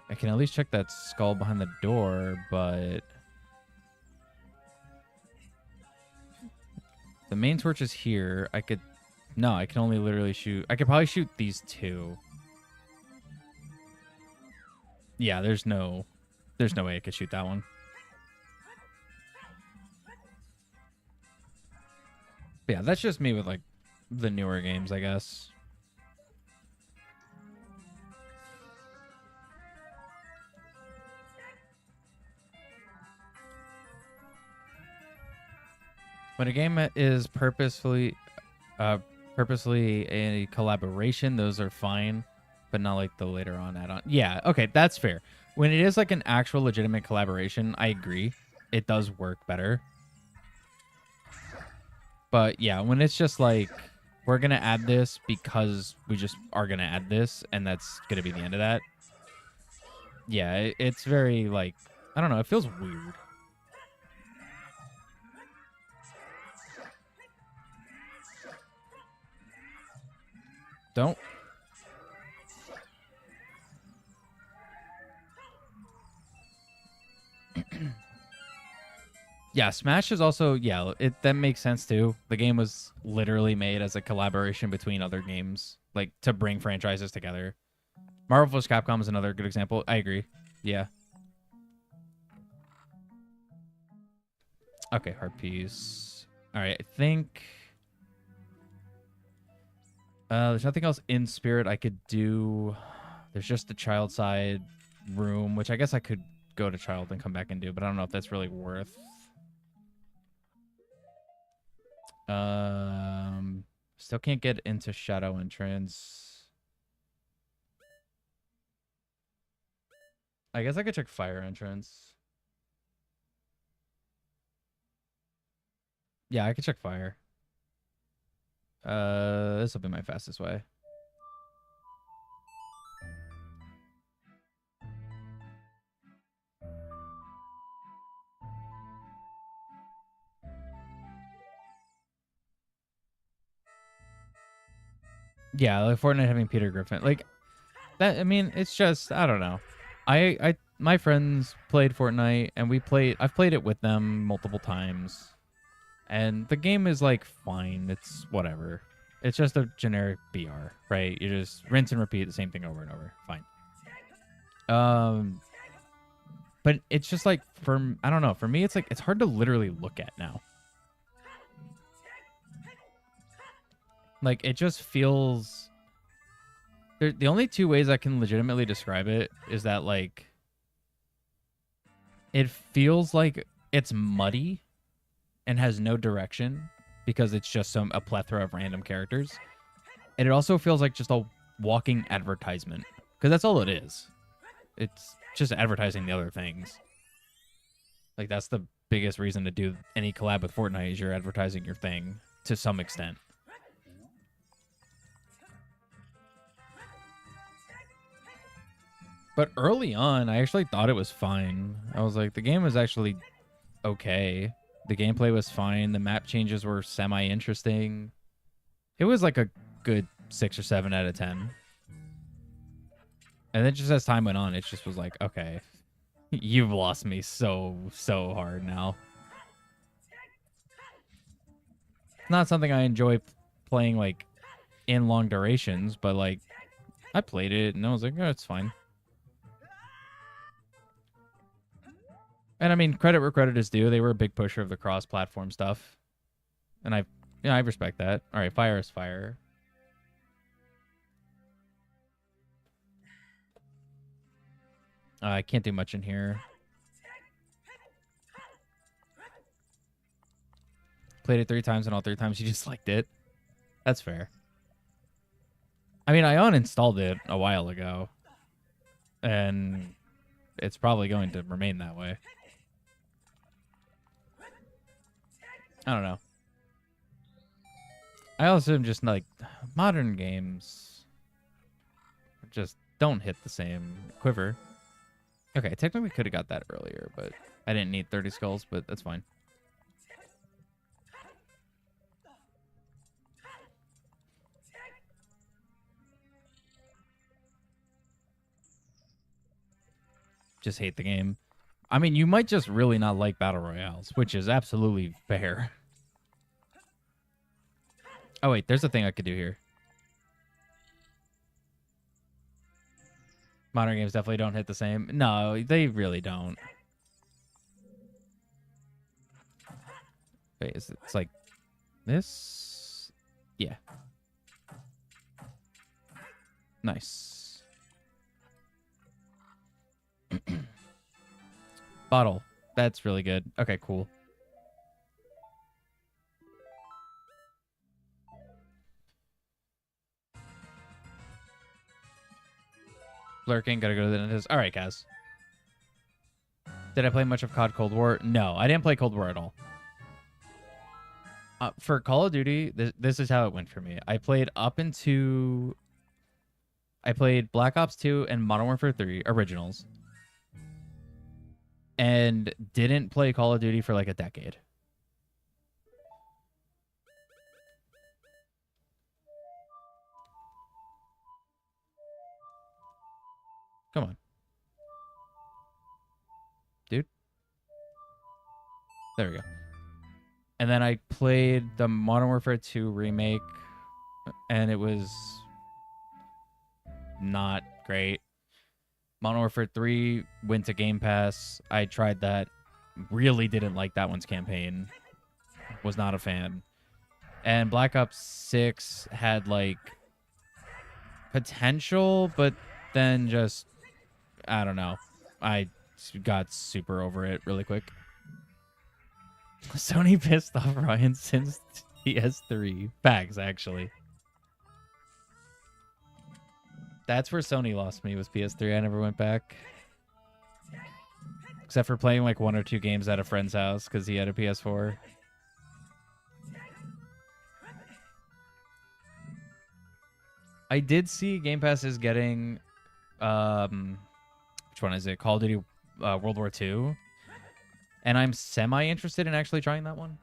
I can at least check that skull behind the door, but... The main torch is here. I could... No, I can only literally shoot... I could probably shoot these two. Yeah, there's no way I could shoot that one. But yeah, that's just me with, like, the newer games, I guess. When a game is purposely a collaboration, those are fine, but not like the later on add-on. Yeah, okay, that's fair. When it is like an actual legitimate collaboration, I agree. It does work better. But yeah, when it's just like, we're going to add this because we just are going to add this, and that's going to be the end of that. Yeah, it's very like, I don't know, it feels weird. Don't. Yeah, Smash is also, yeah, that makes sense too. The game was literally made as a collaboration between other games. like to bring franchises together. Marvel vs. Capcom is another good example. I agree. Yeah. Okay, heart piece. All right, I think there's nothing else in Spirit I could do. There's just the child side room, which I guess I could go to child and come back and do, but I don't know if that's really worth. Still can't get into Shadow Entrance. I guess I could check Fire Entrance. Yeah, I could check Fire. This will be my fastest way. Yeah, like Fortnite having Peter Griffin. Like that, I mean, it's just, I don't know. My friends played Fortnite and I've played it with them multiple times. And the game is like fine. It's whatever. It's just a generic BR, right? You just rinse and repeat the same thing over and over. Fine. But it's just like I don't know. For me, it's like it's hard to literally look at now. Like it just feels. The only two ways I can legitimately describe it is that like it feels like it's muddy and has no direction because it's just a plethora of random characters. And it also feels like just a walking advertisement because that's all it is. It's just advertising the other things. Like that's the biggest reason to do any collab with Fortnite is you're advertising your thing to some extent. But early on, I actually thought it was fine. I was like, the game was actually okay. The gameplay was fine. The map changes were semi-interesting. It was like a good 6 or 7 out of 10. And then just as time went on, it just was like, okay, you've lost me so hard now. It's not something I enjoy playing like in long durations, but like I played it and I was like, oh, it's fine. And I mean, credit where credit is due. They were a big pusher of the cross-platform stuff, and I respect that. All right, fire is fire. I can't do much in here. Played it 3 times, and all 3 times you just liked it. That's fair. I mean, I uninstalled it a while ago, and it's probably going to remain that way. I don't know. I also am just like, modern games just don't hit the same quiver. Okay, technically could have got that earlier, but I didn't need 30 skulls, but that's fine. Just hate the game. I mean, you might just really not like Battle Royales, which is absolutely fair. Oh, wait, there's a thing I could do here. Modern games definitely don't hit the same. No, they really don't. Wait, it's like this? Yeah. Nice. Bottle. That's really good. Okay, cool. Lurking, gotta go to the dentist. All right, guys. Did I play much of COD Cold War? No, I didn't play Cold War at all. For Call of Duty, this is how it went for me. I played Black Ops 2 and Modern Warfare 3 Originals. And didn't play Call of Duty for like a decade. Come on. Dude. There we go. And then I played the Modern Warfare 2 remake, and it was not great. Modern Warfare 3 went to Game Pass. I tried that. Really didn't like that one's campaign. Was not a fan. And Black Ops 6 had like potential, but then just, I don't know. I got super over it really quick. Sony pissed off Ryan since PS3. Facts, actually. That's where Sony lost me, was PS3. I never went back. Except for playing like 1 or 2 games at a friend's house because he had a PS4. I did see Game Pass is getting, which one is it? Call of Duty World War II. And I'm semi-interested in actually trying that one.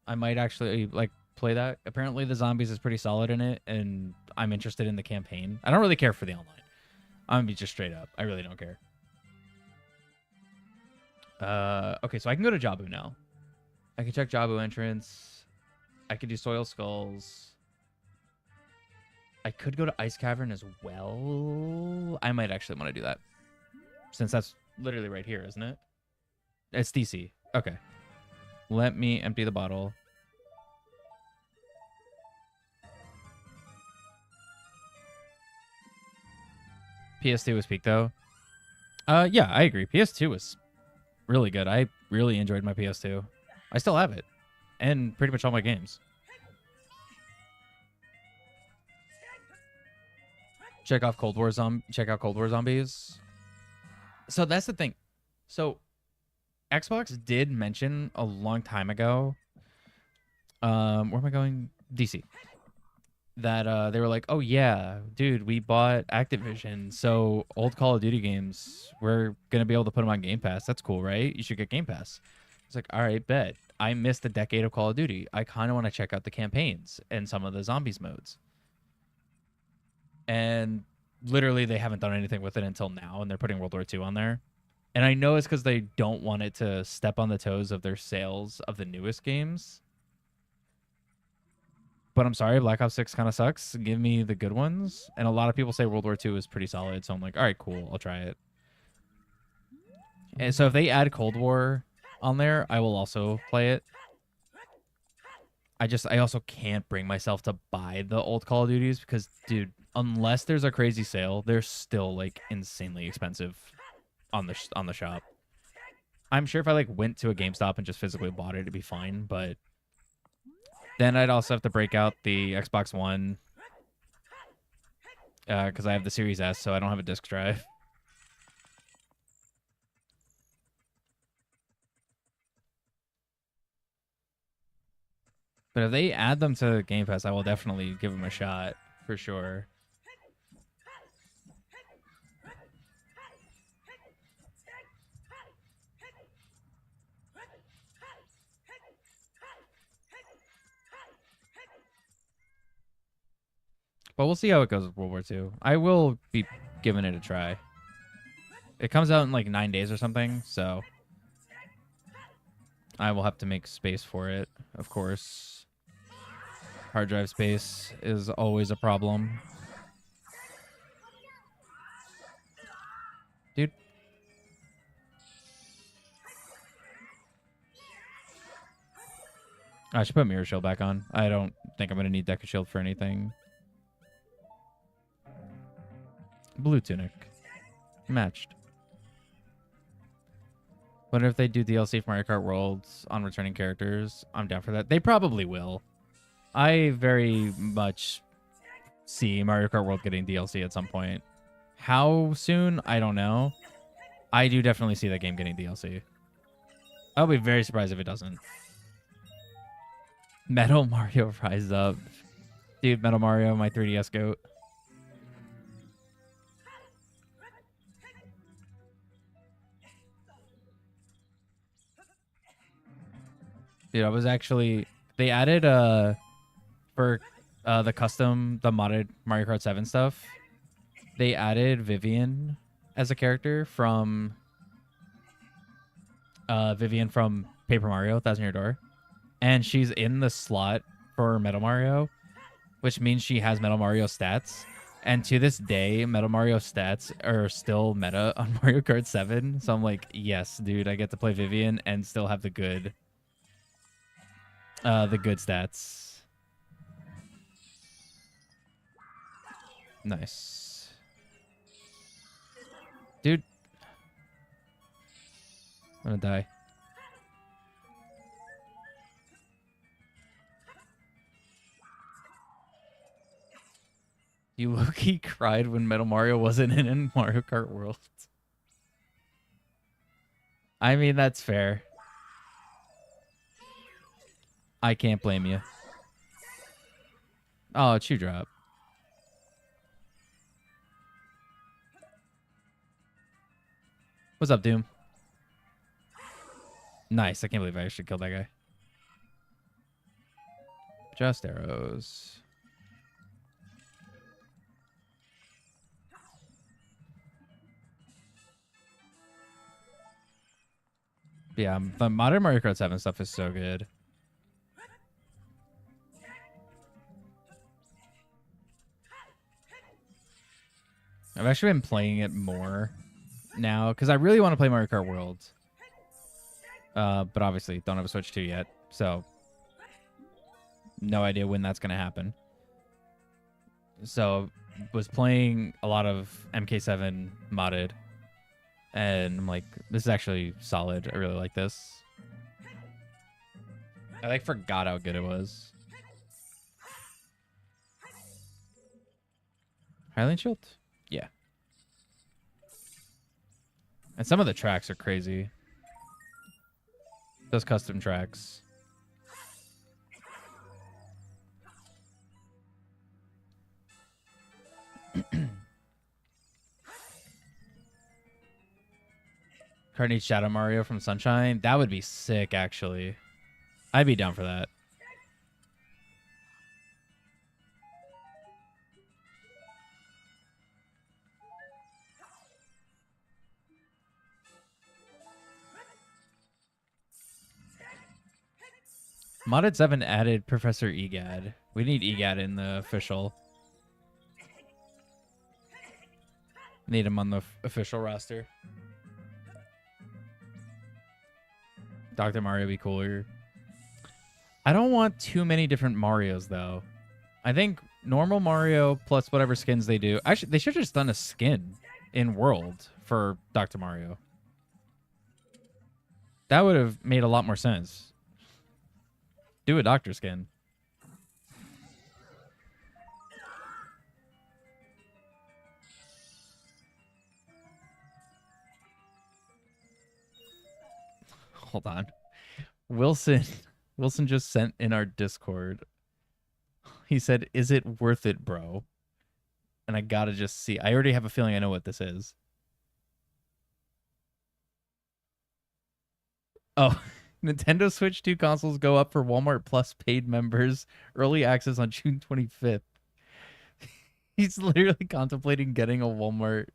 I might actually like play that. Apparently the zombies is pretty solid in it, and I'm interested in the campaign. I don't really care for the online. I'm gonna be just straight up. I really don't care. Okay, so I can go to Jabu now. I can check Jabu entrance. I could do Soil Skulls. I could go to Ice Cavern as well. I might actually want to do that, since that's literally right here, isn't it? It's DC. Okay. Let me empty the bottle. PS2 was peak, though. Yeah, I agree. PS2 was really good. I really enjoyed my PS2. I still have it. And pretty much all my games. Check out Cold War Zombies. So that's the thing. So Xbox did mention a long time ago. Where am I going? DC. That they were like, oh yeah, dude, we bought Activision, so old Call of Duty games, we're gonna be able to put them on Game Pass. That's cool, right? You should get Game Pass. It's like, all right, bet. I missed a decade of Call of Duty. I kind of want to check out the campaigns and some of the zombies modes. And literally, they haven't done anything with it until now, and they're putting World War II on there. And I know it's because they don't want it to step on the toes of their sales of the newest games. But I'm sorry, Black Ops 6 kind of sucks. Give me the good ones. And a lot of people say World War II is pretty solid, so I'm like, all right, cool, I'll try it. And so if they add Cold War on there, I will also play it. I also can't bring myself to buy the old Call of Duties because, dude, unless there's a crazy sale, they're still like insanely expensive on the shop. I'm sure if I like went to a GameStop and just physically bought it, it'd be fine, but then I'd also have to break out the Xbox One because I have the Series S, so I don't have a disc drive. But if they add them to Game Pass, I will definitely give them a shot, for sure. But we'll see how it goes with World War II. I will be giving it a try. It comes out in like 9 days or something, so I will have to make space for it, of course. Hard drive space is always a problem. Dude. I should put Mirror Shield back on. I don't think I'm going to need Deca Shield for anything. Blue Tunic. Matched. Wonder if they do DLC for Mario Kart Worlds on returning characters. I'm down for that. They probably will. I very much see Mario Kart World getting DLC at some point. How soon? I don't know. I do definitely see that game getting DLC. I'll be very surprised if it doesn't. Metal Mario Rise Up. Dude, Metal Mario, my 3DS goat. Dude, I was actually... They added, for the modded Mario Kart 7 stuff, they added Vivian as a character from... Vivian from Paper Mario, Thousand Year Door. And she's in the slot for Metal Mario, which means she has Metal Mario stats. And to this day, Metal Mario stats are still meta on Mario Kart 7. So I'm like, yes, dude, I get to play Vivian and still have the good stats. Nice. Dude. I'm gonna die. You low-key cried when Metal Mario wasn't in Mario Kart World. I mean, that's fair. I can't blame you. Oh, Chew Drop. What's up, Doom? Nice. I can't believe I actually killed that guy. Just arrows. Yeah, the modern Mario Kart 7 stuff is so good. I've actually been playing it more now because I really want to play Mario Kart World. But obviously don't have a Switch 2 yet, so no idea when that's going to happen. So was playing a lot of MK7 modded, and I'm like, this is actually solid. I really like this. I like forgot how good it was. Highland Shield? Yeah. And some of the tracks are crazy. Those custom tracks. Carnage Shadow Mario from Sunshine. That would be sick, actually. I'd be down for that. Modded 7 added Professor Egad. We need Egad in the official. Need him on the official roster. Dr. Mario be cooler. I don't want too many different Marios, though. I think normal Mario plus whatever skins they do. Actually, they should have just done a skin in World for Dr. Mario. That would have made a lot more sense. Do a doctor skin. Hold on. Wilson just sent in our Discord. He said, "Is it worth it, bro?" And I gotta just see. I already have a feeling I know what this is. Oh, Nintendo Switch 2 consoles go up for Walmart Plus paid members. Early access on June 25th. He's literally contemplating getting a Walmart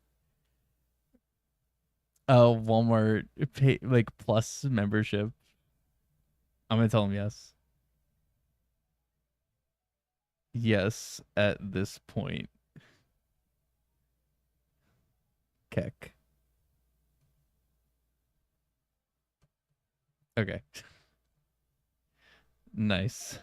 pay, like, Plus membership. I'm gonna tell him yes. Yes, at this point. Keck. Okay. Nice.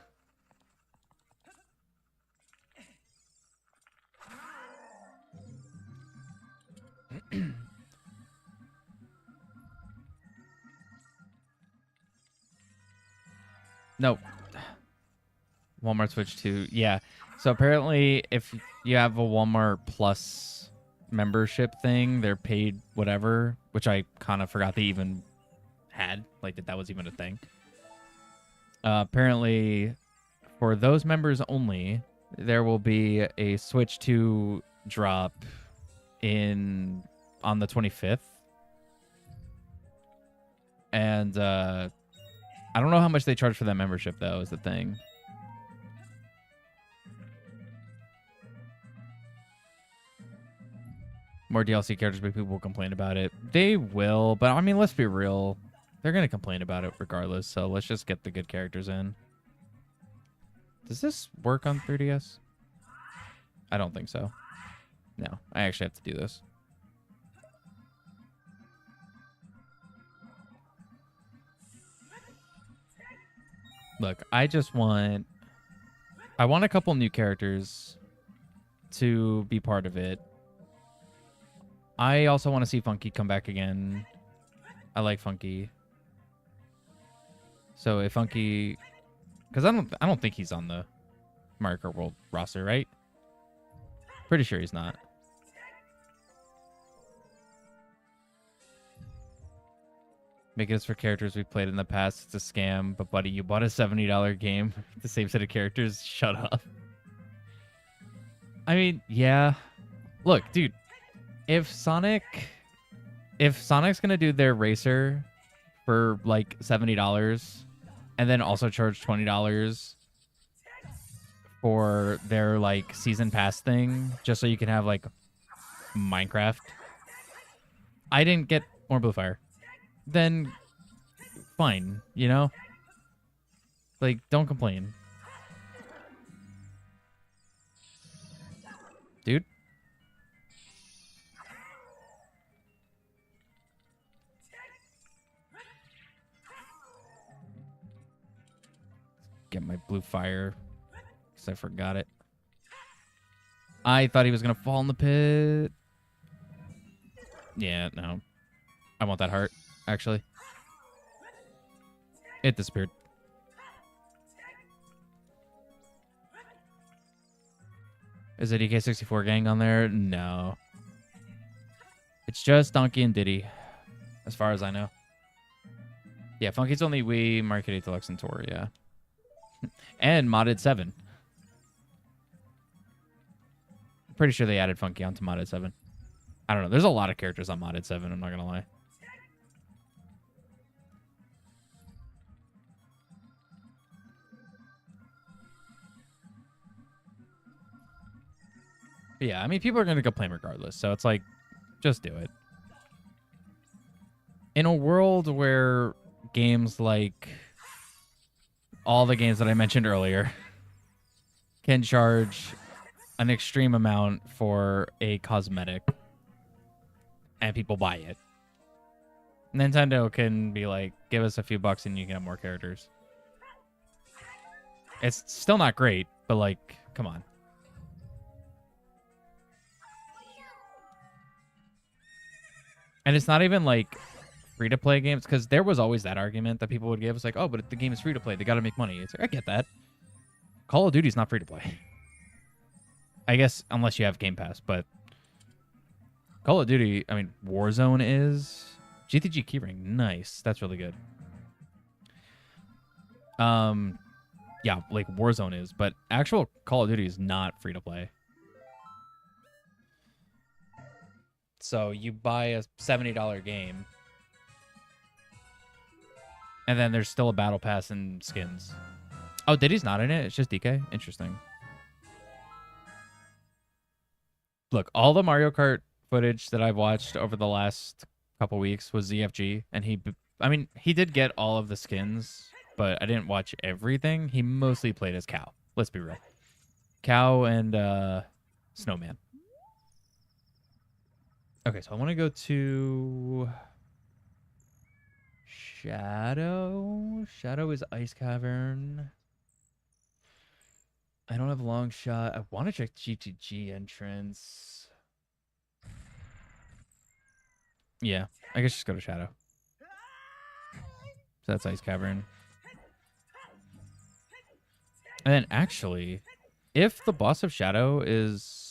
No. Walmart Switch 2. Yeah. So apparently if you have a Walmart Plus membership thing, they're paid whatever, which I kind of forgot they even had, like that was even a thing. Apparently for those members only, there will be a Switch 2 drop on the 25th. And I don't know how much they charge for that membership, though, is the thing. More DLC characters, but people will complain about it. They will, but I mean, let's be real. They're going to complain about it regardless, so let's just get the good characters in. Does this work on 3DS? I don't think so. No, I actually have to do this. Look, I want a couple new characters to be part of it. I also want to see Funky come back again. I like Funky. So if Funky, because I don't think he's on the Mario Kart World roster, right? Pretty sure he's not. Make it for characters we've played in the past. It's a scam. But buddy, you bought a $70 game. The same set of characters. Shut up. I mean, yeah. Look, dude. If Sonic's gonna do their racer for like $70 and then also charge $20 for their like season pass thing just so you can have like Minecraft, I didn't get more Blue Fire, then fine, you know? Like, don't complain. Dude. Get my Blue Fire, because I forgot it. I thought he was going to fall in the pit. Yeah, no. I want that heart, actually. It disappeared. Is it EK64 gang on there? No. It's just Donkey and Diddy, as far as I know. Yeah, Funky's only Wii, Mario Kart 8 Deluxe, and Tour, yeah. And Modded 7. Pretty sure they added Funky onto Modded 7. I don't know. There's a lot of characters on Modded 7, I'm not going to lie. But yeah, I mean, people are going to complain regardless. So it's like, just do it. In a world where games like all the games that I mentioned earlier can charge an extreme amount for a cosmetic and people buy it, Nintendo can be like, give us a few bucks and you can have more characters. It's still not great, but like, come on. And it's not even like free-to-play games, because there was always that argument that people would give. It's like, oh, but if the game is free-to-play, they got to make money. It's like, I get that. Call of Duty's not free-to-play. I guess unless you have Game Pass, but Call of Duty, I mean, Warzone is. GTG keyring, nice. That's really good. Yeah, like Warzone is, but actual Call of Duty is not free-to-play. So you buy a $70 game, and then there's still a battle pass and skins. Oh, Diddy's not in it? It's just DK? Interesting. Look, all the Mario Kart footage that I've watched over the last couple weeks was ZFG, and he did get all of the skins, but I didn't watch everything. He mostly played as Cow. Let's be real. Cow and Snowman. Okay, so I want to go to Shadow. Shadow is Ice Cavern. I don't have a long shot. I want to check GTG entrance. Yeah, I guess just go to Shadow. So that's Ice Cavern. And then actually, if the boss of Shadow is...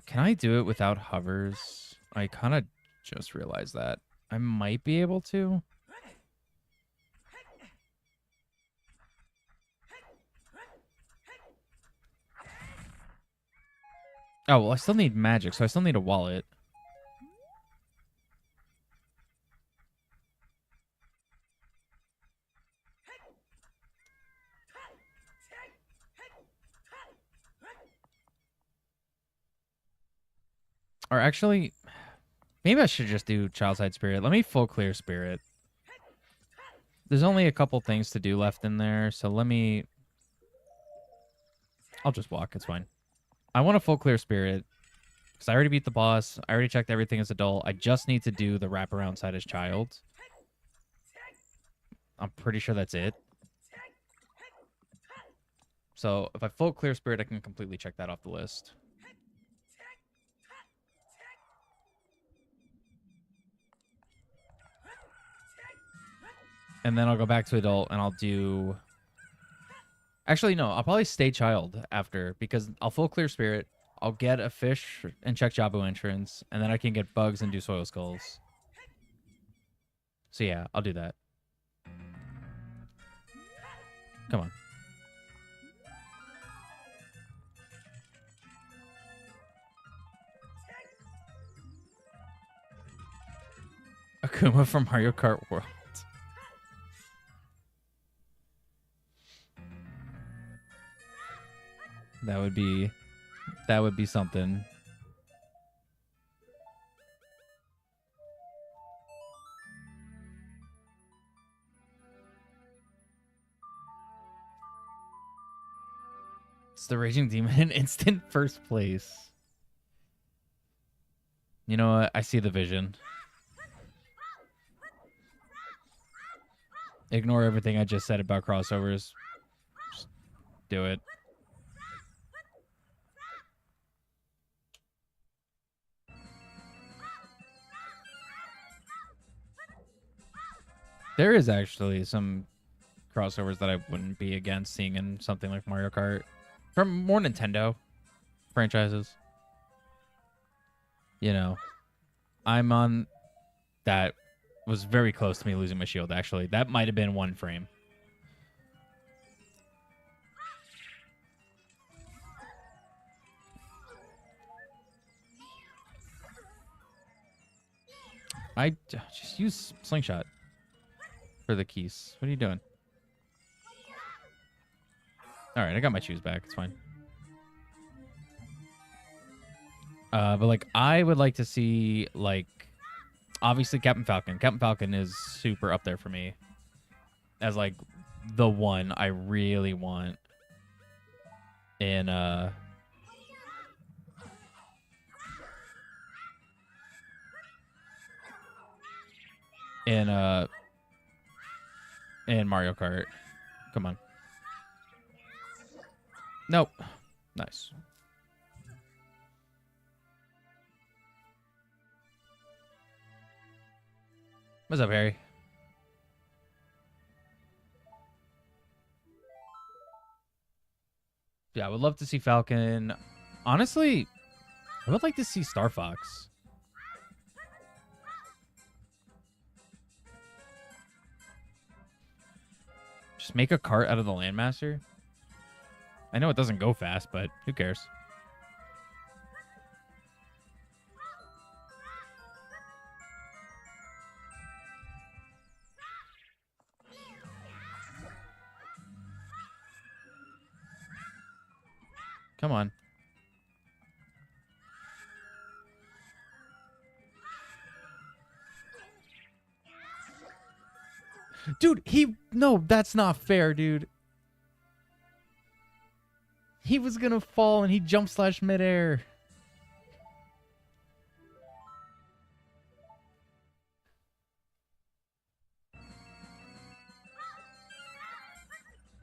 Can I do it without hovers? I kind of just realized that. I might be able to. Oh, well, I still need magic, so I still need a wallet. Or actually, maybe I should just do Child's Side Spirit. Let me full clear Spirit. There's only a couple things to do left in there, so let me... I'll just walk, it's fine. I want a full clear spirit. Because I already beat the boss. I already checked everything as adult. I just need to do the wraparound side as child. I'm pretty sure that's it. So if I full clear spirit, I can completely check that off the list. And then I'll go back to adult and I'll do... Actually, no. I'll probably stay child after because I'll full clear spirit. I'll get a fish and check Jabu entrance. And then I can get bugs and do soil skulls. So yeah, I'll do that. Come on. Akuma from Mario Kart World. That would be something. It's the Raging Demon in instant first place. You know what? I see the vision. Ignore everything I just said about crossovers. Just do it. There is actually some crossovers that I wouldn't be against seeing in something like Mario Kart. From more Nintendo franchises. You know, I'm on... That was very close to me losing my shield, actually. That might have been one frame. I just use Slingshot for the keys. What are you doing? All right, I got my shoes back. It's fine. But like, I would like to see like, obviously Captain Falcon. Captain Falcon is super up there for me as like the one I really want in in Mario Kart. Come on. Nope. Nice. What's up, Harry? Yeah, I would love to see Falcon. Honestly, I would like to see Star Fox. Just make a cart out of the Landmaster. I know it doesn't go fast, but who cares? Come on. Dude, no, that's not fair, dude. He was gonna fall and he jump slash midair.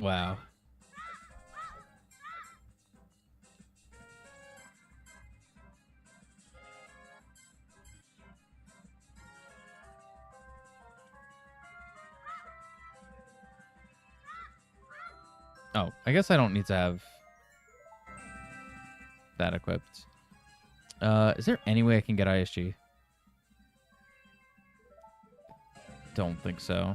Wow. Oh, I guess I don't need to have that equipped. Is there any way I can get ISG? Don't think so.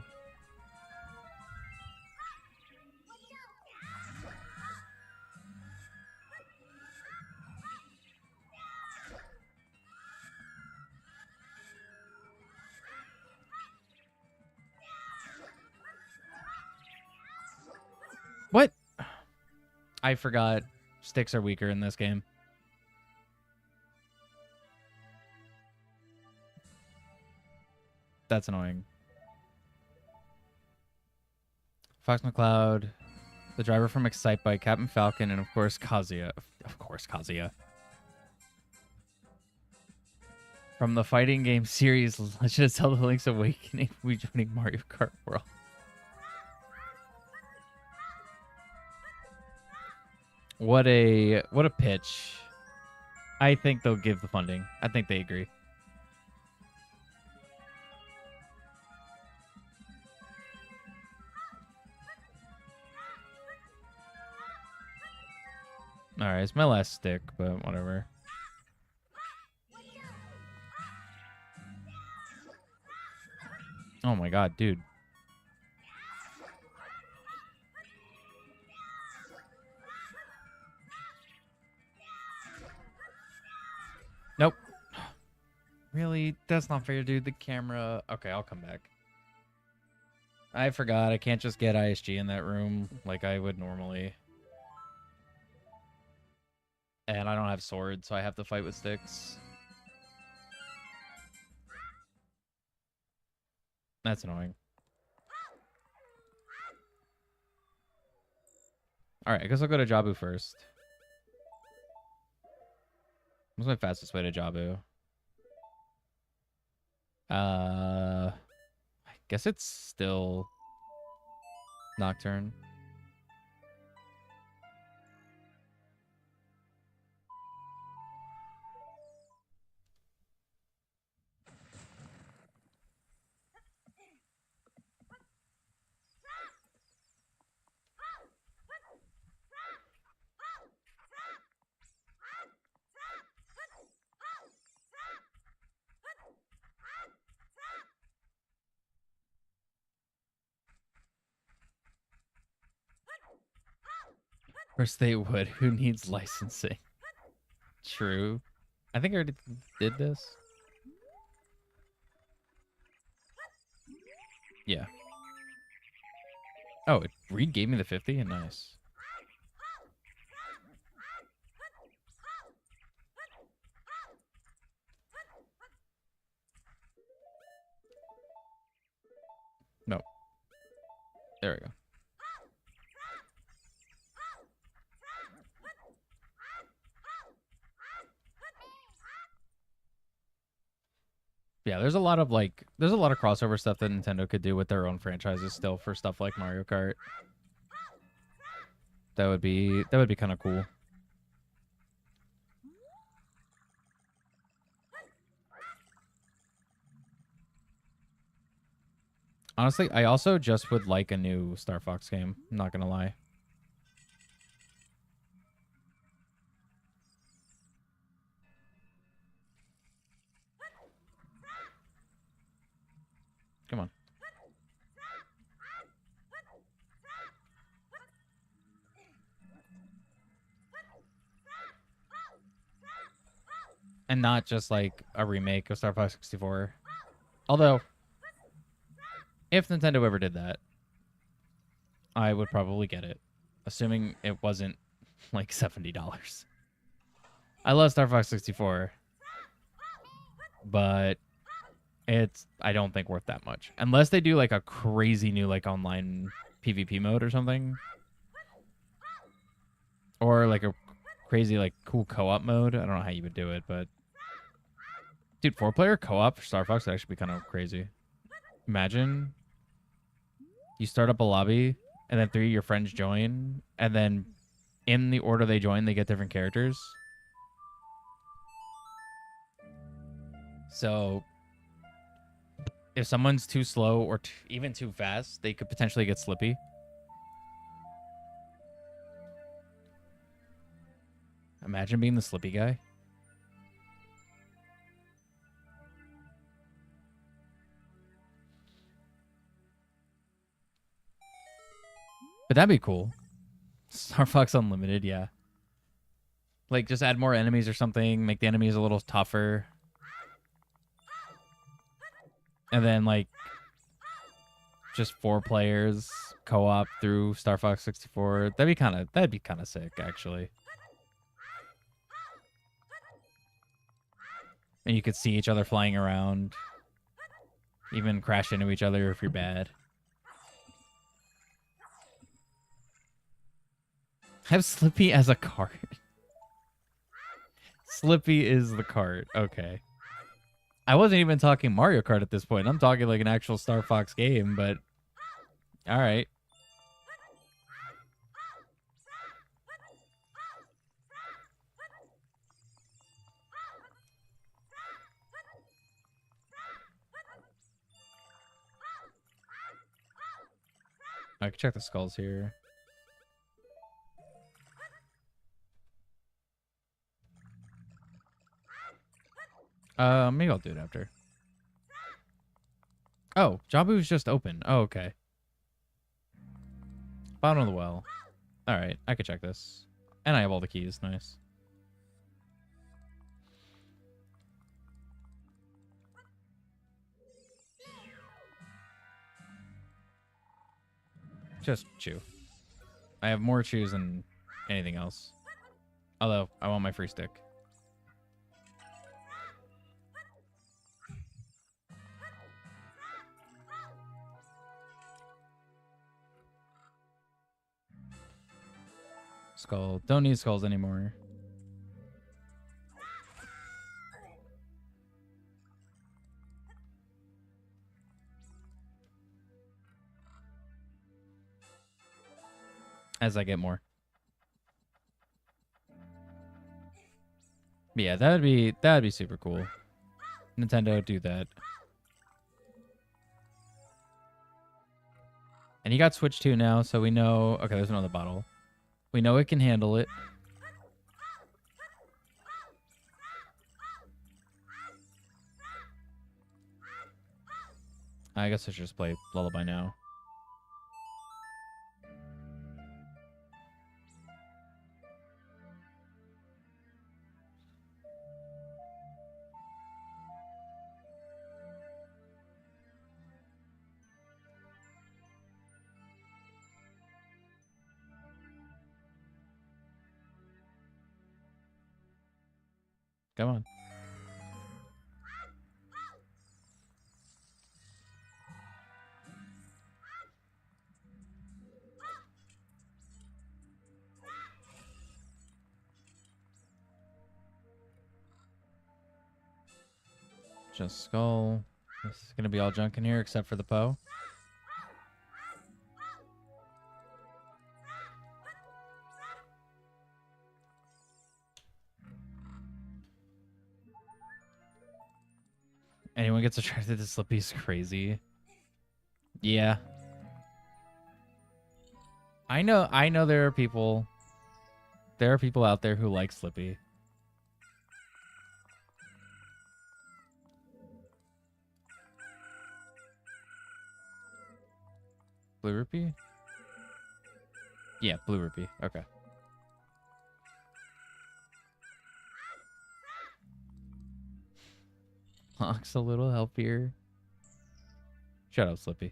What? I forgot sticks are weaker in this game. That's annoying. Fox McCloud. The driver from Excite Bike, Captain Falcon, and of course Kazuya. Of course, Kazuya. From the fighting game series Legend of Zelda Link's Awakening, rejoining Mario Kart World. What a pitch. I think they'll give the funding. I think they agree. All right, it's my last stick, but whatever. Oh my god, dude. Nope. Really? That's not fair, dude. The camera... Okay, I'll come back. I forgot. I can't just get ISG in that room like I would normally. And I don't have swords, so I have to fight with sticks. That's annoying. Alright, I guess I'll go to Jabu first. What's my fastest way to Jabu? I guess it's still Nocturne. Of course they would. Who needs licensing? True. I think I already did this. Yeah. Oh, Reed gave me the 50? Nice. No. There we go. Yeah, there's a lot of crossover stuff that Nintendo could do with their own franchises still for stuff like Mario Kart. That would be kind of cool. Honestly, I also just would like a new Star Fox game. I'm not gonna lie. Come on. And not just like a remake of Star Fox 64. Although, if Nintendo ever did that, I would probably get it. Assuming it wasn't like $70. I love Star Fox 64. But it's, I don't think, worth that much. Unless they do like a crazy new like online PvP mode or something. Or like a crazy like cool co-op mode. I don't know how you would do it, but... Dude, 4-player co-op for Star Fox would actually be kind of crazy. Imagine you start up a lobby, and then 3 of your friends join, and then in the order they join, they get different characters. So if someone's too slow or even too fast, they could potentially get Slippy. Imagine being the Slippy guy. But that'd be cool. Star Fox Unlimited, yeah. Like, just add more enemies or something. Make the enemies a little tougher. And then, like, just 4 players co-op through Star Fox 64. That'd be kind of sick, actually. And you could see each other flying around. Even crash into each other if you're bad. Have Slippy as a cart. Slippy is the cart. Okay. I wasn't even talking Mario Kart at this point. I'm talking like an actual Star Fox game, but all right. I can check the skulls here. Maybe I'll do it after. Oh, Jabu's just open. Oh, okay. Bottom of the well. All right, I could check this. And I have all the keys. Nice. Just chew. I have more chews than anything else. Although, I want my free stick. Skull. Don't need skulls anymore. As I get more. Yeah, that'd be super cool. Nintendo, do that. And you got Switch 2 now, so we know... Okay, there's another bottle. We know it can handle it. I guess I should just play Lullaby now. Come on. Just skull. This is going to be all junk in here except for the Poe. Anyone gets attracted to Slippy's crazy. Yeah. I know there are people out there who like Slippy. Blue rupee? Yeah, blue rupee. Okay. Locks a little helpier. Shut up, Slippy.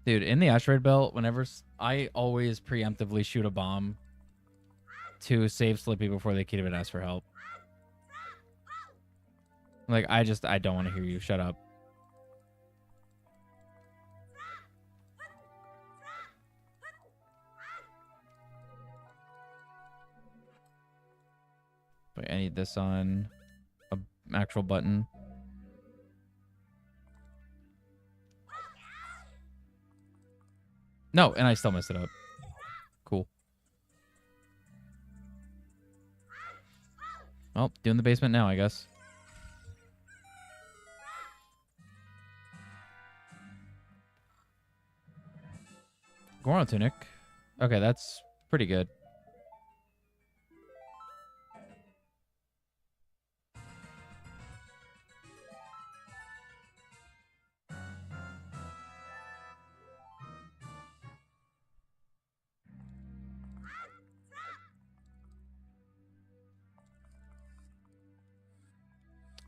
Dude, in the asteroid belt, whenever I always preemptively shoot a bomb to save Slippy before they can even ask for help. Like, I don't want to hear you. Shut up. Wait, I need this on a actual button. No, and I still messed it up. Cool. Well, doing the basement now, I guess. Goro tunic. Okay, that's pretty good.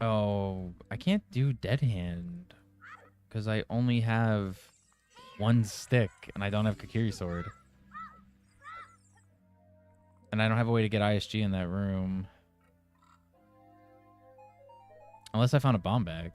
Oh, I can't do dead hand because I only have one stick and I don't have Kakiri sword. And I don't have a way to get ISG in that room. Unless I found a bomb bag.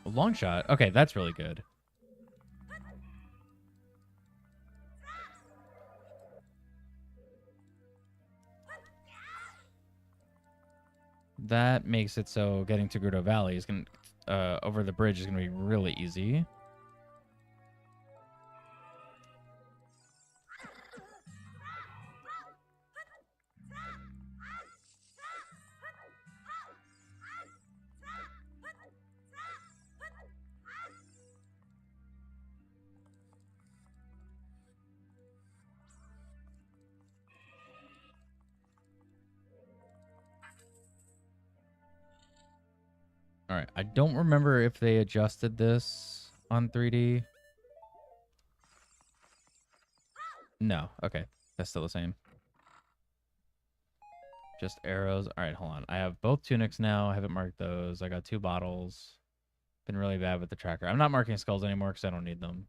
Long shot. Okay, that's really good. That makes it so getting to Gerudo Valley is going to, over the bridge is going to be really easy. All right. I don't remember if they adjusted this on 3D. No. Okay. That's still the same. Just arrows. All right, hold on. I have both tunics now. I haven't marked those. I got 2 bottles. Been really bad with the tracker. I'm not marking skulls anymore because I don't need them.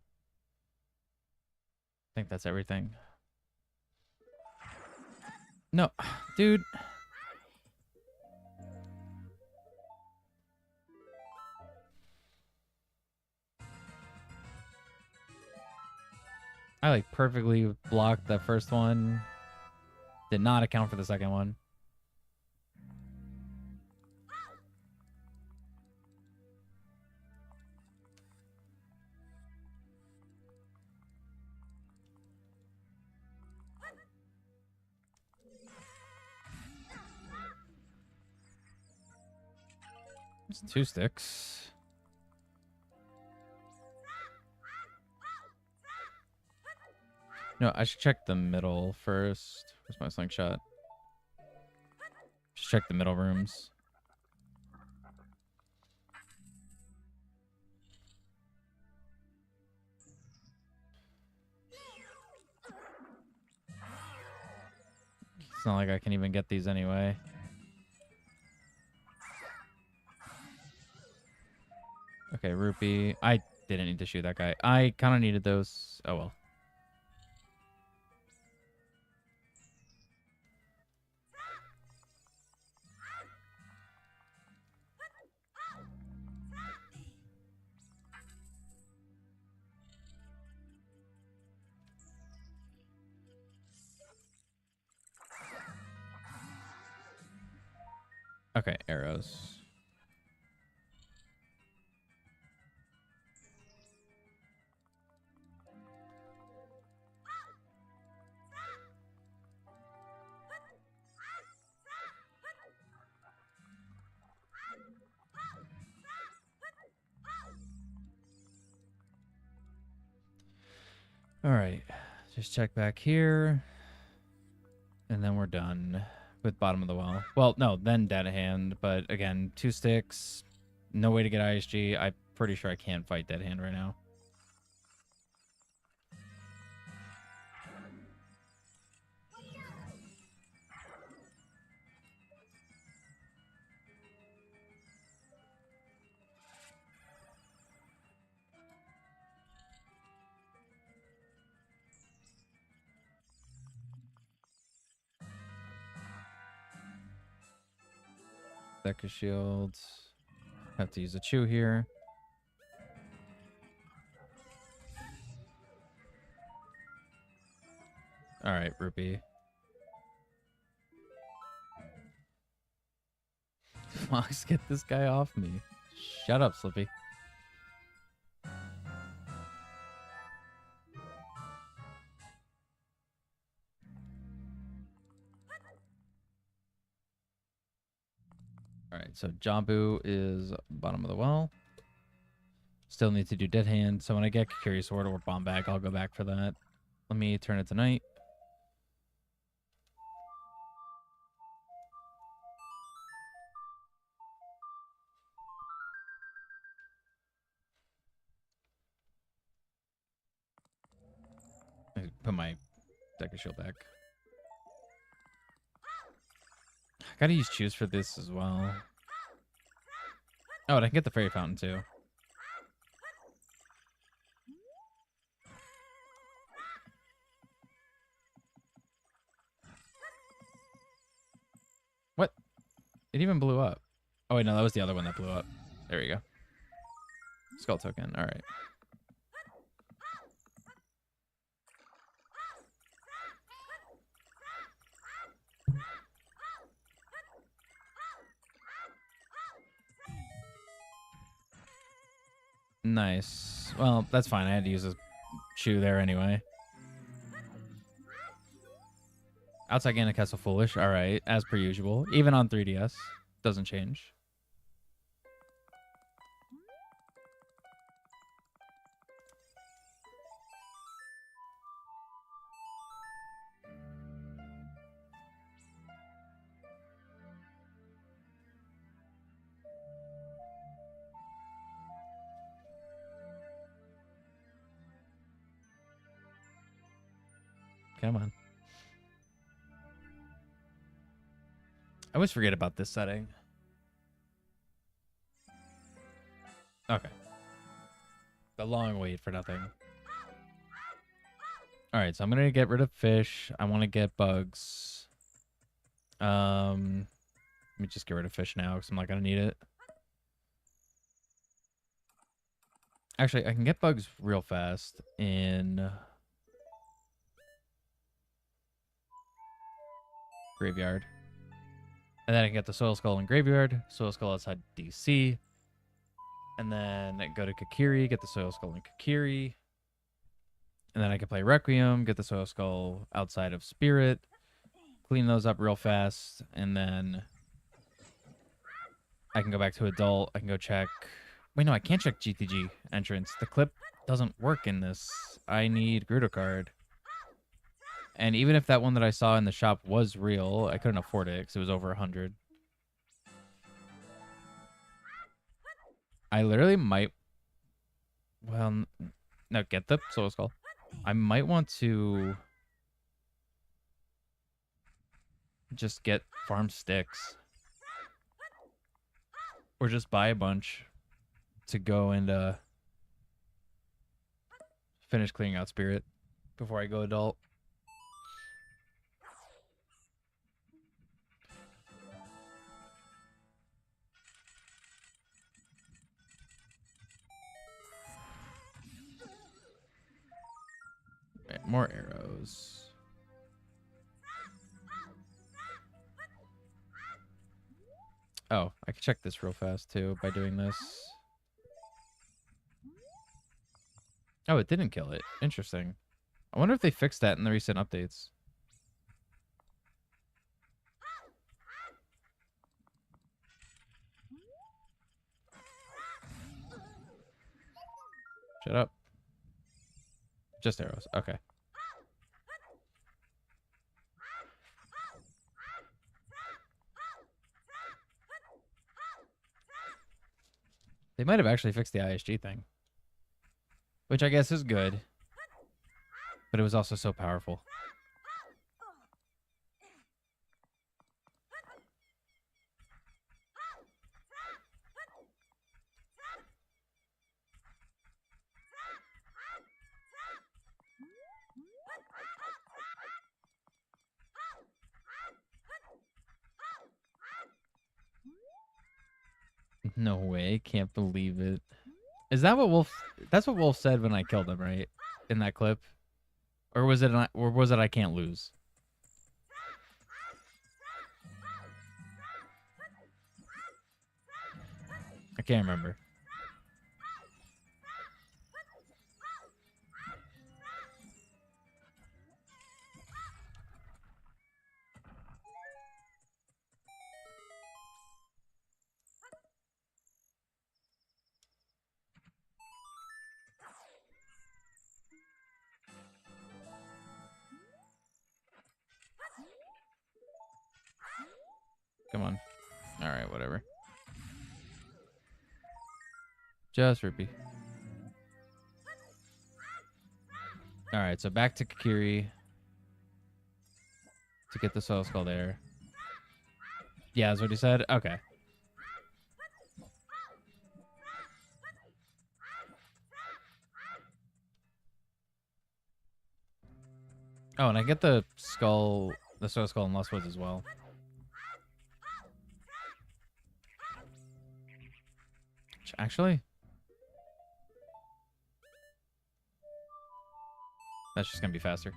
I think that's everything. No, dude. I like perfectly blocked the first one. Did not account for the second one. It's 2 sticks. No, I should check the middle first. Where's my slingshot? Just check the middle rooms. It's not like I can even get these anyway. Okay, rupee. I didn't need to shoot that guy. I kind of needed those. Oh, well. Okay, arrows. All right, just check back here. And then we're done with bottom of the well. Well, no, then dead hand. But again, 2 sticks. No way to get ISG. I'm pretty sure I can't fight dead hand right now. Deck of shields. Have to use a chew here. All right, rupee. Fox, get this guy off me. Shut up, Slippy. All right, so Jambu is bottom of the well. Still need to do dead hand. So when I get Curious Sword or Bomb Bag, I'll go back for that. Let me turn it to night. I put my deck of shield back. I gotta use choose for this as well. Oh, and I can get the fairy fountain too. What? It even blew up. Oh wait, no, that was the other one that blew up. There we go. Skull token. All right. Nice. Well, that's fine. I had to use a shoe there anyway. Outside Ganon Castle Foolish. All right. As per usual. Even on 3DS. Doesn't change. Come on. I always forget about this setting. Okay. The long wait for nothing. All right, so I'm going to get rid of fish. I want to get bugs. Let me just get rid of fish now because I'm not going to need it. Actually, I can get bugs real fast in Graveyard. And then I can get the Soil Skull in Graveyard, Soil Skull outside DC. And then go to Kakiri, get the Soil Skull in Kakiri. And then I can play Requiem, get the Soil Skull outside of Spirit. Clean those up real fast. And then I can go back to Adult. I can go check... Wait, no, I can't check GTG entrance. The clip doesn't work in this. I need Grudo card. And even if that one that I saw in the shop was real, I couldn't afford it because it was over 100. I literally might... Well, no, get the Soul Skull. I might want to just get farm sticks. Or just buy a bunch to go and finish clearing out Spirit before I go Adult. Right, more arrows. Oh, I can check this real fast too by doing this. Oh, it didn't kill it. Interesting. I wonder if they fixed that in the recent updates. Shut up. Just arrows. Okay. They might have actually fixed the ISG thing. Which I guess is good. But it was also so powerful. No way. Can't believe it. Is that what Wolf... That's what Wolf said when I killed him, right? In that clip? Or was it I can't lose? I can't remember. Come on. Alright, whatever. Just Rupee. Alright, so back to Kakiri. To get the Soul Skull there. Yeah, that's what he said? Okay. Oh, and I get the skull, the Soul Skull in Lost Woods as well. Actually, That's just gonna be faster.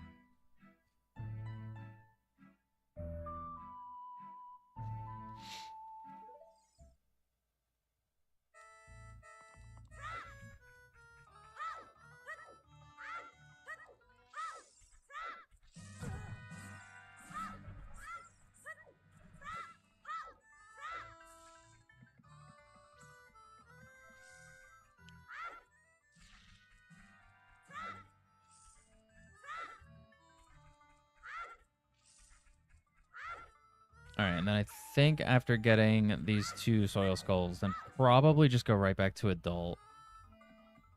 All right, and then I think after getting these 2 soil skulls, then probably just go right back to adult.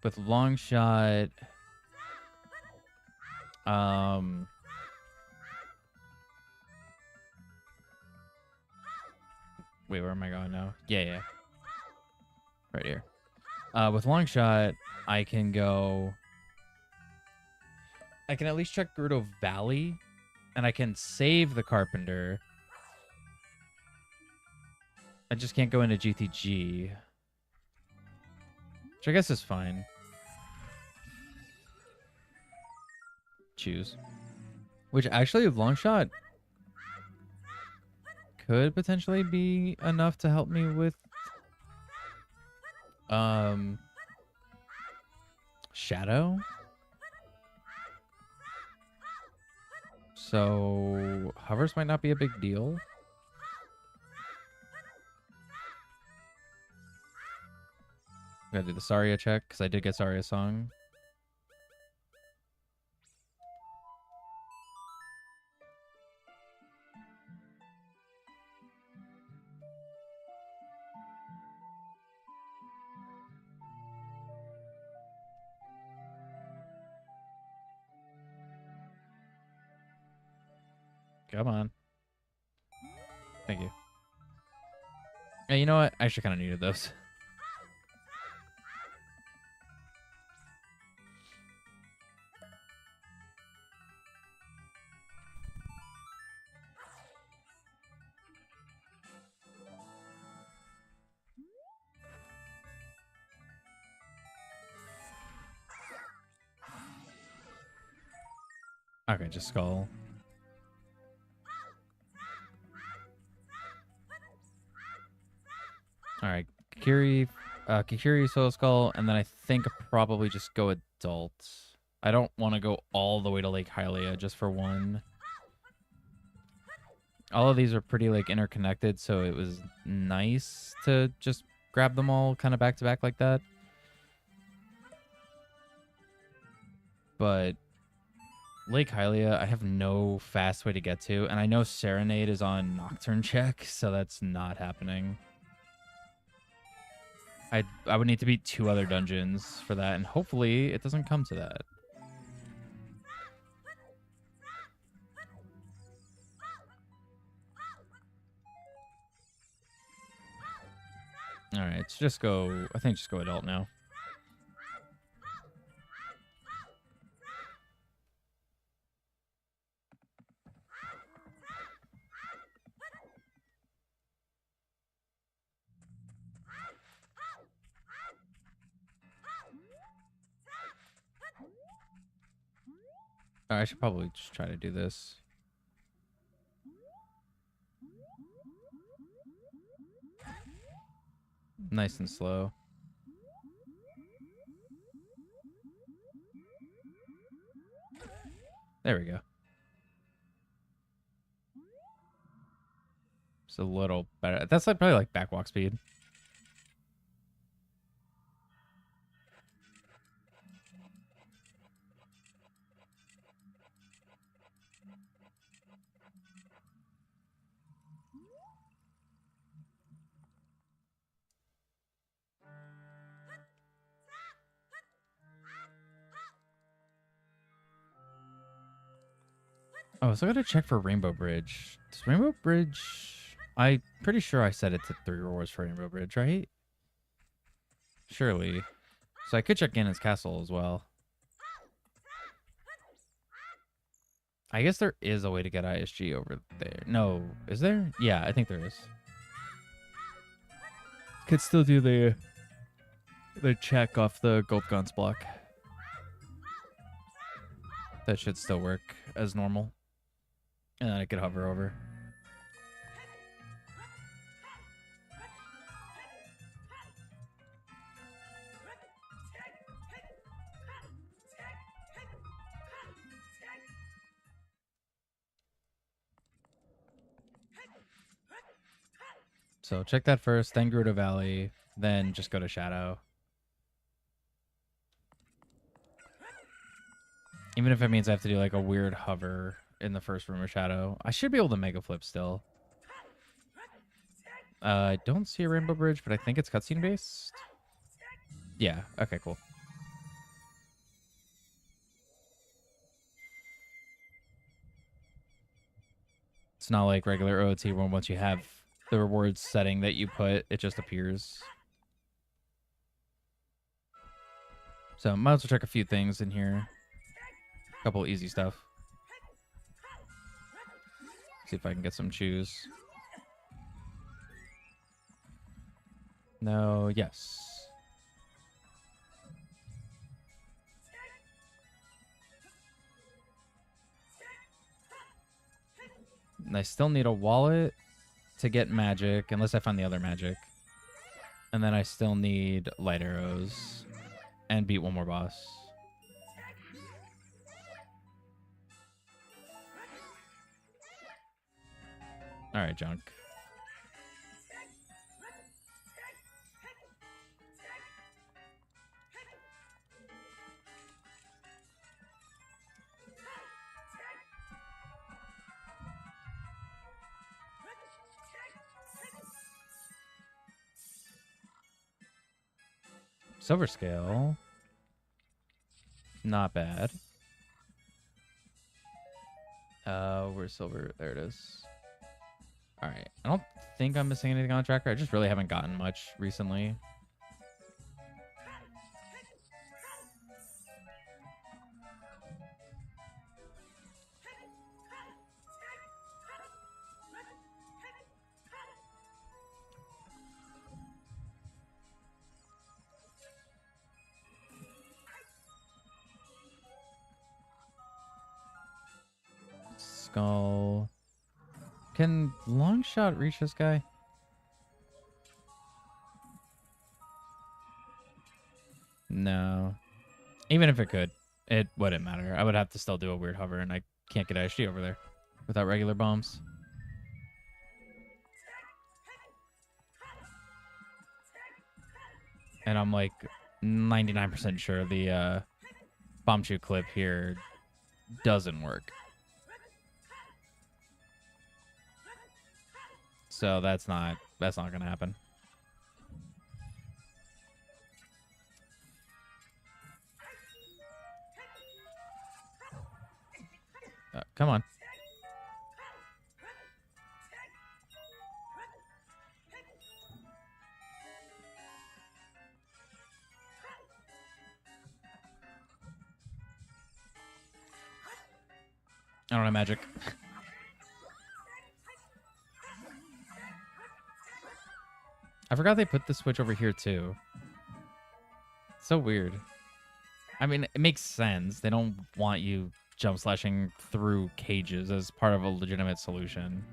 With long shot, wait, where am I going now? Yeah. Right here. With long shot, I can at least check Gerudo Valley, and I can save the Carpenter. I just can't go into GTG, which I guess is fine. Choose. Which actually, long shot could potentially be enough to help me with Shadow. So hovers might not be a big deal. Gotta do the Saria check, because I did get Saria's song. Come on. Thank you. Hey, you know what? I actually kind of needed those. Okay, just skull. Alright, Kikiri, Soul Skull, and then I think probably just go adult. I don't want to go all the way to Lake Hylia just for one. All of these are pretty like interconnected, so it was nice to just grab them all kind of back to back like that. But Lake Hylia, I have no fast way to get to, and I know Serenade is on Nocturne check, so that's not happening. I would need to beat 2 other dungeons for that, and hopefully it doesn't come to that. All right, let's just go. I think just go adult now. I should probably just try to do this. Nice and slow. There we go. It's a little better. That's like probably like backwalk speed. Oh, so I gotta check for Rainbow Bridge. Does Rainbow Bridge... I'm pretty sure I set it to 3 rewards for Rainbow Bridge, right? Surely. So I could check Ganon's Castle as well. I guess there is a way to get ISG over there. No, is there? Yeah, I think there is. Could still do the check off the Gold Guns block. That should still work as normal. And then I could hover over. So check that first, then Gerudo Valley, then just go to Shadow. Even if it means I have to do like a weird hover in the first room of Shadow. I should be able to Mega Flip still. I don't see a Rainbow Bridge, but I think it's cutscene based. Yeah, okay, cool. It's not like regular OOT where once you have the rewards setting that you put, it just appears. So might as well check a few things in here. A couple easy stuff. See if I can get some chews. No, yes. And I still need a wallet to get magic, unless I find the other magic. And then I still need light arrows and beat one more boss. All right, junk. Silver scale. Not bad. Where's silver? There it is. All right. I don't think I'm missing anything on the tracker. I just really haven't gotten much recently. Skull. Can Longshot reach this guy? No. Even if it could, it wouldn't matter. I would have to still do a weird hover, and I can't get ISG over there without regular bombs. And I'm like 99% sure the bomb shoot clip here doesn't work. So that's not gonna happen. Come on. I don't have magic. I forgot they put the switch over here too. So weird. I mean, it makes sense. They don't want you jump slashing through cages as part of a legitimate solution.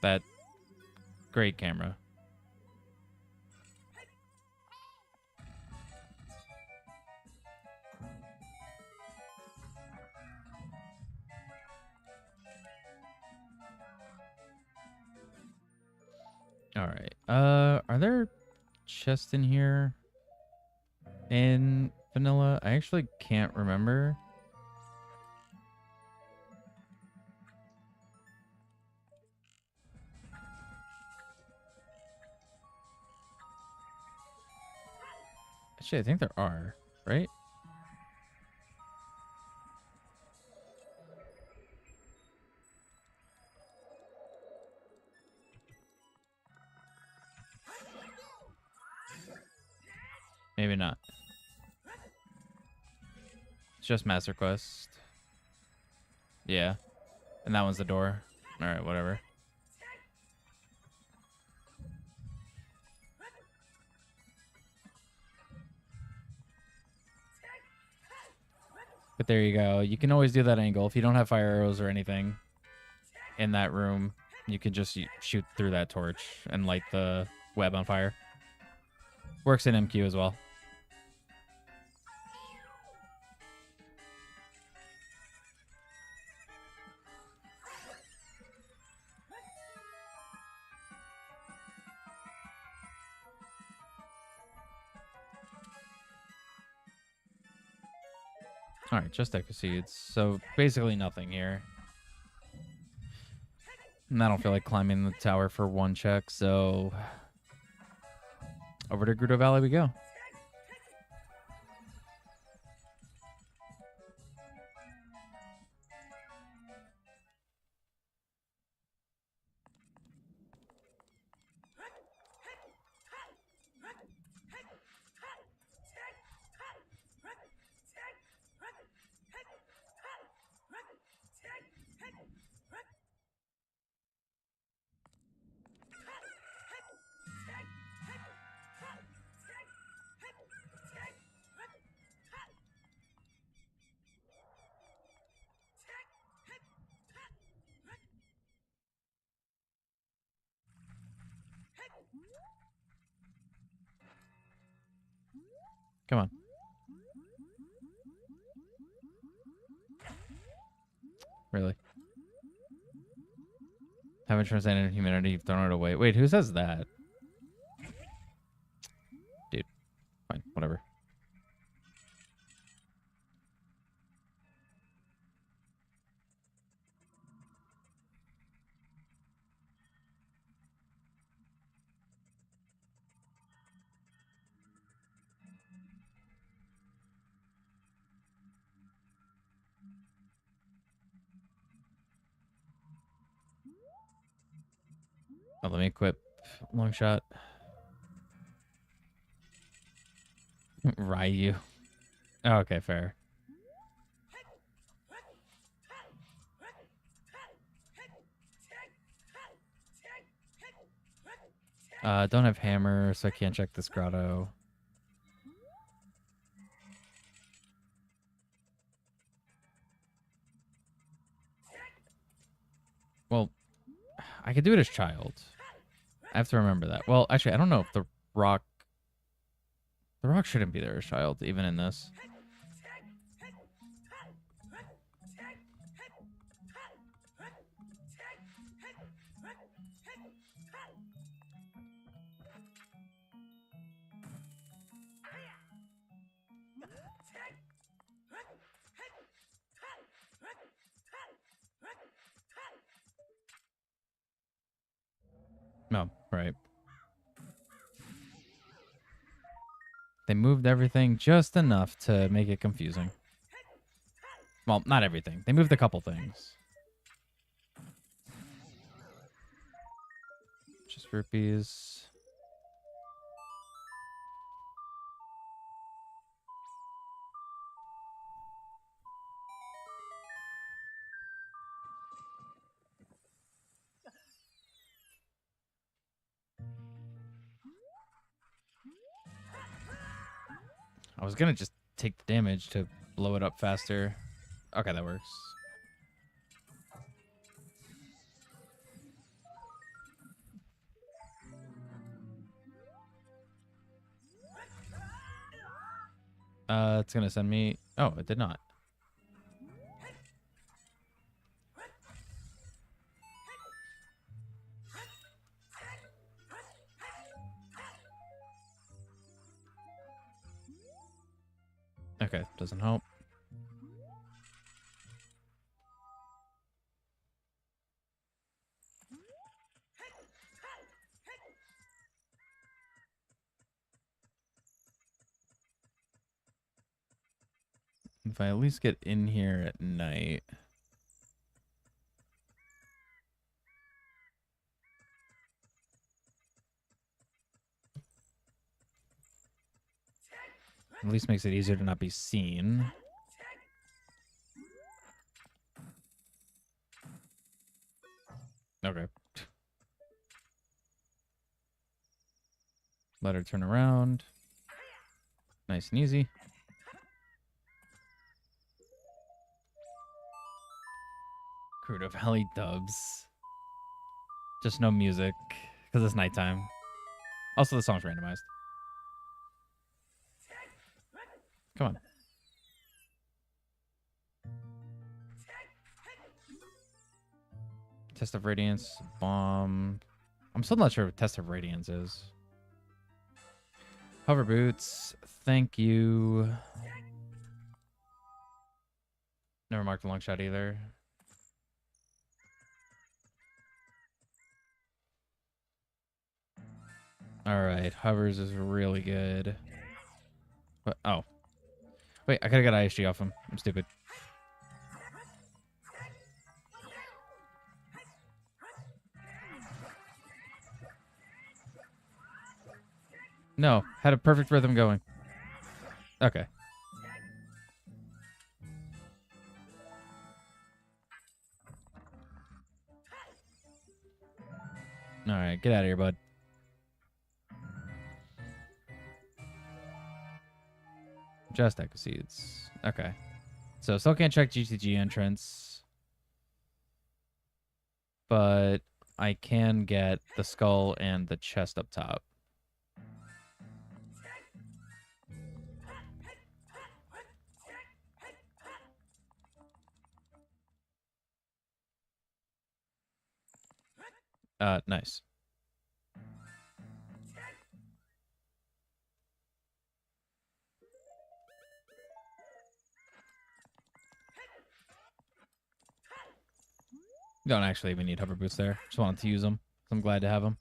That great camera. All right. Are there chests in here in vanilla? I actually can't remember. Actually, I think there are, right? Maybe not. It's just Master Quest. Yeah. And that one's the door. All right, whatever. But there you go. You can always do that angle. If you don't have fire arrows or anything in that room, you can just shoot through that torch and light the web on fire. Works in MQ as well. All right, just Echo Seeds. So basically nothing here. And I don't feel like climbing the tower for one check, so over to Gerudo Valley we go. Come on. Really? Haven't transcended humanity, you've thrown it away. Wait, who says that? Dude. Fine, whatever. Oh, let me equip long shot. Ryu. Oh, okay, fair. Don't have hammer, so I can't check this grotto. Well, I could do it as child. I have to remember that. Well, actually, I don't know if the rock shouldn't be there as child, even in this. No, right. They moved everything just enough to make it confusing. Well, not everything. They moved a couple things. Just rupees. I was gonna just take the damage to blow it up faster. Okay, that works. It's gonna send me... Oh, it did not. Okay, doesn't help. If I at least get in here at night... At least makes it easier to not be seen. Okay. Let her turn around. Nice and easy. Crude of Heli dubs. Just no music because it's nighttime. Also, the song's randomized. Come on. Test of Radiance. Bomb. I'm still not sure what Test of Radiance is. Hover boots. Thank you. Never marked a long shot either. All right. Hovers is really good. But, oh. Wait, I could have got ISG off him. I'm stupid. No, had a perfect rhythm going. Okay. All right, get out of here, bud. Just Echo Seeds. Okay. So still can't check GTG entrance. But I can get the skull and the chest up top. Nice. Don't actually even need hover boots there. Just wanted to use them. I'm glad to have them.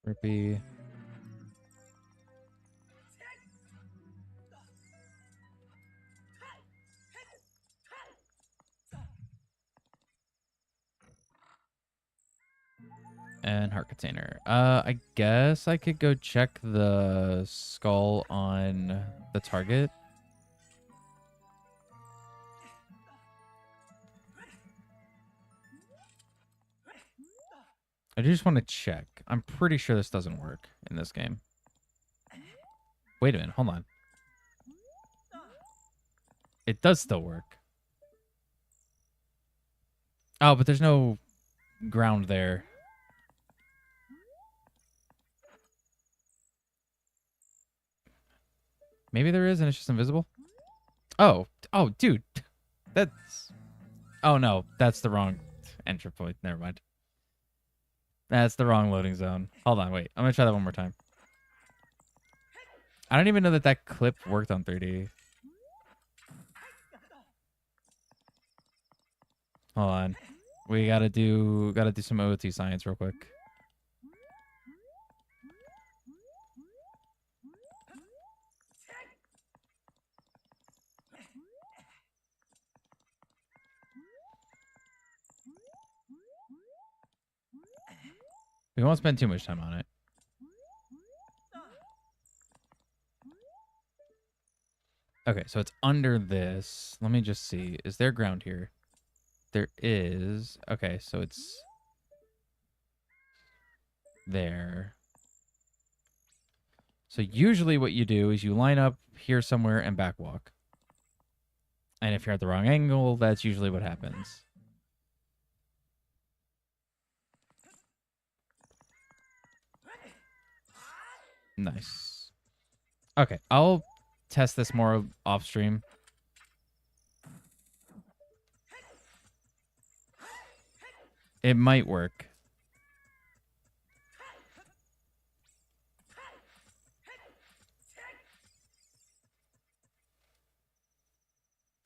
Rippy. And heart container. I guess I could go check the skull on the target. I just want to check. I'm pretty sure this doesn't work in this game. Wait a minute. Hold on. It does still work. Oh, but there's no ground there. Maybe there is and it's just invisible? Oh. Oh, dude. That's... Oh, no. That's the wrong entry point. Never mind. That's the wrong loading zone. Hold on, wait. I'm going to try that one more time. I don't even know that that clip worked on 3D. Hold on. We gotta do some OT science real quick. We won't spend too much time on it. Okay, so it's under this. Let me just see. Is there ground here? There is. Okay, so it's there. So usually what you do is you line up here somewhere and backwalk. And if you're at the wrong angle, that's usually what happens. Nice. Okay, I'll test this more off stream. It might work.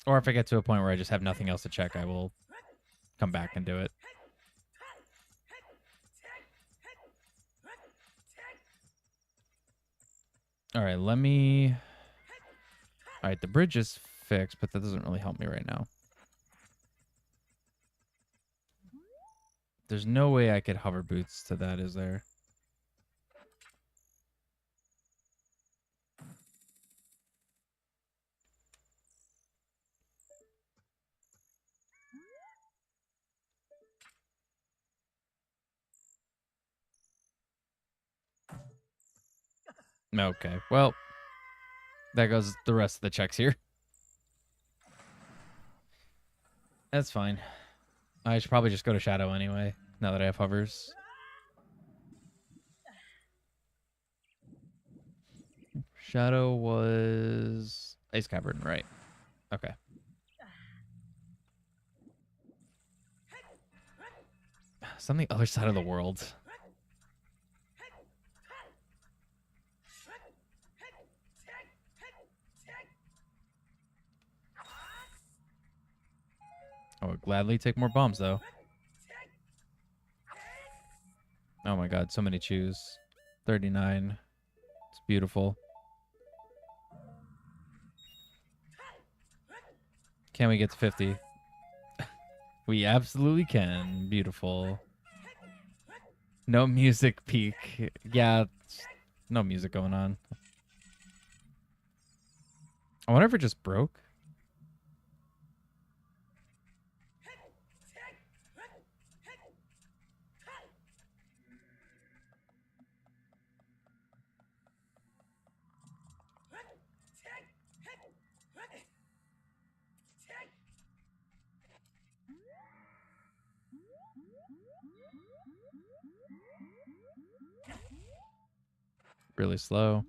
Or if I get to a point where I just have nothing else to check, I will come back and do it. All right, let me... All right, the bridge is fixed, but that doesn't really help me right now. There's no way I could hover boots to that, is there? Okay, well, there goes the rest of the checks here. That's fine. I should probably just go to Shadow anyway, now that I have hovers. Shadow was Ice Cavern, right? Okay. It's on the other side of the world. I would gladly take more bombs, though. Oh my god, so many chews. 39. It's beautiful. Can we get to 50? We absolutely can. Beautiful. No music peak. Yeah, no music going on. I wonder if it just broke. Really slow.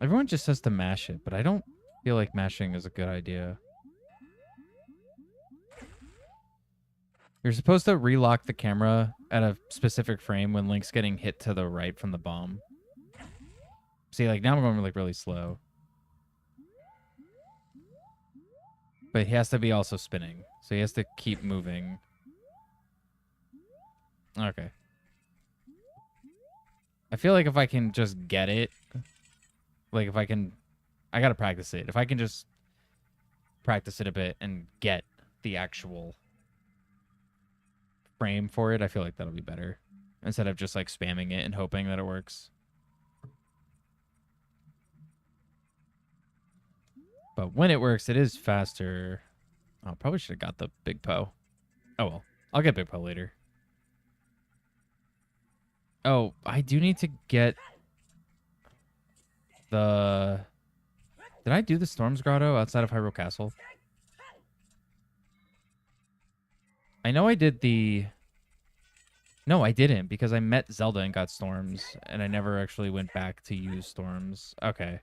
Everyone just says to mash it, but I don't feel like mashing is a good idea. You're supposed to relock the camera at a specific frame when Link's getting hit to the right from the bomb. See, like, now I'm going like really slow. But he has to be also spinning. So he has to keep moving. Okay. I feel like if I can just get it, like if I can, I gotta practice it. If I can just practice it a bit and get the actual frame for it, I feel like that'll be better. Instead of just like spamming it and hoping that it works. But when it works, it is faster. Oh, probably should have got the Big Poe. Oh well, I'll get Big Poe later. Oh, I do need to get the... Did I do the Storm's Grotto outside of Hyrule Castle? I know I did the... No, I didn't, because I met Zelda and got Storms, and I never actually went back to use Storms. Okay.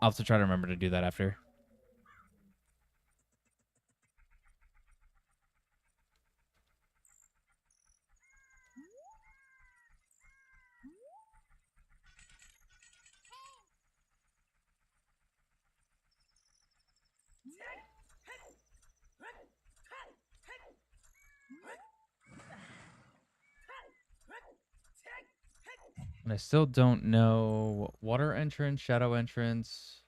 I'll have to try to remember to do that after. And I still don't know water entrance, shadow entrance.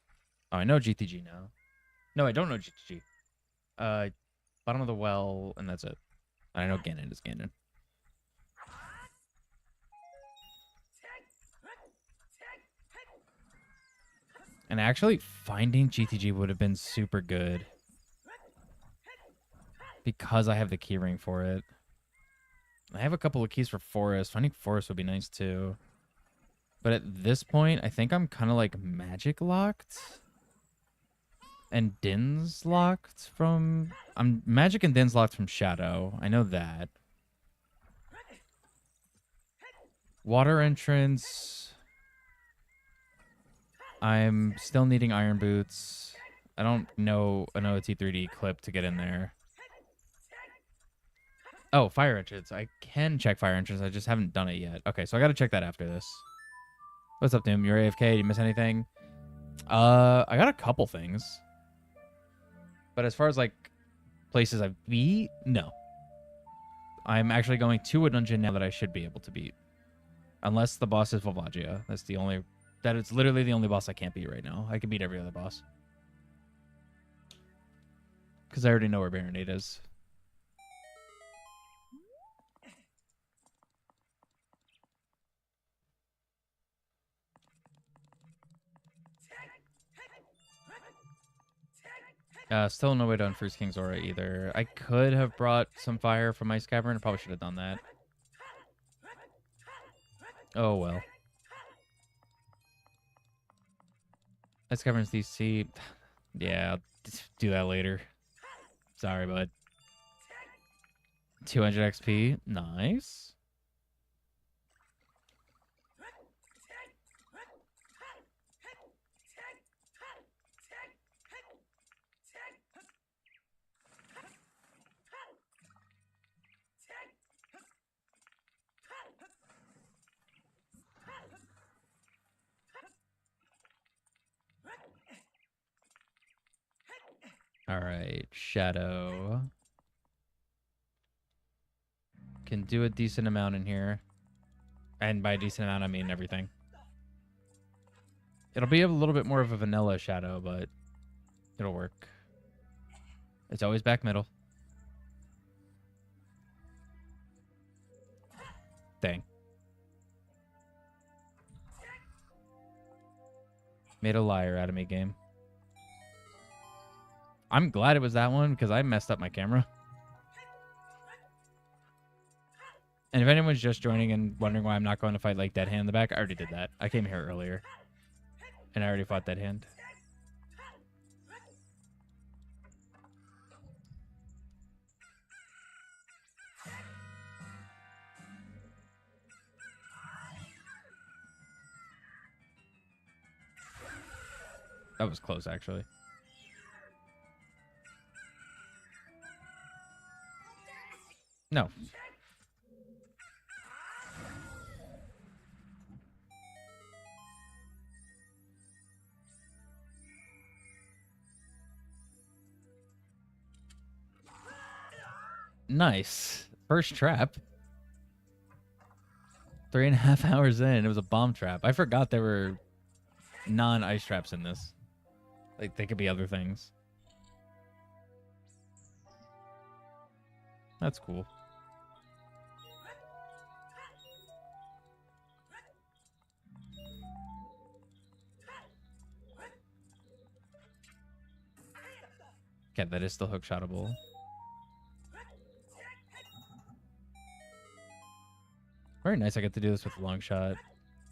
Oh, I know GTG now. No, I don't know GTG. Bottom of the well, and that's it. I know Ganon is Ganon. And actually, finding GTG would have been super good. Because I have the keyring for it. I have a couple of keys for Forest. Finding Forest would be nice too. But at this point, I think I'm kind of like magic locked. And Din's locked from... I'm magic and Din's locked from Shadow. I know that. Water entrance. I'm still needing Iron Boots. I don't know an OT3D clip to get in there. Oh, fire entrance. I can check fire entrance. I just haven't done it yet. Okay, so I got to check that after this. What's up, Doom? You're AFK? Did you miss anything? I got a couple things. But as far as, like, places I've beat, no. I'm actually going to a dungeon now that I should be able to beat. Unless the boss is Volvagia. That's the only... That is literally the only boss I can't beat right now. I can beat every other boss. Because I already know where Baronade is. Still no way to unfreeze King's Aura either. I could have brought some fire from Ice Cavern. I probably should have done that. Oh, well. Ice Cavern's DC. Yeah, I'll do that later. Sorry, bud. 200 XP. Nice. All right, Shadow. Can do a decent amount in here. And by decent amount, I mean everything. It'll be a little bit more of a vanilla Shadow, but it'll work. It's always back middle. Dang. Made a liar out of me, game. I'm glad it was that one because I messed up my camera. And if anyone's just joining and wondering why I'm not going to fight like Dead Hand in the back, I already did that. I came here earlier. And I already fought Dead Hand. That was close, actually. No. Nice. First trap. 3.5 hours in. It was a bomb trap. I forgot there were non-ice traps in this. Like, they could be other things. That's cool. Okay, that is still hook shotable. Very nice. I get to do this with long shot.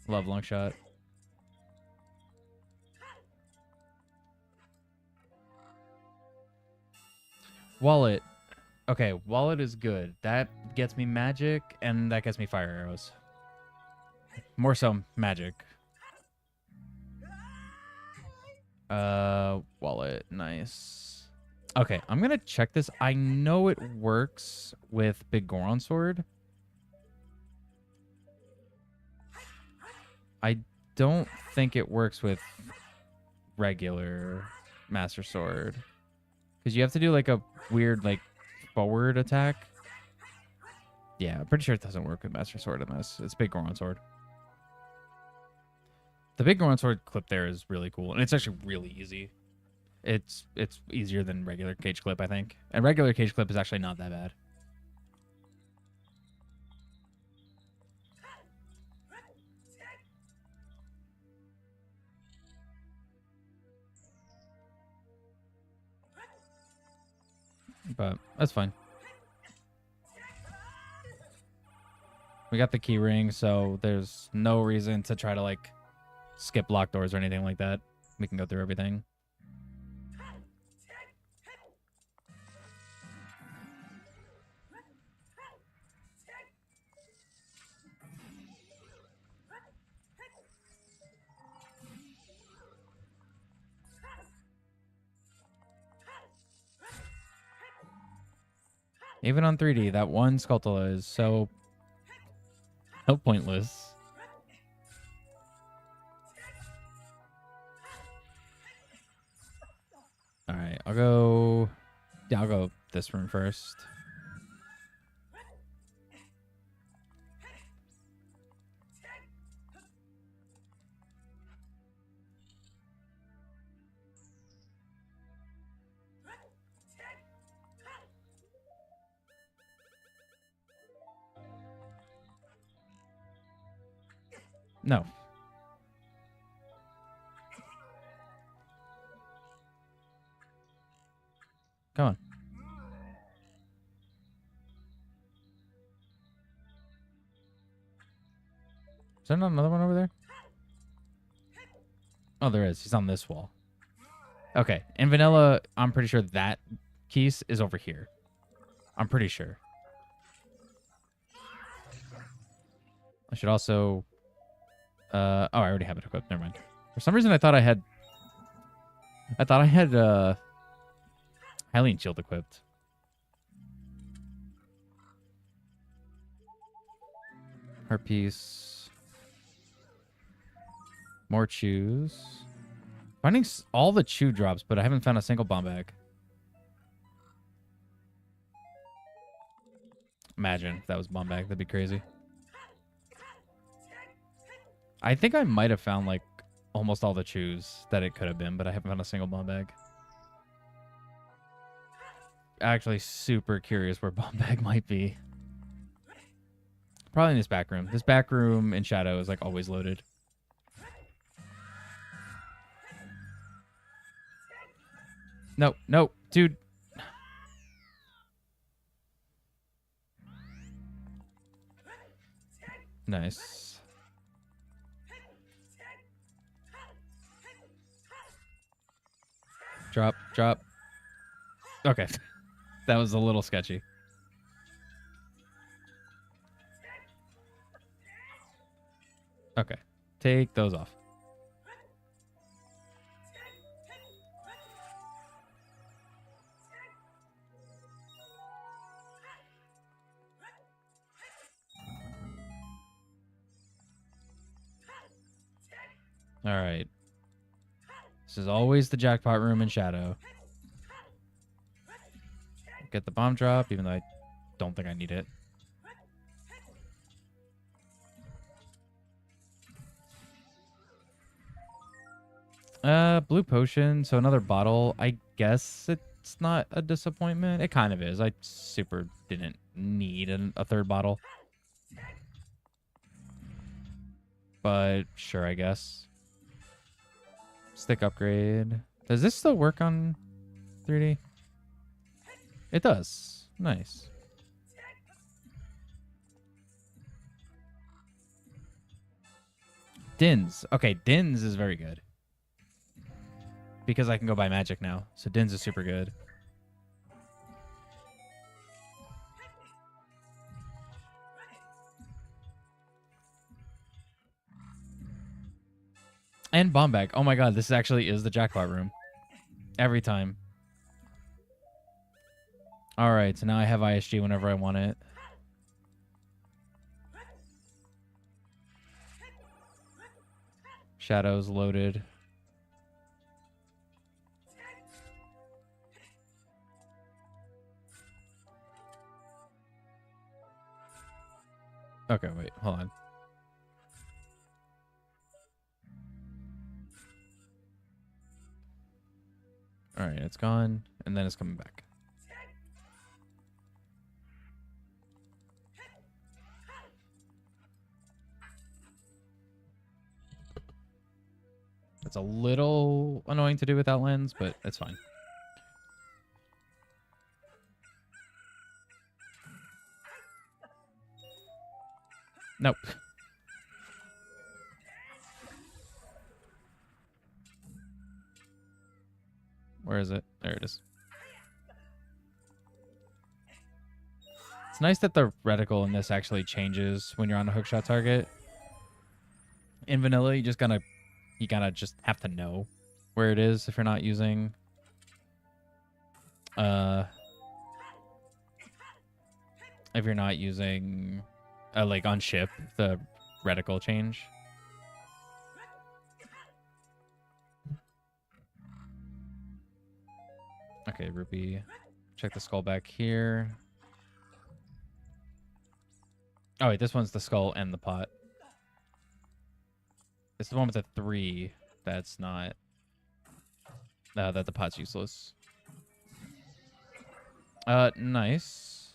Love long shot. Wallet. Okay, wallet is good. That gets me magic, and that gets me fire arrows. More so magic. Wallet. Nice. Okay, I'm gonna check this. I know it works with Big Goron Sword. I don't think it works with regular Master Sword. Because you have to do like a weird like forward attack. Yeah, I'm pretty sure it doesn't work with Master Sword unless it's Big Goron Sword. The Big Goron Sword clip there is really cool. And it's actually really easy. It's easier than regular cage clip, I think. And regular cage clip is actually not that bad. But that's fine. We got the key ring, so there's no reason to try to like skip locked doors or anything like that. We can go through everything. Even on 3D, that one Skulltula is so pointless. All right, I'll go this room first. No. Is there not another one over there? Oh, there is. He's on this wall. Okay. In vanilla, I'm pretty sure that Keese is over here. I'm pretty sure. I should also... oh, I already have it equipped. Never mind. For some reason, I thought I had Hylian Shield equipped. Her piece. More chews. Finding all the chew drops, but I haven't found a single bomb bag. Imagine if that was bomb bag. That'd be crazy. I think I might have found like almost all the chews that it could have been, but I haven't found a single bomb bag. Actually, super curious where bomb bag might be. Probably in this back room. This back room in Shadow is like always loaded. No, no, dude. Nice. Drop, drop. Okay. That was a little sketchy. Okay. Take those off. All right. This is always the jackpot room in Shadow. Get the bomb drop, even though I don't think I need it. Blue potion, so another bottle. I guess it's not a disappointment. It kind of is. I super didn't need a third bottle. But sure, I guess. Stick upgrade. Does this still work on 3D? It does. Nice. Dins. Okay, Dins is very good. Because I can go buy magic now. So Dins is super good. And bomb bag. Oh my god, this actually is the jackpot room. Every time. Alright, so now I have ISG whenever I want it. Shadows loaded. Okay, wait, hold on. Alright, it's gone, and then it's coming back. It's a little annoying to do without lens, but it's fine. Nope. Where is it? There it is. It's nice that the reticle in this actually changes when you're on a hookshot target. In vanilla, you gotta just have to know where it is if you're not using like on ship, the reticle change. Okay, Rupee. Check the skull back here. Oh wait, this one's the skull and the pot. It's the one with the 3 that's not... that the pot's useless. Nice.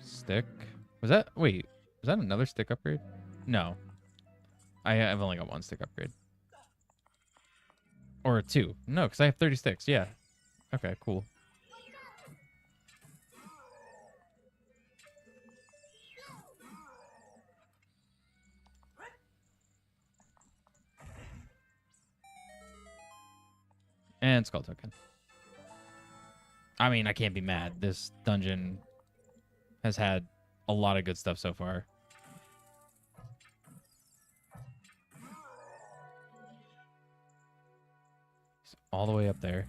Stick. Was that... Wait. Was that another stick upgrade? No. I've only got one stick upgrade. Or 2. No, because I have 30 sticks. Yeah. Okay, cool. And skull token. I mean, I can't be mad. This dungeon has had a lot of good stuff so far. It's all the way up there.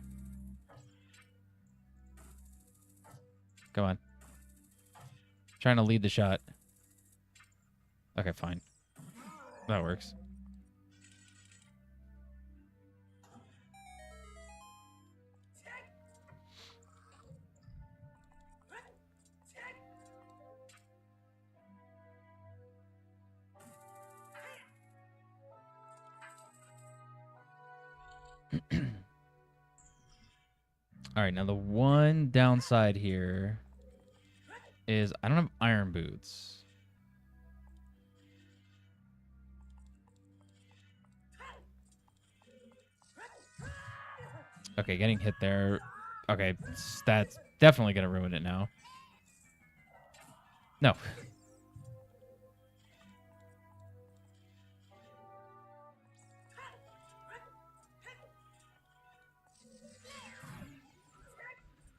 Come on. Trying to lead the shot. Okay, fine. That works. All right, now the one downside here is I don't have iron boots. Okay, getting hit there. Okay, that's definitely going to ruin it now. No.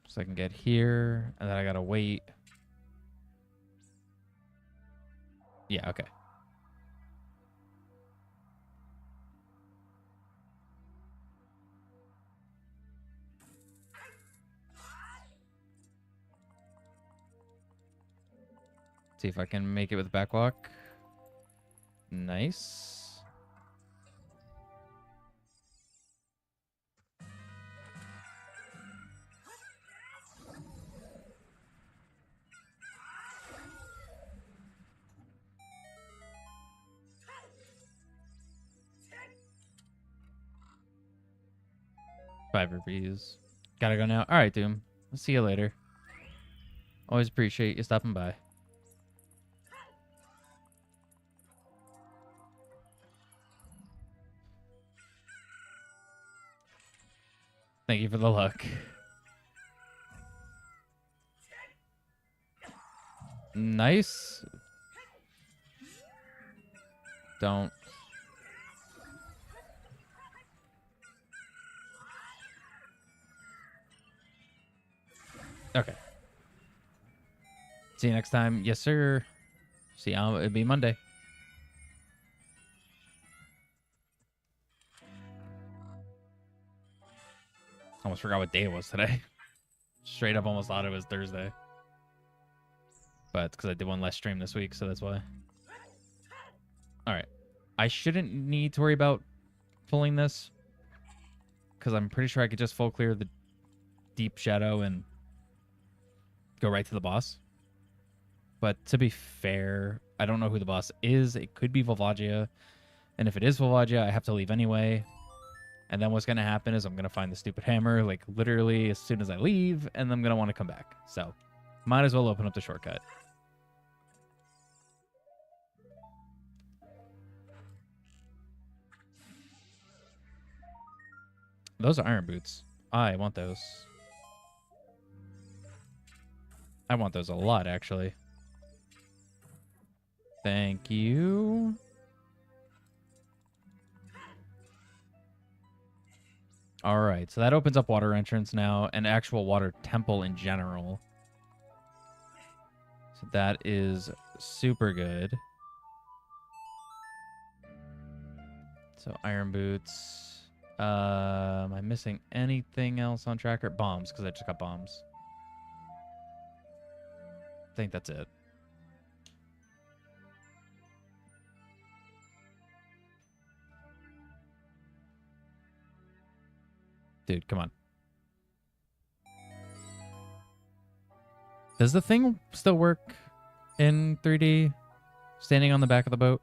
So I can get here, and then I got to wait. Yeah, okay. See if I can make it with backwalk. Nice. Five rupees. Gotta go now. All right, Doom. I'll see you later. Always appreciate you stopping by. Thank you for the luck. Nice. Don't. Okay. See you next time. Yes, sir. See you. It'll be Monday. Almost forgot what day it was today. Straight up almost thought it was Thursday. But it's because I did one less stream this week, so that's why. Alright. I shouldn't need to worry about pulling this. Because I'm pretty sure I could just full clear the deep shadow and go right to the boss. But to be fair, I don't know who the boss is. It could be Volvagia. And if it is Volvagia, I have to leave anyway. And then what's going to happen is I'm going to find the stupid hammer, like, literally as soon as I leave, and I'm going to want to come back. So, might as well open up the shortcut. Those are iron boots. I want those. I want those a lot, actually. Thank you. All right, so that opens up water entrance now, and actual water temple in general. So that is super good. So iron boots. Am I missing anything else on tracker? Bombs, because I just got bombs. I think that's it. Dude, come on. Does the thing still work in 3D? Standing on the back of the boat?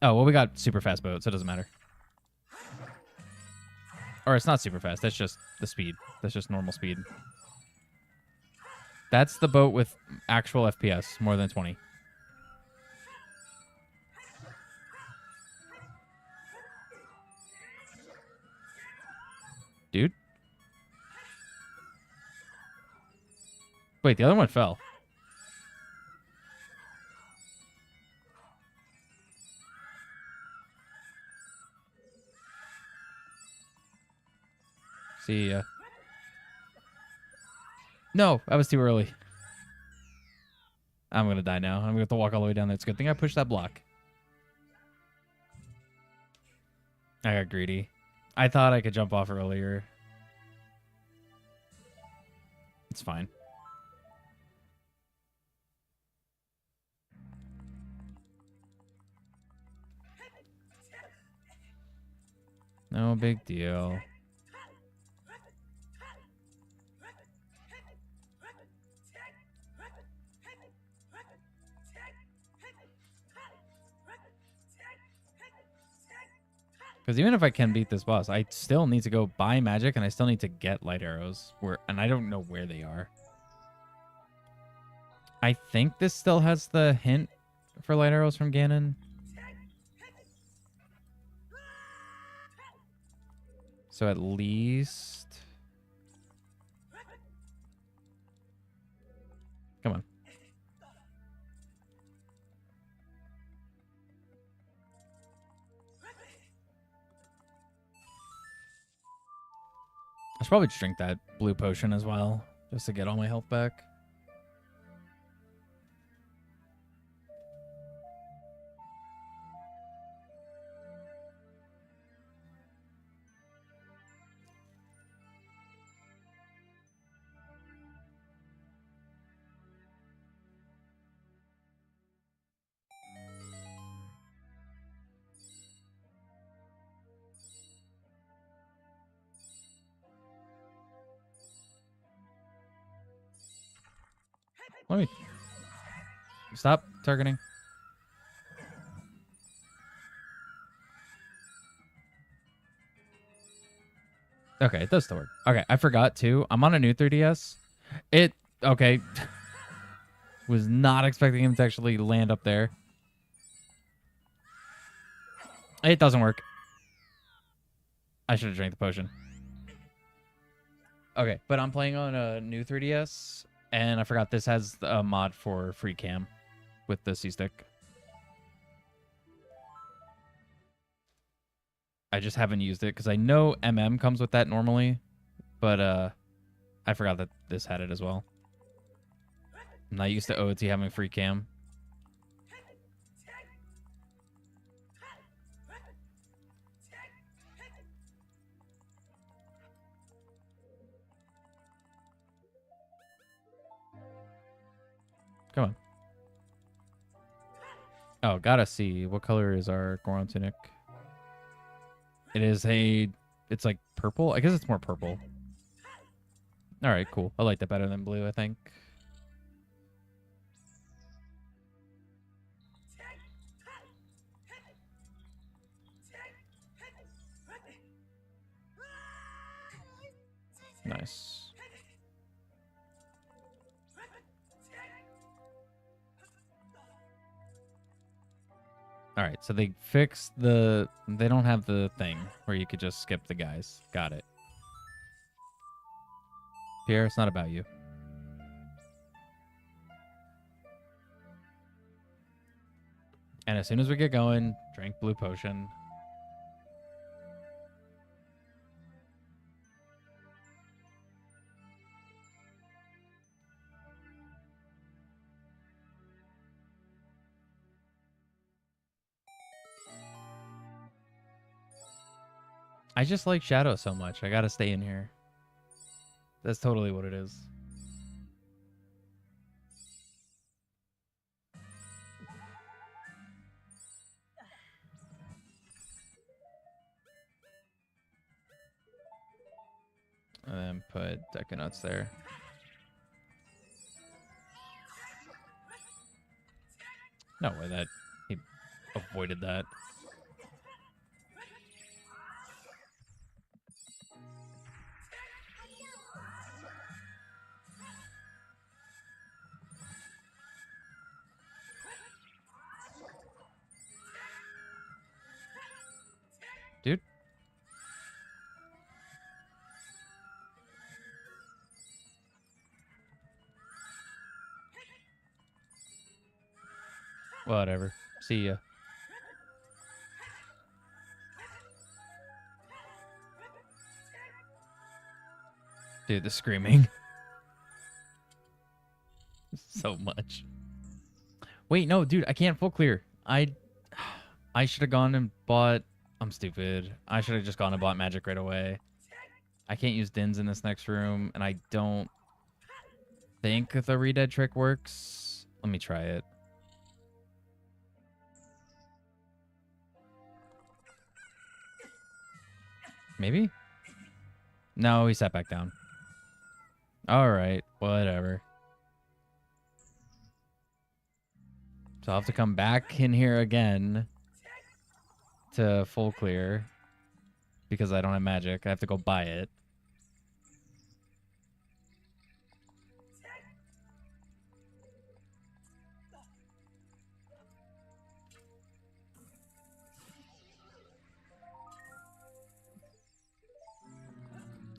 Oh, well, we got super fast boat, so it doesn't matter. Or it's not super fast. That's just the speed. That's just normal speed. That's the boat with actual FPS, more than 20. Dude? Wait, the other one fell. See ya. No, I was too early. I'm going to die now. I'm going to have to walk all the way down there. It's a good thing I pushed that block. I got greedy. I thought I could jump off earlier. It's fine. No big deal. Because even if I can beat this boss, I still need to go buy magic and I still need to get light arrows. And I don't know where they are. I think this still has the hint for light arrows from Ganon. So at least... Come on. I should probably drink that blue potion as well, just to get all my health back. Let me stop targeting. Okay, it does still work. Okay, I forgot too. I'm on a new 3DS. Okay. Was not expecting him to actually land up there. It doesn't work. I should have drank the potion. Okay, but I'm playing on a new 3DS, and I forgot this has a mod for free cam with the C-Stick. I just haven't used it because I know MM comes with that normally, but I forgot that this had it as well. I'm not used to OOT having free cam. Come on. Oh, gotta see. What color is our Goron tunic? It is it's like purple. I guess it's more purple. All right, cool. I like that better than blue, I think. Nice. All right, so they fixed they don't have the thing where you could just skip the guys. Got it. Pierre, it's not about you. And as soon as we get going, drink blue potion. I just like Shadow so much. I gotta stay in here. That's totally what it is. And then put deck of nuts there. No way that he avoided that. Dude. Whatever. See ya. Dude, the screaming. So much. Wait, no, dude, I can't full clear. I should have gone and bought... I'm stupid. I should have just gone and bought magic right away. I can't use Dins in this next room, and I don't think the redead trick works. Let me try it. Maybe? No, he sat back down. All right, whatever. So I'll have to come back in here again to full clear because I don't have magic. I have to go buy it.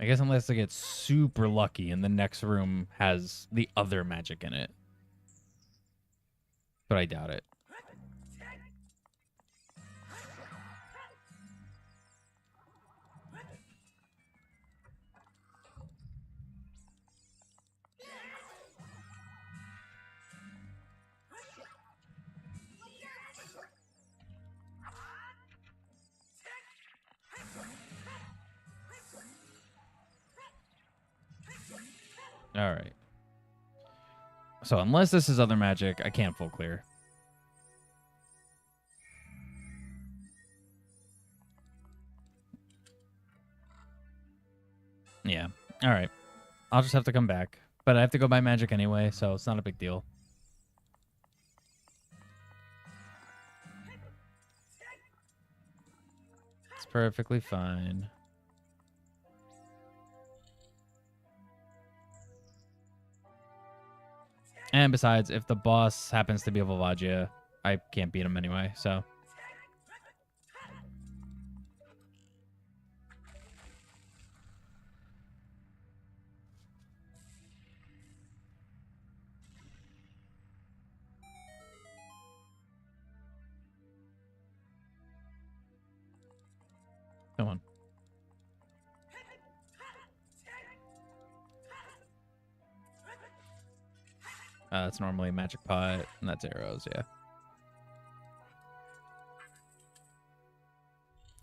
I guess unless I get super lucky and the next room has the other magic in it. But I doubt it. All right. So unless this is other magic, I can't full clear. Yeah. All right. I'll just have to come back. But I have to go buy magic anyway, so it's not a big deal. It's perfectly fine. And besides, if the boss happens to be a Volvagia, I can't beat him anyway, so... Come on. That's normally a magic pot, and that's arrows, yeah.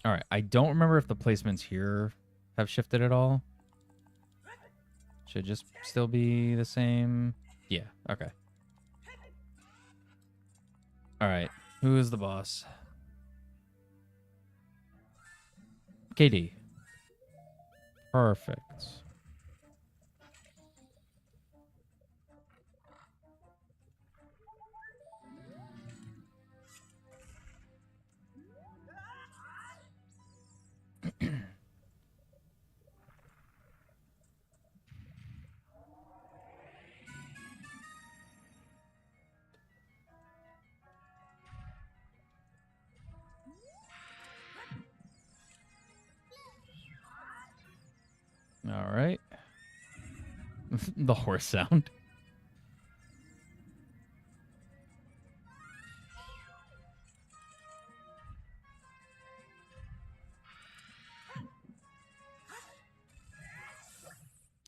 All right, I don't remember if the placements here have shifted at all. Should just still be the same. Yeah, okay. All right, who is the boss? KD. Perfect. All right. The horse sound.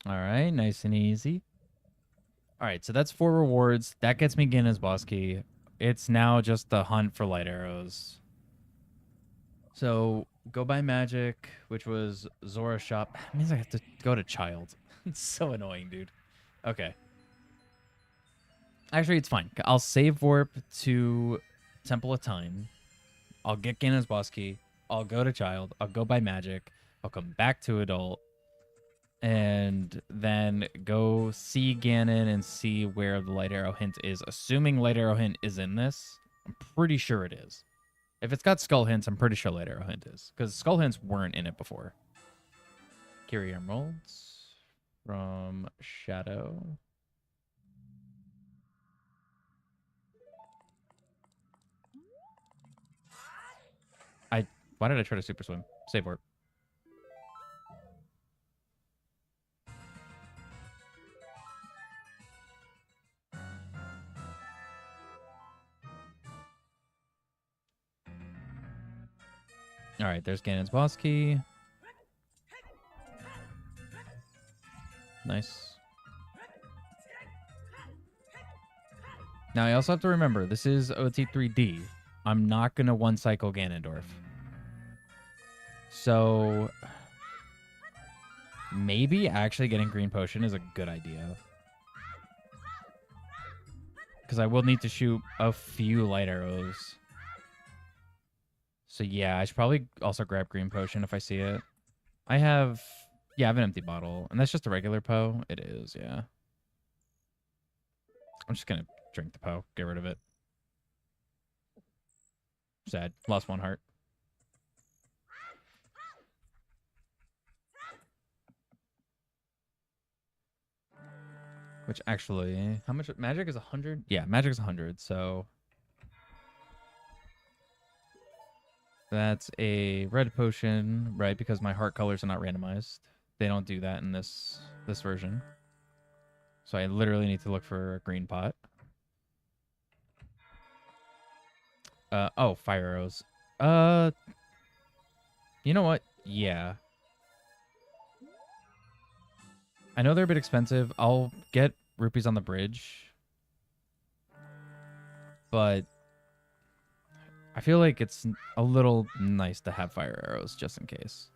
All right, nice and easy. All right, so that's 4 rewards. That gets me Guinness boss key. It's now just the hunt for light arrows. So go buy magic, which was Zora's shop. That means I have to go to child. It's so annoying, dude. Okay. Actually, it's fine. I'll save warp to Temple of Time. I'll get Ganon's boss key. I'll go to child. I'll go buy magic. I'll come back to adult. And then go see Ganon and see where the light arrow hint is. Assuming light arrow hint is in this. I'm pretty sure it is. If it's got skull hints, I'm pretty sure light arrow hint is. Because skull hints weren't in it before. Kiri Emeralds from Shadow. Why did I try to super swim? Save warp. All right, there's Ganon's boss key. Nice. Now, I also have to remember, this is OT3D. I'm not going to one-cycle Ganondorf. So, maybe actually getting Green Potion is a good idea. Because I will need to shoot a few light arrows. So, yeah, I should probably also grab Green Potion if I see it. I have an empty bottle. And that's just a regular Poe? It is, yeah. I'm just going to drink the Poe. Get rid of it. Sad. Lost 1 heart. Which actually, how much? Magic is 100? Yeah, magic is 100, so... That's a red potion, right? Because my heart colors are not randomized. They don't do that in this version. So I literally need to look for a green pot. Oh, fire arrows. You know what? Yeah. I know they're a bit expensive. I'll get rupees on the bridge. But I feel like it's a little nice to have fire arrows just in case.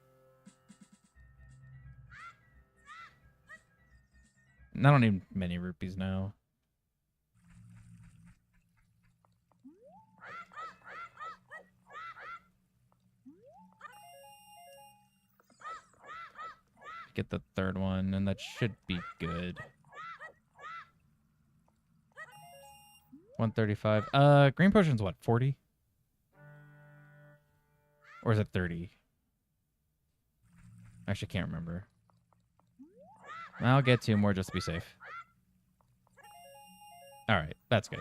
And I don't need many rupees now. Get the third one, and that should be good. 135. Green potion's what, 40? Or is it 30? Actually, can't remember. I'll get 2 more just to be safe. All right, that's good.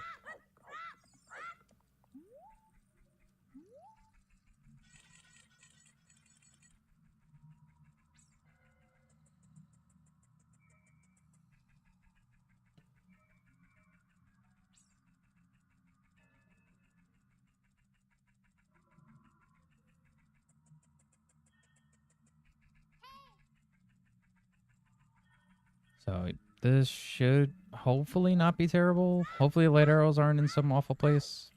So this should hopefully not be terrible. Hopefully light arrows aren't in some awful place.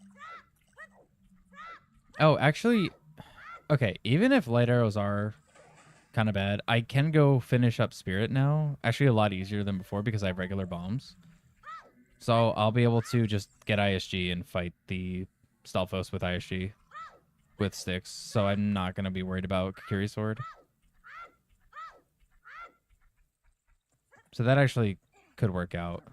Oh, actually, okay, even if light arrows are kind of bad, I can go finish up Spirit now. Actually, a lot easier than before because I have regular bombs. So I'll be able to just get ISG and fight the Stalfos with ISG with sticks. So I'm not going to be worried about Kakiri's sword. So that actually could work out.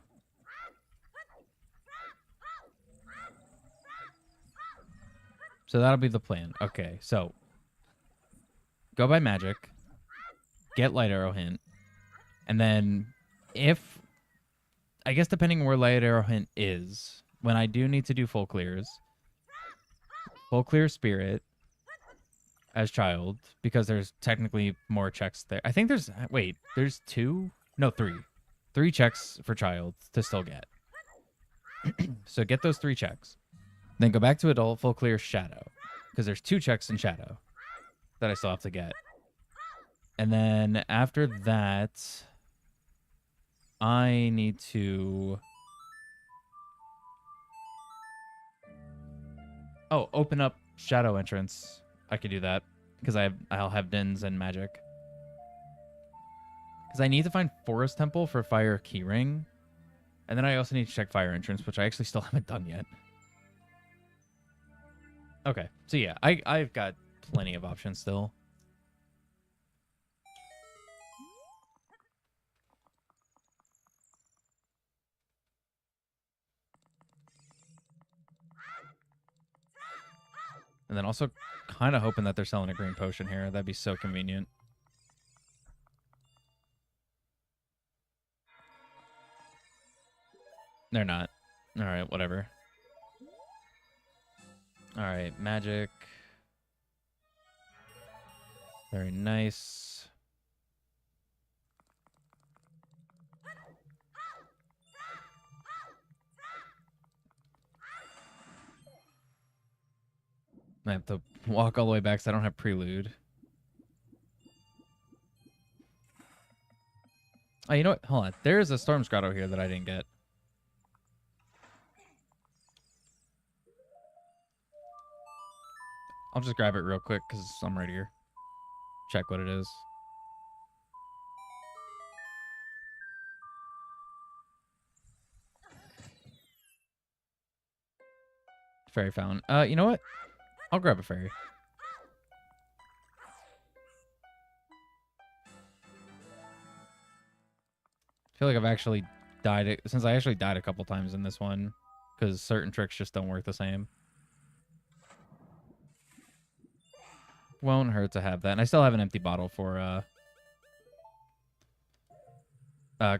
So that'll be the plan. Okay, so go by magic, get light arrow hint, and then if, I guess depending where light arrow hint is, when I do need to do full clears, full clear spirit as child, because there's technically more checks there. I think there's, wait, there's 2? No, 3. 3 checks for child to still get. So get those 3 checks. Then go back to adult, full clear shadow. Because there's 2 checks in shadow that I still have to get. And then after that, I need to... Oh, open up shadow entrance. I could do that. Because I'll have Dins and magic. Because I need to find Forest Temple for Fire Keyring. And then I also need to check Fire Entrance, which I actually still haven't done yet. Okay, so yeah, I've got plenty of options still. And then also kind of hoping that they're selling a green potion here. That'd be so convenient. They're not. All right, whatever. All right, magic. Very nice. I have to walk all the way back because I don't have prelude. Oh, you know what? Hold on. There's a Storm's Grotto here that I didn't get. I'll just grab it real quick because I'm right here. Check what it is. Fairy fountain. You know what? I'll grab a fairy. I feel like I've actually died since I actually died a couple times in this one because certain tricks just don't work the same. Won't hurt to have that. And I still have an empty bottle for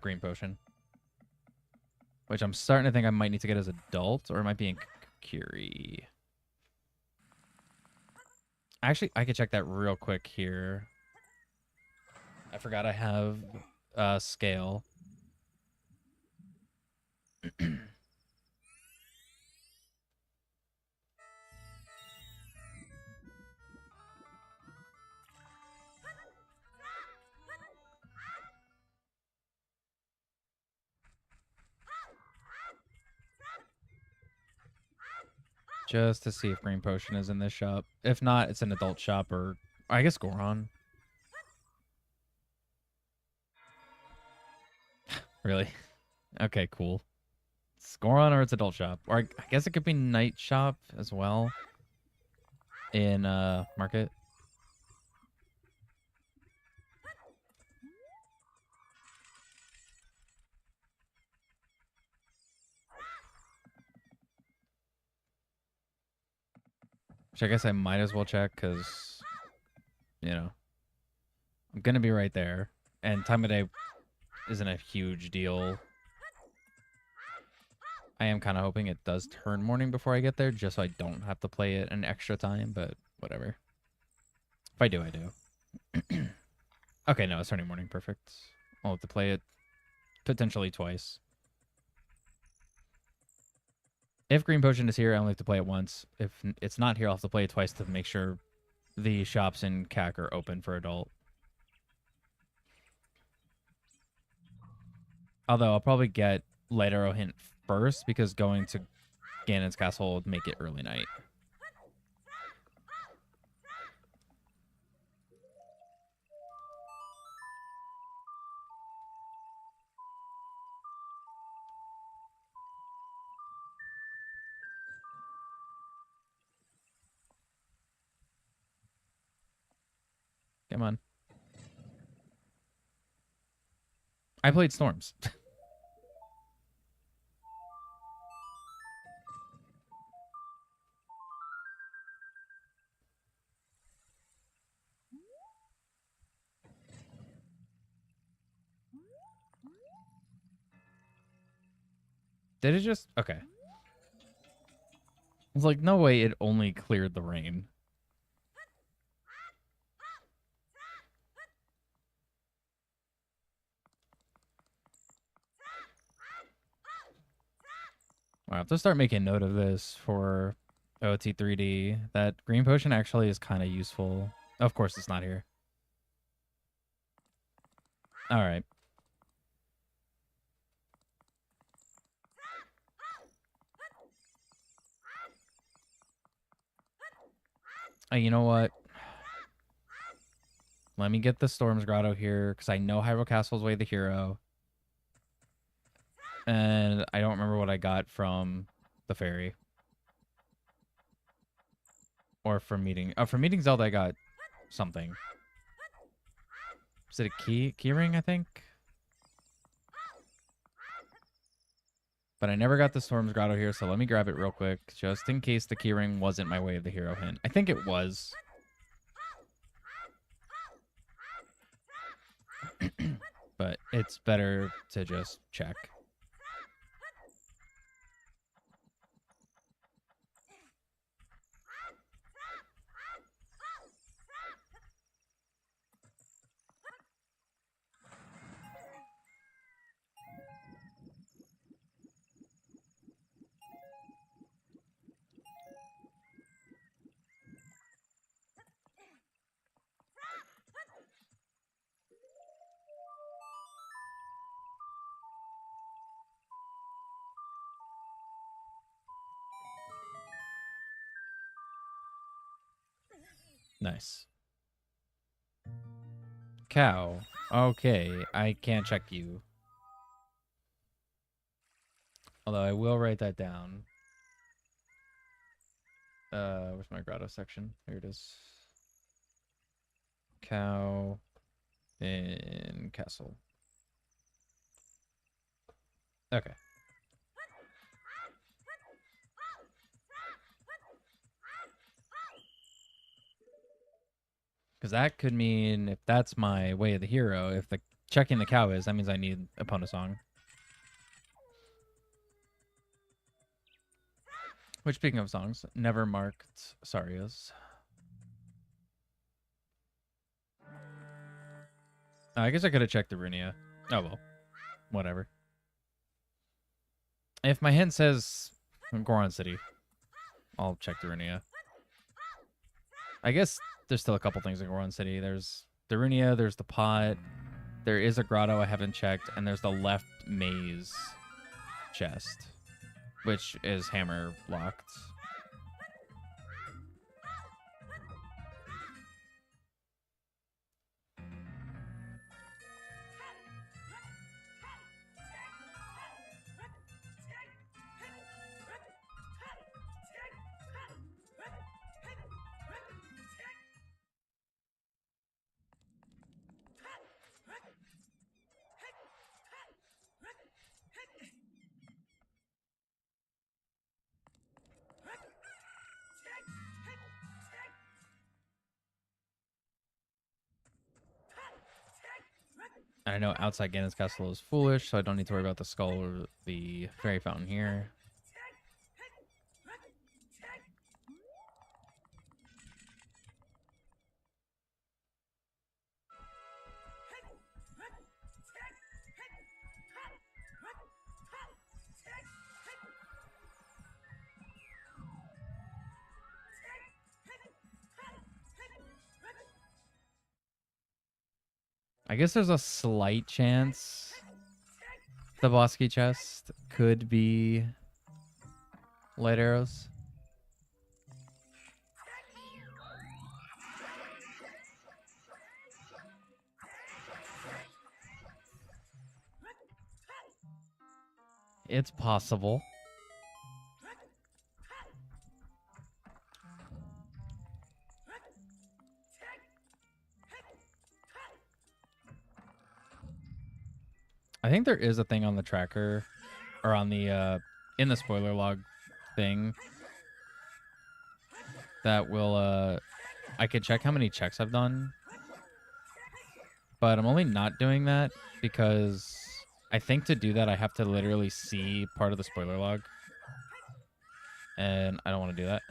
green potion, which I'm starting to think I might need to get as adult, or it might be in Curie. Actually, I could check that real quick here. I forgot I have scale. Just to see if green potion is in this shop. If not, it's an adult shop, or I guess Goron. Really? Okay, cool. It's Goron or it's adult shop. Or I guess it could be night shop as well. In market. Which I guess I might as well check because, you know, I'm going to be right there. And time of day isn't a huge deal. I am kind of hoping it does turn morning before I get there, just so I don't have to play it an extra time, but whatever. If I do, I do. Okay, no, it's turning morning. Perfect. I'll have to play it potentially twice. If green potion is here, I only have to play it once. If it's not here, I'll have to play it twice to make sure the shops in CAC are open for adult. Although I'll probably get Light Arrow Hint first because going to Ganon's Castle would make it early night. Come on. I played Storms. Did it just... Okay. It's like, no way it only cleared the rain. I'll have to start making note of this for OT3D. That green potion actually is kind of useful. Of course, it's not here. All right. You know what? Let me get the Storm's Grotto here, because I know Hyrule Castle's Way the hero. And I don't remember what I got from the fairy. Or from meeting... Oh, from meeting Zelda, I got something. Is it a key ring, I think? But I never got the Storm's Grotto here, so let me grab it real quick, just in case the keyring wasn't my Way of the Hero hint. I think it was. But it's better to just check. Nice. Cow. Okay, I can't check you. Although I will write that down. Where's my grotto section? Here it is. Cow in castle. Okay. Because that could mean, if that's my way of the hero, if the checking the cow is, that means I need Epona Song. Which, speaking of songs, never marked Saria's. I guess I could have checked the Runia. Oh, well. Whatever. If my hint says Goron City, I'll check the Runia. I guess there's still a couple things in Goron City. There's the Runia, there's the pot, there is a grotto I haven't checked, and there's the left maze chest, which is hammer locked. I know outside Ganon's castle is foolish, so I don't need to worry about the skull or the fairy fountain here. I guess there's a slight chance the Bosky chest could be light arrows. It's possible. I think there is a thing on the tracker, or on the in the spoiler log thing, that will I could check how many checks I've done, but I'm only not doing that because I think to do that I have to literally see part of the spoiler log, and I don't want to do that.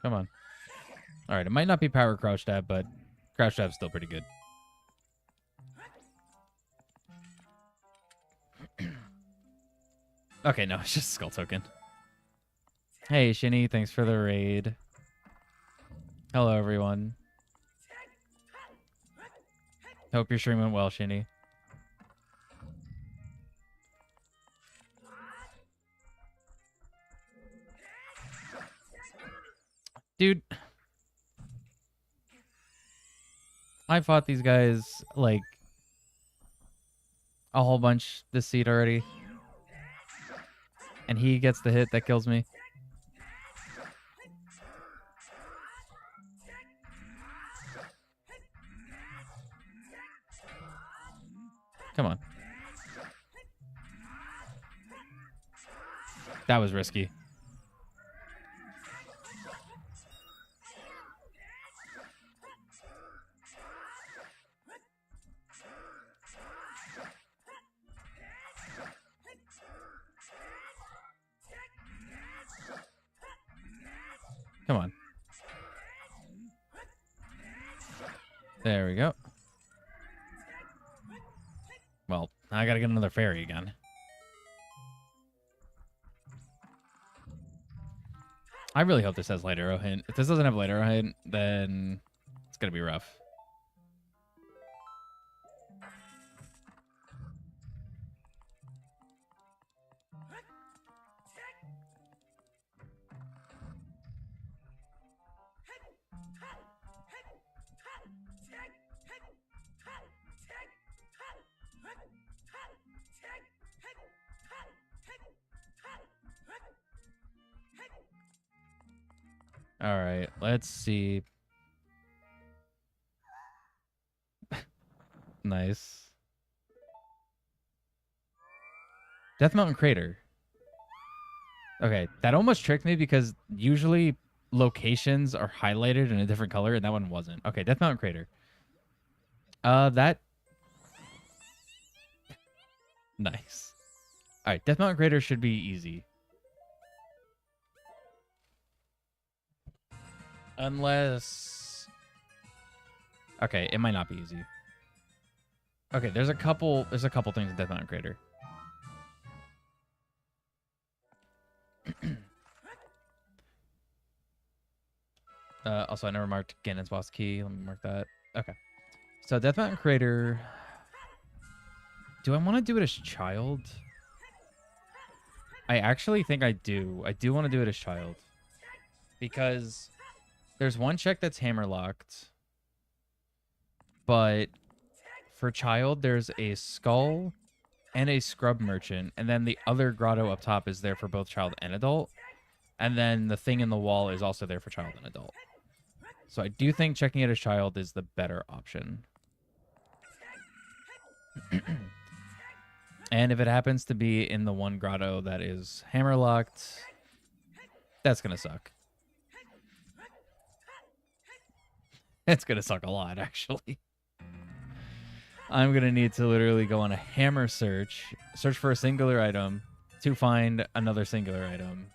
Come on. All right, it might not be power crouch stab, but crouch stab's still pretty good. Okay, no, it's just skull token. Hey, Shinny, thanks for the raid. Hello, everyone. Hope your stream went well, Shinny. Dude, I fought these guys, like, a whole bunch this seed already. And he gets the hit that kills me. Come on. That was risky. Come on. There we go. Well, I gotta get another fairy again. I really hope this has light arrow hint. If this doesn't have light arrow hint, then it's gonna be rough. All right, let's see. Nice. Death Mountain Crater. Okay, that almost tricked me because usually locations are highlighted in a different color, and that one wasn't. Okay, Death Mountain Crater. That nice. All right, Death Mountain Crater should be easy, unless. Okay, it might not be easy. Okay, there's a couple things in Death Mountain Crater. Also, I never marked Ganon's boss key. Let me mark that. Okay. So Death Mountain Crater. Do I want to do it as child? I actually think I do. I do want to do it as child. Because there's one check that's hammer locked. But for child, there's a skull and a scrub merchant. And then the other grotto up top is there for both child and adult. And then the thing in the wall is also there for child and adult. So I do think checking it as child is the better option. And if it happens to be in the one grotto that is hammerlocked, that's going to suck. It's going to suck a lot, actually. I'm going to need to literally go on a hammer search for a singular item to find another singular item.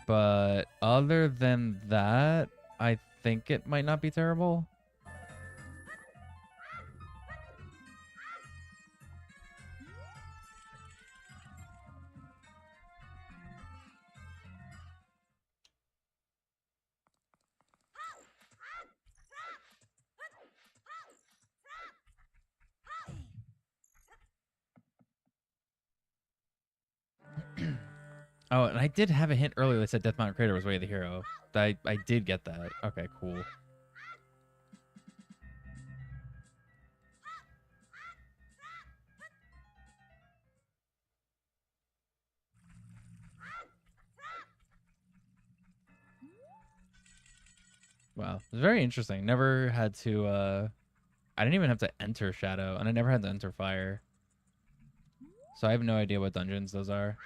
But other than that, I think it might not be terrible. Oh, and I did have a hint earlier that said Death Mountain Crater was Way of the Hero. I did get that. Okay, cool. Wow, it was very interesting. Never had to, I didn't even have to enter Shadow, and I never had to enter Fire. So I have no idea what dungeons those are.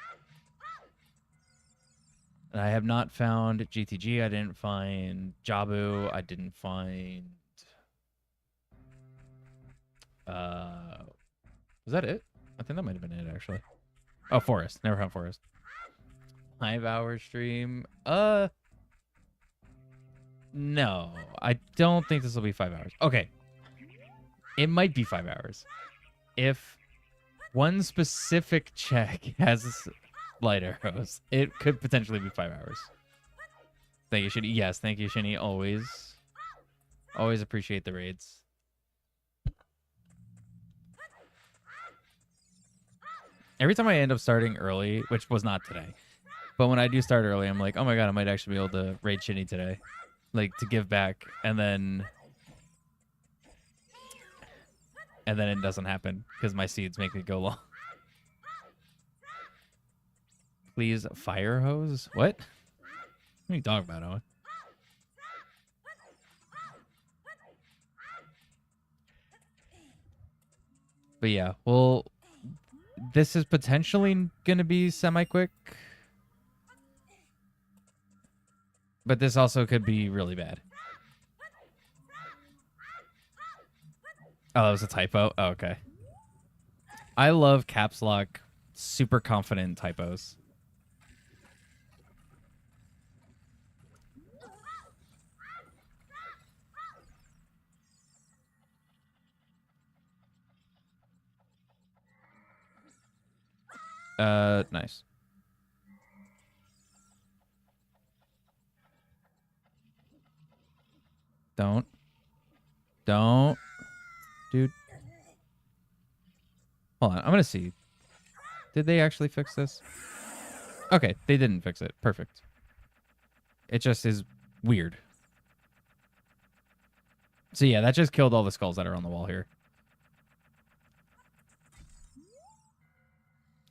And I have not found GTG. I didn't find Jabu. I didn't find... was that it? I think that might have been it, actually. Oh, Forest. Never found Forest. 5-hour stream. No. I don't think this will be 5 hours. Okay. It might be 5 hours. If one specific check has light arrows, it could potentially be 5 hours. Thank you, Shinny. Yes, thank you, Shinny. Always. Always appreciate the raids. Every time I end up starting early, which was not today, but when I do start early, I'm like, oh my god, I might actually be able to raid Shinny today. Like, to give back, and then it doesn't happen, because my seeds make me go long. Please, fire hose? What? What are you talking about, Owen? But yeah, well, this is potentially going to be semi-quick. But this also could be really bad. Oh, that was a typo? Oh, okay. I love caps lock, super confident typos. Nice. Don't. Dude. Hold on, I'm gonna see. Did they actually fix this? Okay, they didn't fix it. Perfect. It just is weird. So yeah, that just killed all the skulls that are on the wall here.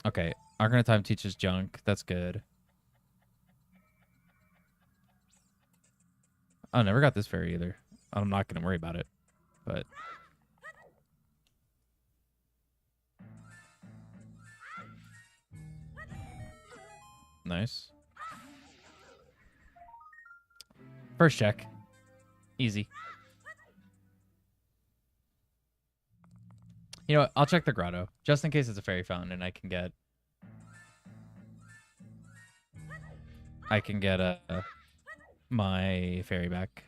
Okay, Ocarina of Time teaches junk. That's good. Oh, never got this fairy either. I'm not gonna worry about it, but nice. First check, easy. You know what? I'll check the grotto just in case it's a fairy fountain and I can get my fairy back.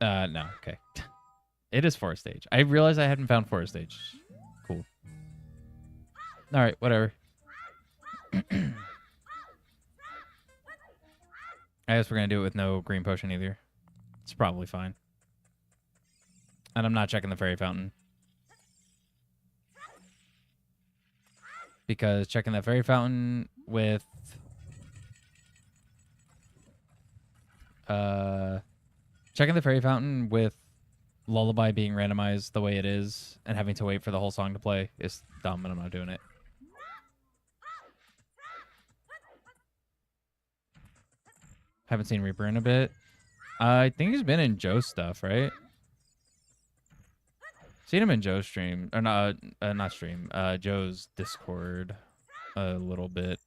No, okay. It is forest stage. I realized I hadn't found forest stage. Cool. All right, whatever. I guess we're gonna do it with no green potion either. It's probably fine. And I'm not checking the fairy fountain. Because checking that fairy fountain with Lullaby being randomized the way it is and having to wait for the whole song to play is dumb, and I'm not doing it. Haven't seen Reaper in a bit. I think he's been in Joe's stuff, right? Seen him in Joe's stream. Or not stream. Joe's Discord a little bit.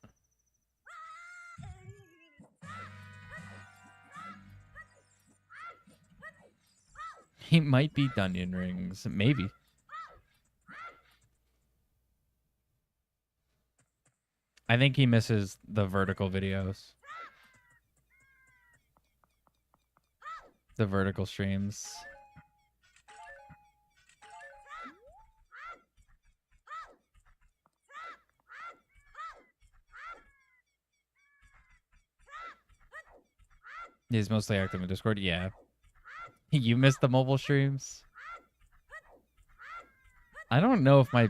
He might be Dungeon Rings. Maybe. I think he misses the vertical videos. The vertical streams. He's mostly active in Discord. Yeah. You missed the mobile streams? I don't know if my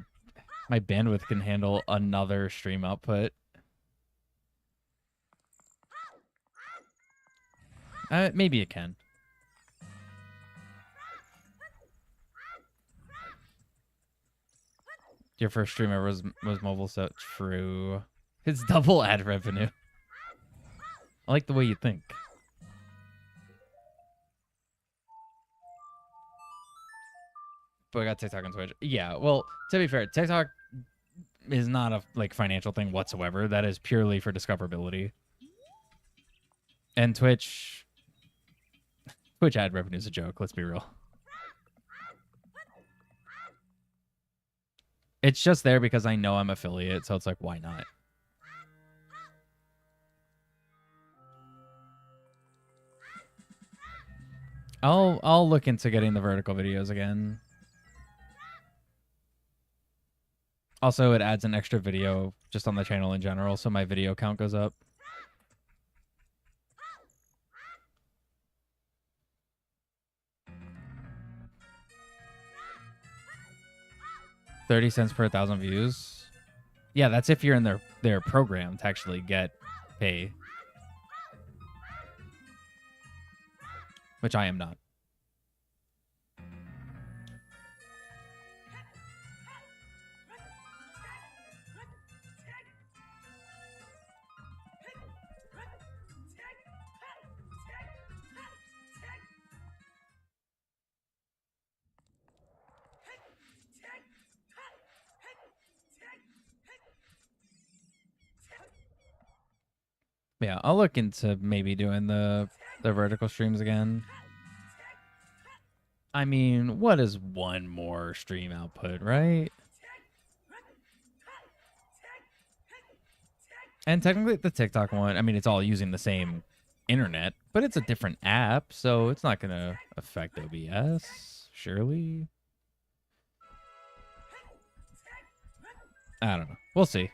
bandwidth can handle another stream output. Maybe it can. Your first stream ever was mobile, so true. It's double ad revenue. I like the way you think. But I got TikTok and Twitch. Yeah, well, to be fair, TikTok is not a financial thing whatsoever. That is purely for discoverability. And Twitch ad revenue is a joke. Let's be real. It's just there because I know I'm affiliate, so it's like, why not? I'll look into getting the vertical videos again. Also, it adds an extra video just on the channel in general, so my video count goes up. $0.30 per 1,000 views. Yeah, that's if you're in their program to actually get pay. Which I am not. Yeah, I'll look into maybe doing the vertical streams again. I mean, what is one more stream output, right? And technically the TikTok one, I mean, it's all using the same internet, but it's a different app, so it's not going to affect OBS, surely. I don't know. We'll see.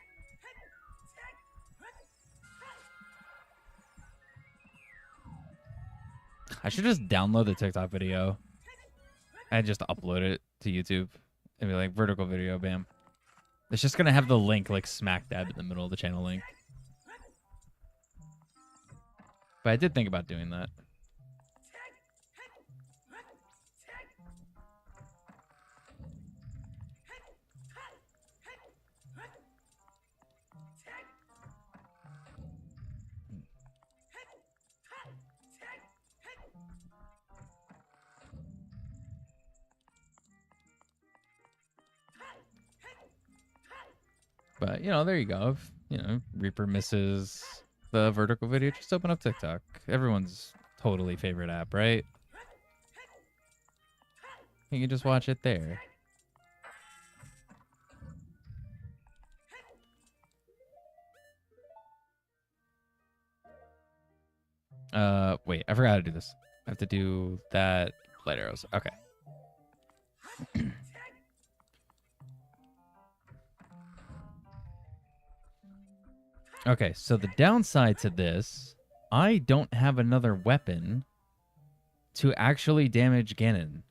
I should just download the TikTok video and just upload it to YouTube and be like, vertical video, bam. It's just going to have the link smack dab in the middle of the channel link. But I did think about doing that. But, you know, there you go. If, you know, Reaper misses the vertical video, just open up TikTok. Everyone's totally favorite app, right? You can just watch it there. Wait, I forgot how to do this. I have to do that light arrows. Okay. Okay, so the downside to this, I don't have another weapon to actually damage Ganon.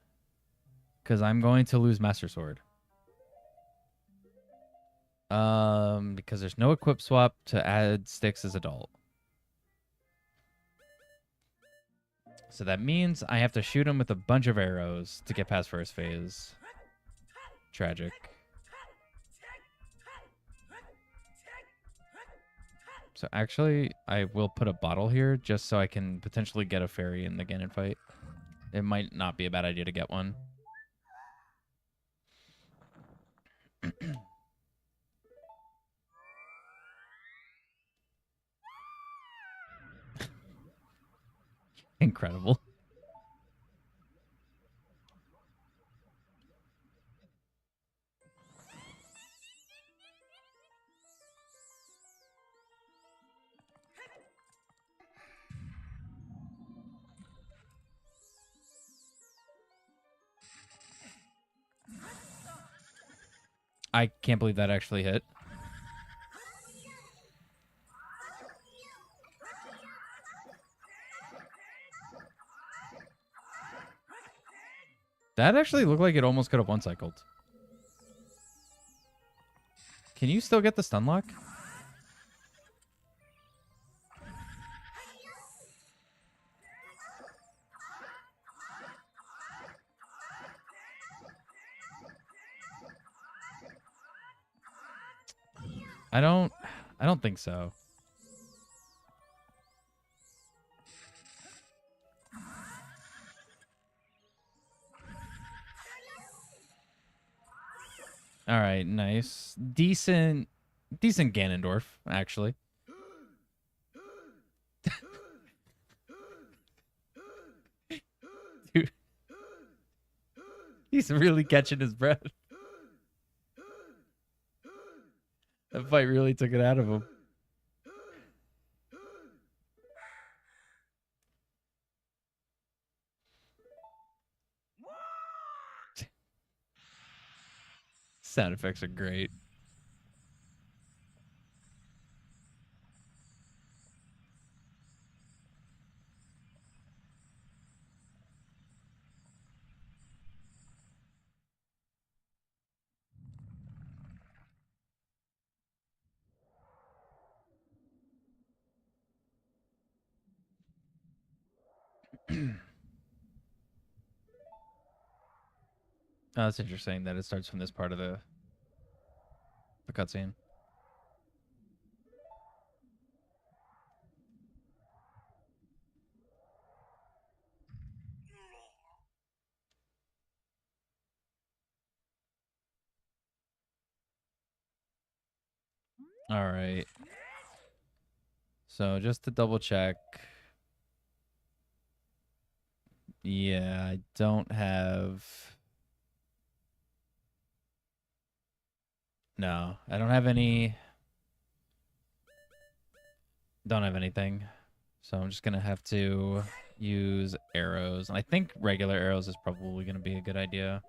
Because I'm going to lose Master Sword. Because there's no equip swap to add sticks as adult. So that means I have to shoot him with a bunch of arrows to get past first phase. Tragic. So actually, I will put a bottle here just so I can potentially get a fairy in the Ganon fight. It might not be a bad idea to get one. Incredible. I can't believe that actually hit. That actually looked like it almost could have one-cycled. Can you still get the stun lock? I don't think so. All right, nice. Decent Ganondorf, actually. Dude. He's really catching his breath. That fight really took it out of him. Sound effects are great. Oh, that's interesting that it starts from this part of the cutscene. All right. So just to double check. Yeah, I don't have... No, I don't have any... Don't have anything. So I'm just going to have to use arrows. And I think regular arrows is probably going to be a good idea.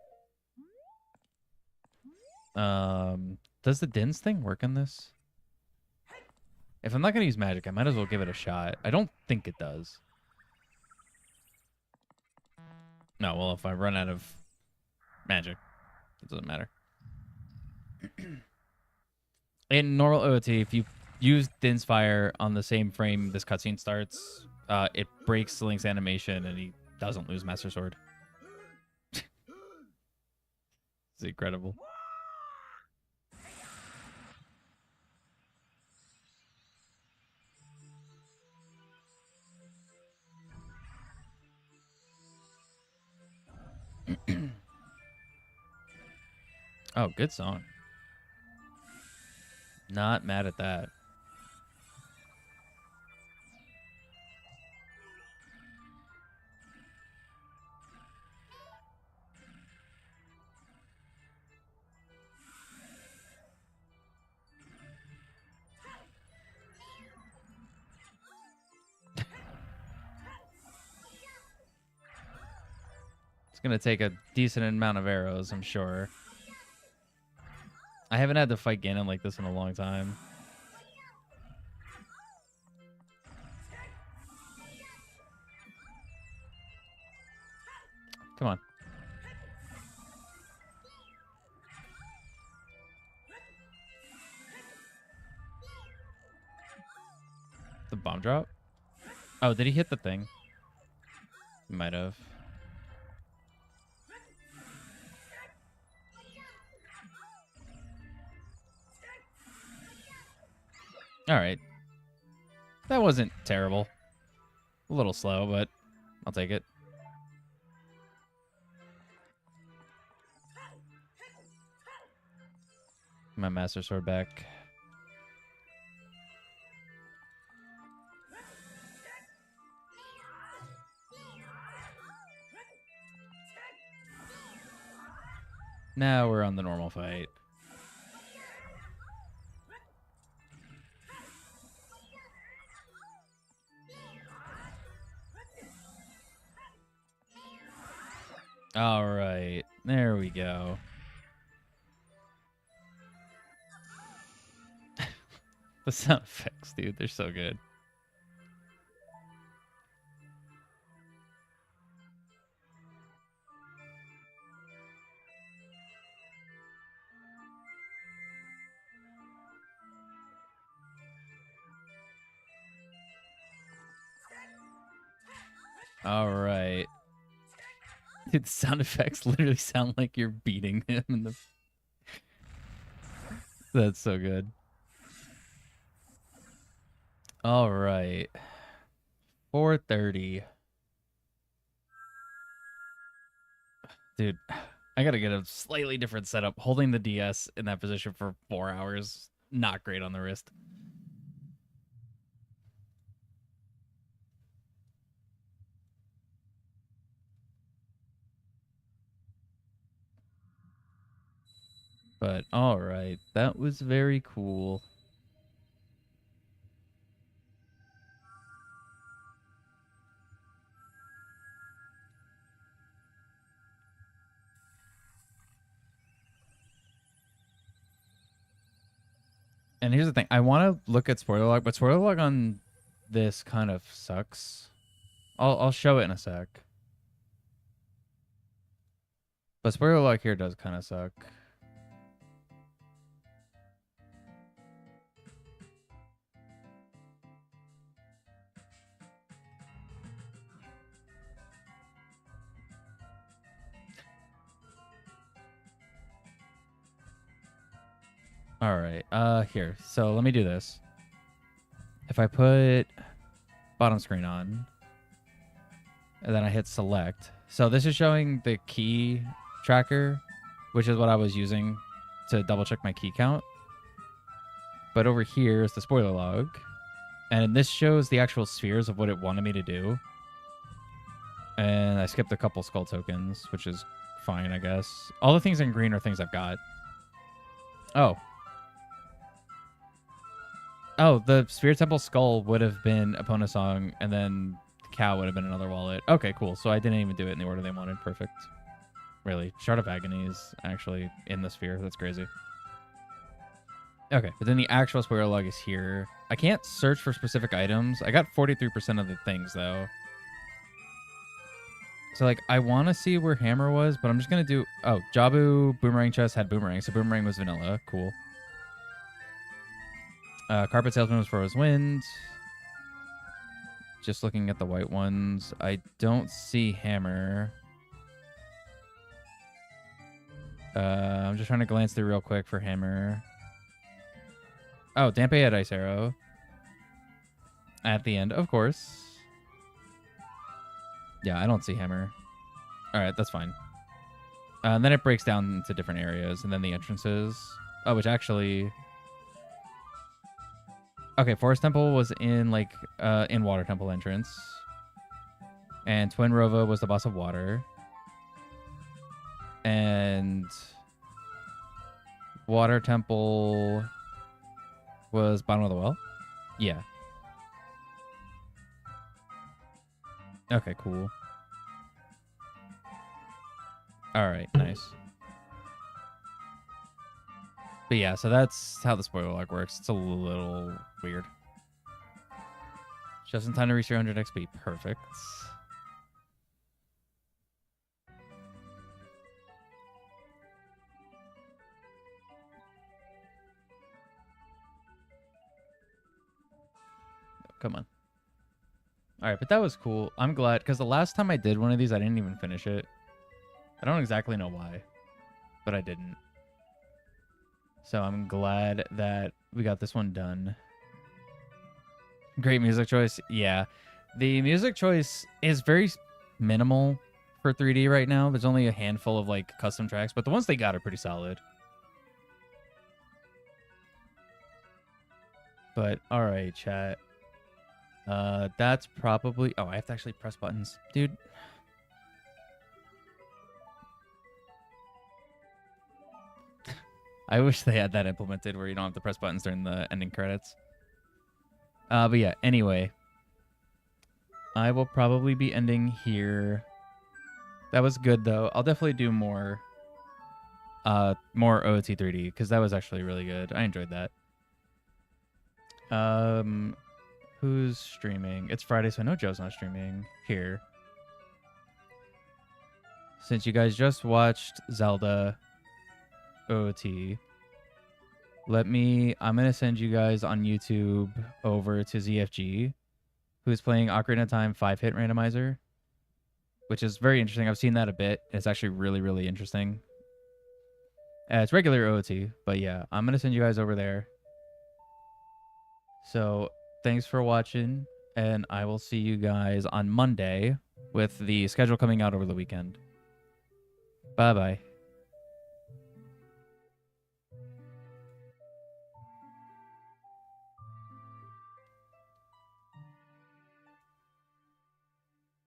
Does the Dins thing work on this? If I'm not going to use magic, I might as well give it a shot. I don't think it does. No, well, if I run out of magic, it doesn't matter. In normal OOT, if you use Din's Fire on the same frame this cutscene starts, it breaks Link's animation and he doesn't lose Master Sword. It's incredible. Oh, good song. Not mad at that. It's going to take a decent amount of arrows, I'm sure. I haven't had to fight Ganon like this in a long time. Come on. The bomb drop? Oh, did he hit the thing? He might have. All right. That wasn't terrible. A little slow, but I'll take it. My Master Sword back. Now we're on the normal fight. All right. There we go. The sound effects, dude, they're so good. All right. Dude, the sound effects literally sound like you're beating him in the... That's so good. All right. 4:30. Dude, I gotta get a slightly different setup. Holding the DS in that position for 4 hours, not great on the wrist. But all right, that was very cool. And here's the thing. I want to look at spoiler log, but spoiler log on this kind of sucks. I'll show it in a sec. But spoiler log here does kind of suck. All right. Here. So let me do this. If I put bottom screen on, and then I hit select. So this is showing the key tracker, which is what I was using to double check my key count. But over here is the spoiler log. And this shows the actual spheres of what it wanted me to do. And I skipped a couple skull tokens, which is fine, I guess. All the things in green are things I've got. Oh. Oh, the Sphere Temple skull would have been Epona Song, and then cow would have been another wallet. Okay, cool. So I didn't even do it in the order they wanted. Perfect. Really. Shard of Agony is actually in the sphere. That's crazy. Okay, but then the actual spoiler log is here. I can't search for specific items. I got 43% of the things, though. So, like, I want to see where Hammer was, but I'm just going to do... Oh, Jabu Boomerang Chest had Boomerang, so Boomerang was vanilla. Cool. Carpet Salesman was Froze Wind. Just looking at the white ones. I don't see Hammer. I'm just trying to glance through real quick for Hammer. Oh, Dampe had Ice Arrow. At the end, of course. Yeah, I don't see Hammer. All right, that's fine. And then it breaks down into different areas, and then the entrances. Oh, which actually... Okay, Forest Temple was in like in Water Temple entrance, and Twin Rova was the boss of water, and Water Temple was bottom of the well. Yeah. Okay, cool. All right, nice. But yeah, so that's how the spoiler log works. It's a little weird. Just in time to reach your 100 XP. Perfect. Come on. All right, but that was cool. I'm glad, because the last time I did one of these, I didn't even finish it. I don't exactly know why, but I didn't. So I'm glad that we got this one done. Great music choice. Yeah. The music choice is very minimal for 3D right now. There's only a handful of like custom tracks, but the ones they got are pretty solid. But all right, chat. That's probably... Oh, I have to actually press buttons. Dude. I wish they had that implemented where you don't have to press buttons during the ending credits. But yeah, anyway. I will probably be ending here. That was good, though. I'll definitely do more OOT 3D, because that was actually really good. I enjoyed that. Who's streaming? It's Friday, so I know Joe's not streaming here. Since you guys just watched Zelda OOT, I'm going to send you guys on YouTube over to ZFG, who's playing Ocarina of Time 5-hit randomizer, which is very interesting. I've seen that a bit. It's actually really, really interesting. It's regular OOT, but yeah, I'm going to send you guys over there. So thanks for watching, and I will see you guys on Monday with the schedule coming out over the weekend. Bye-bye.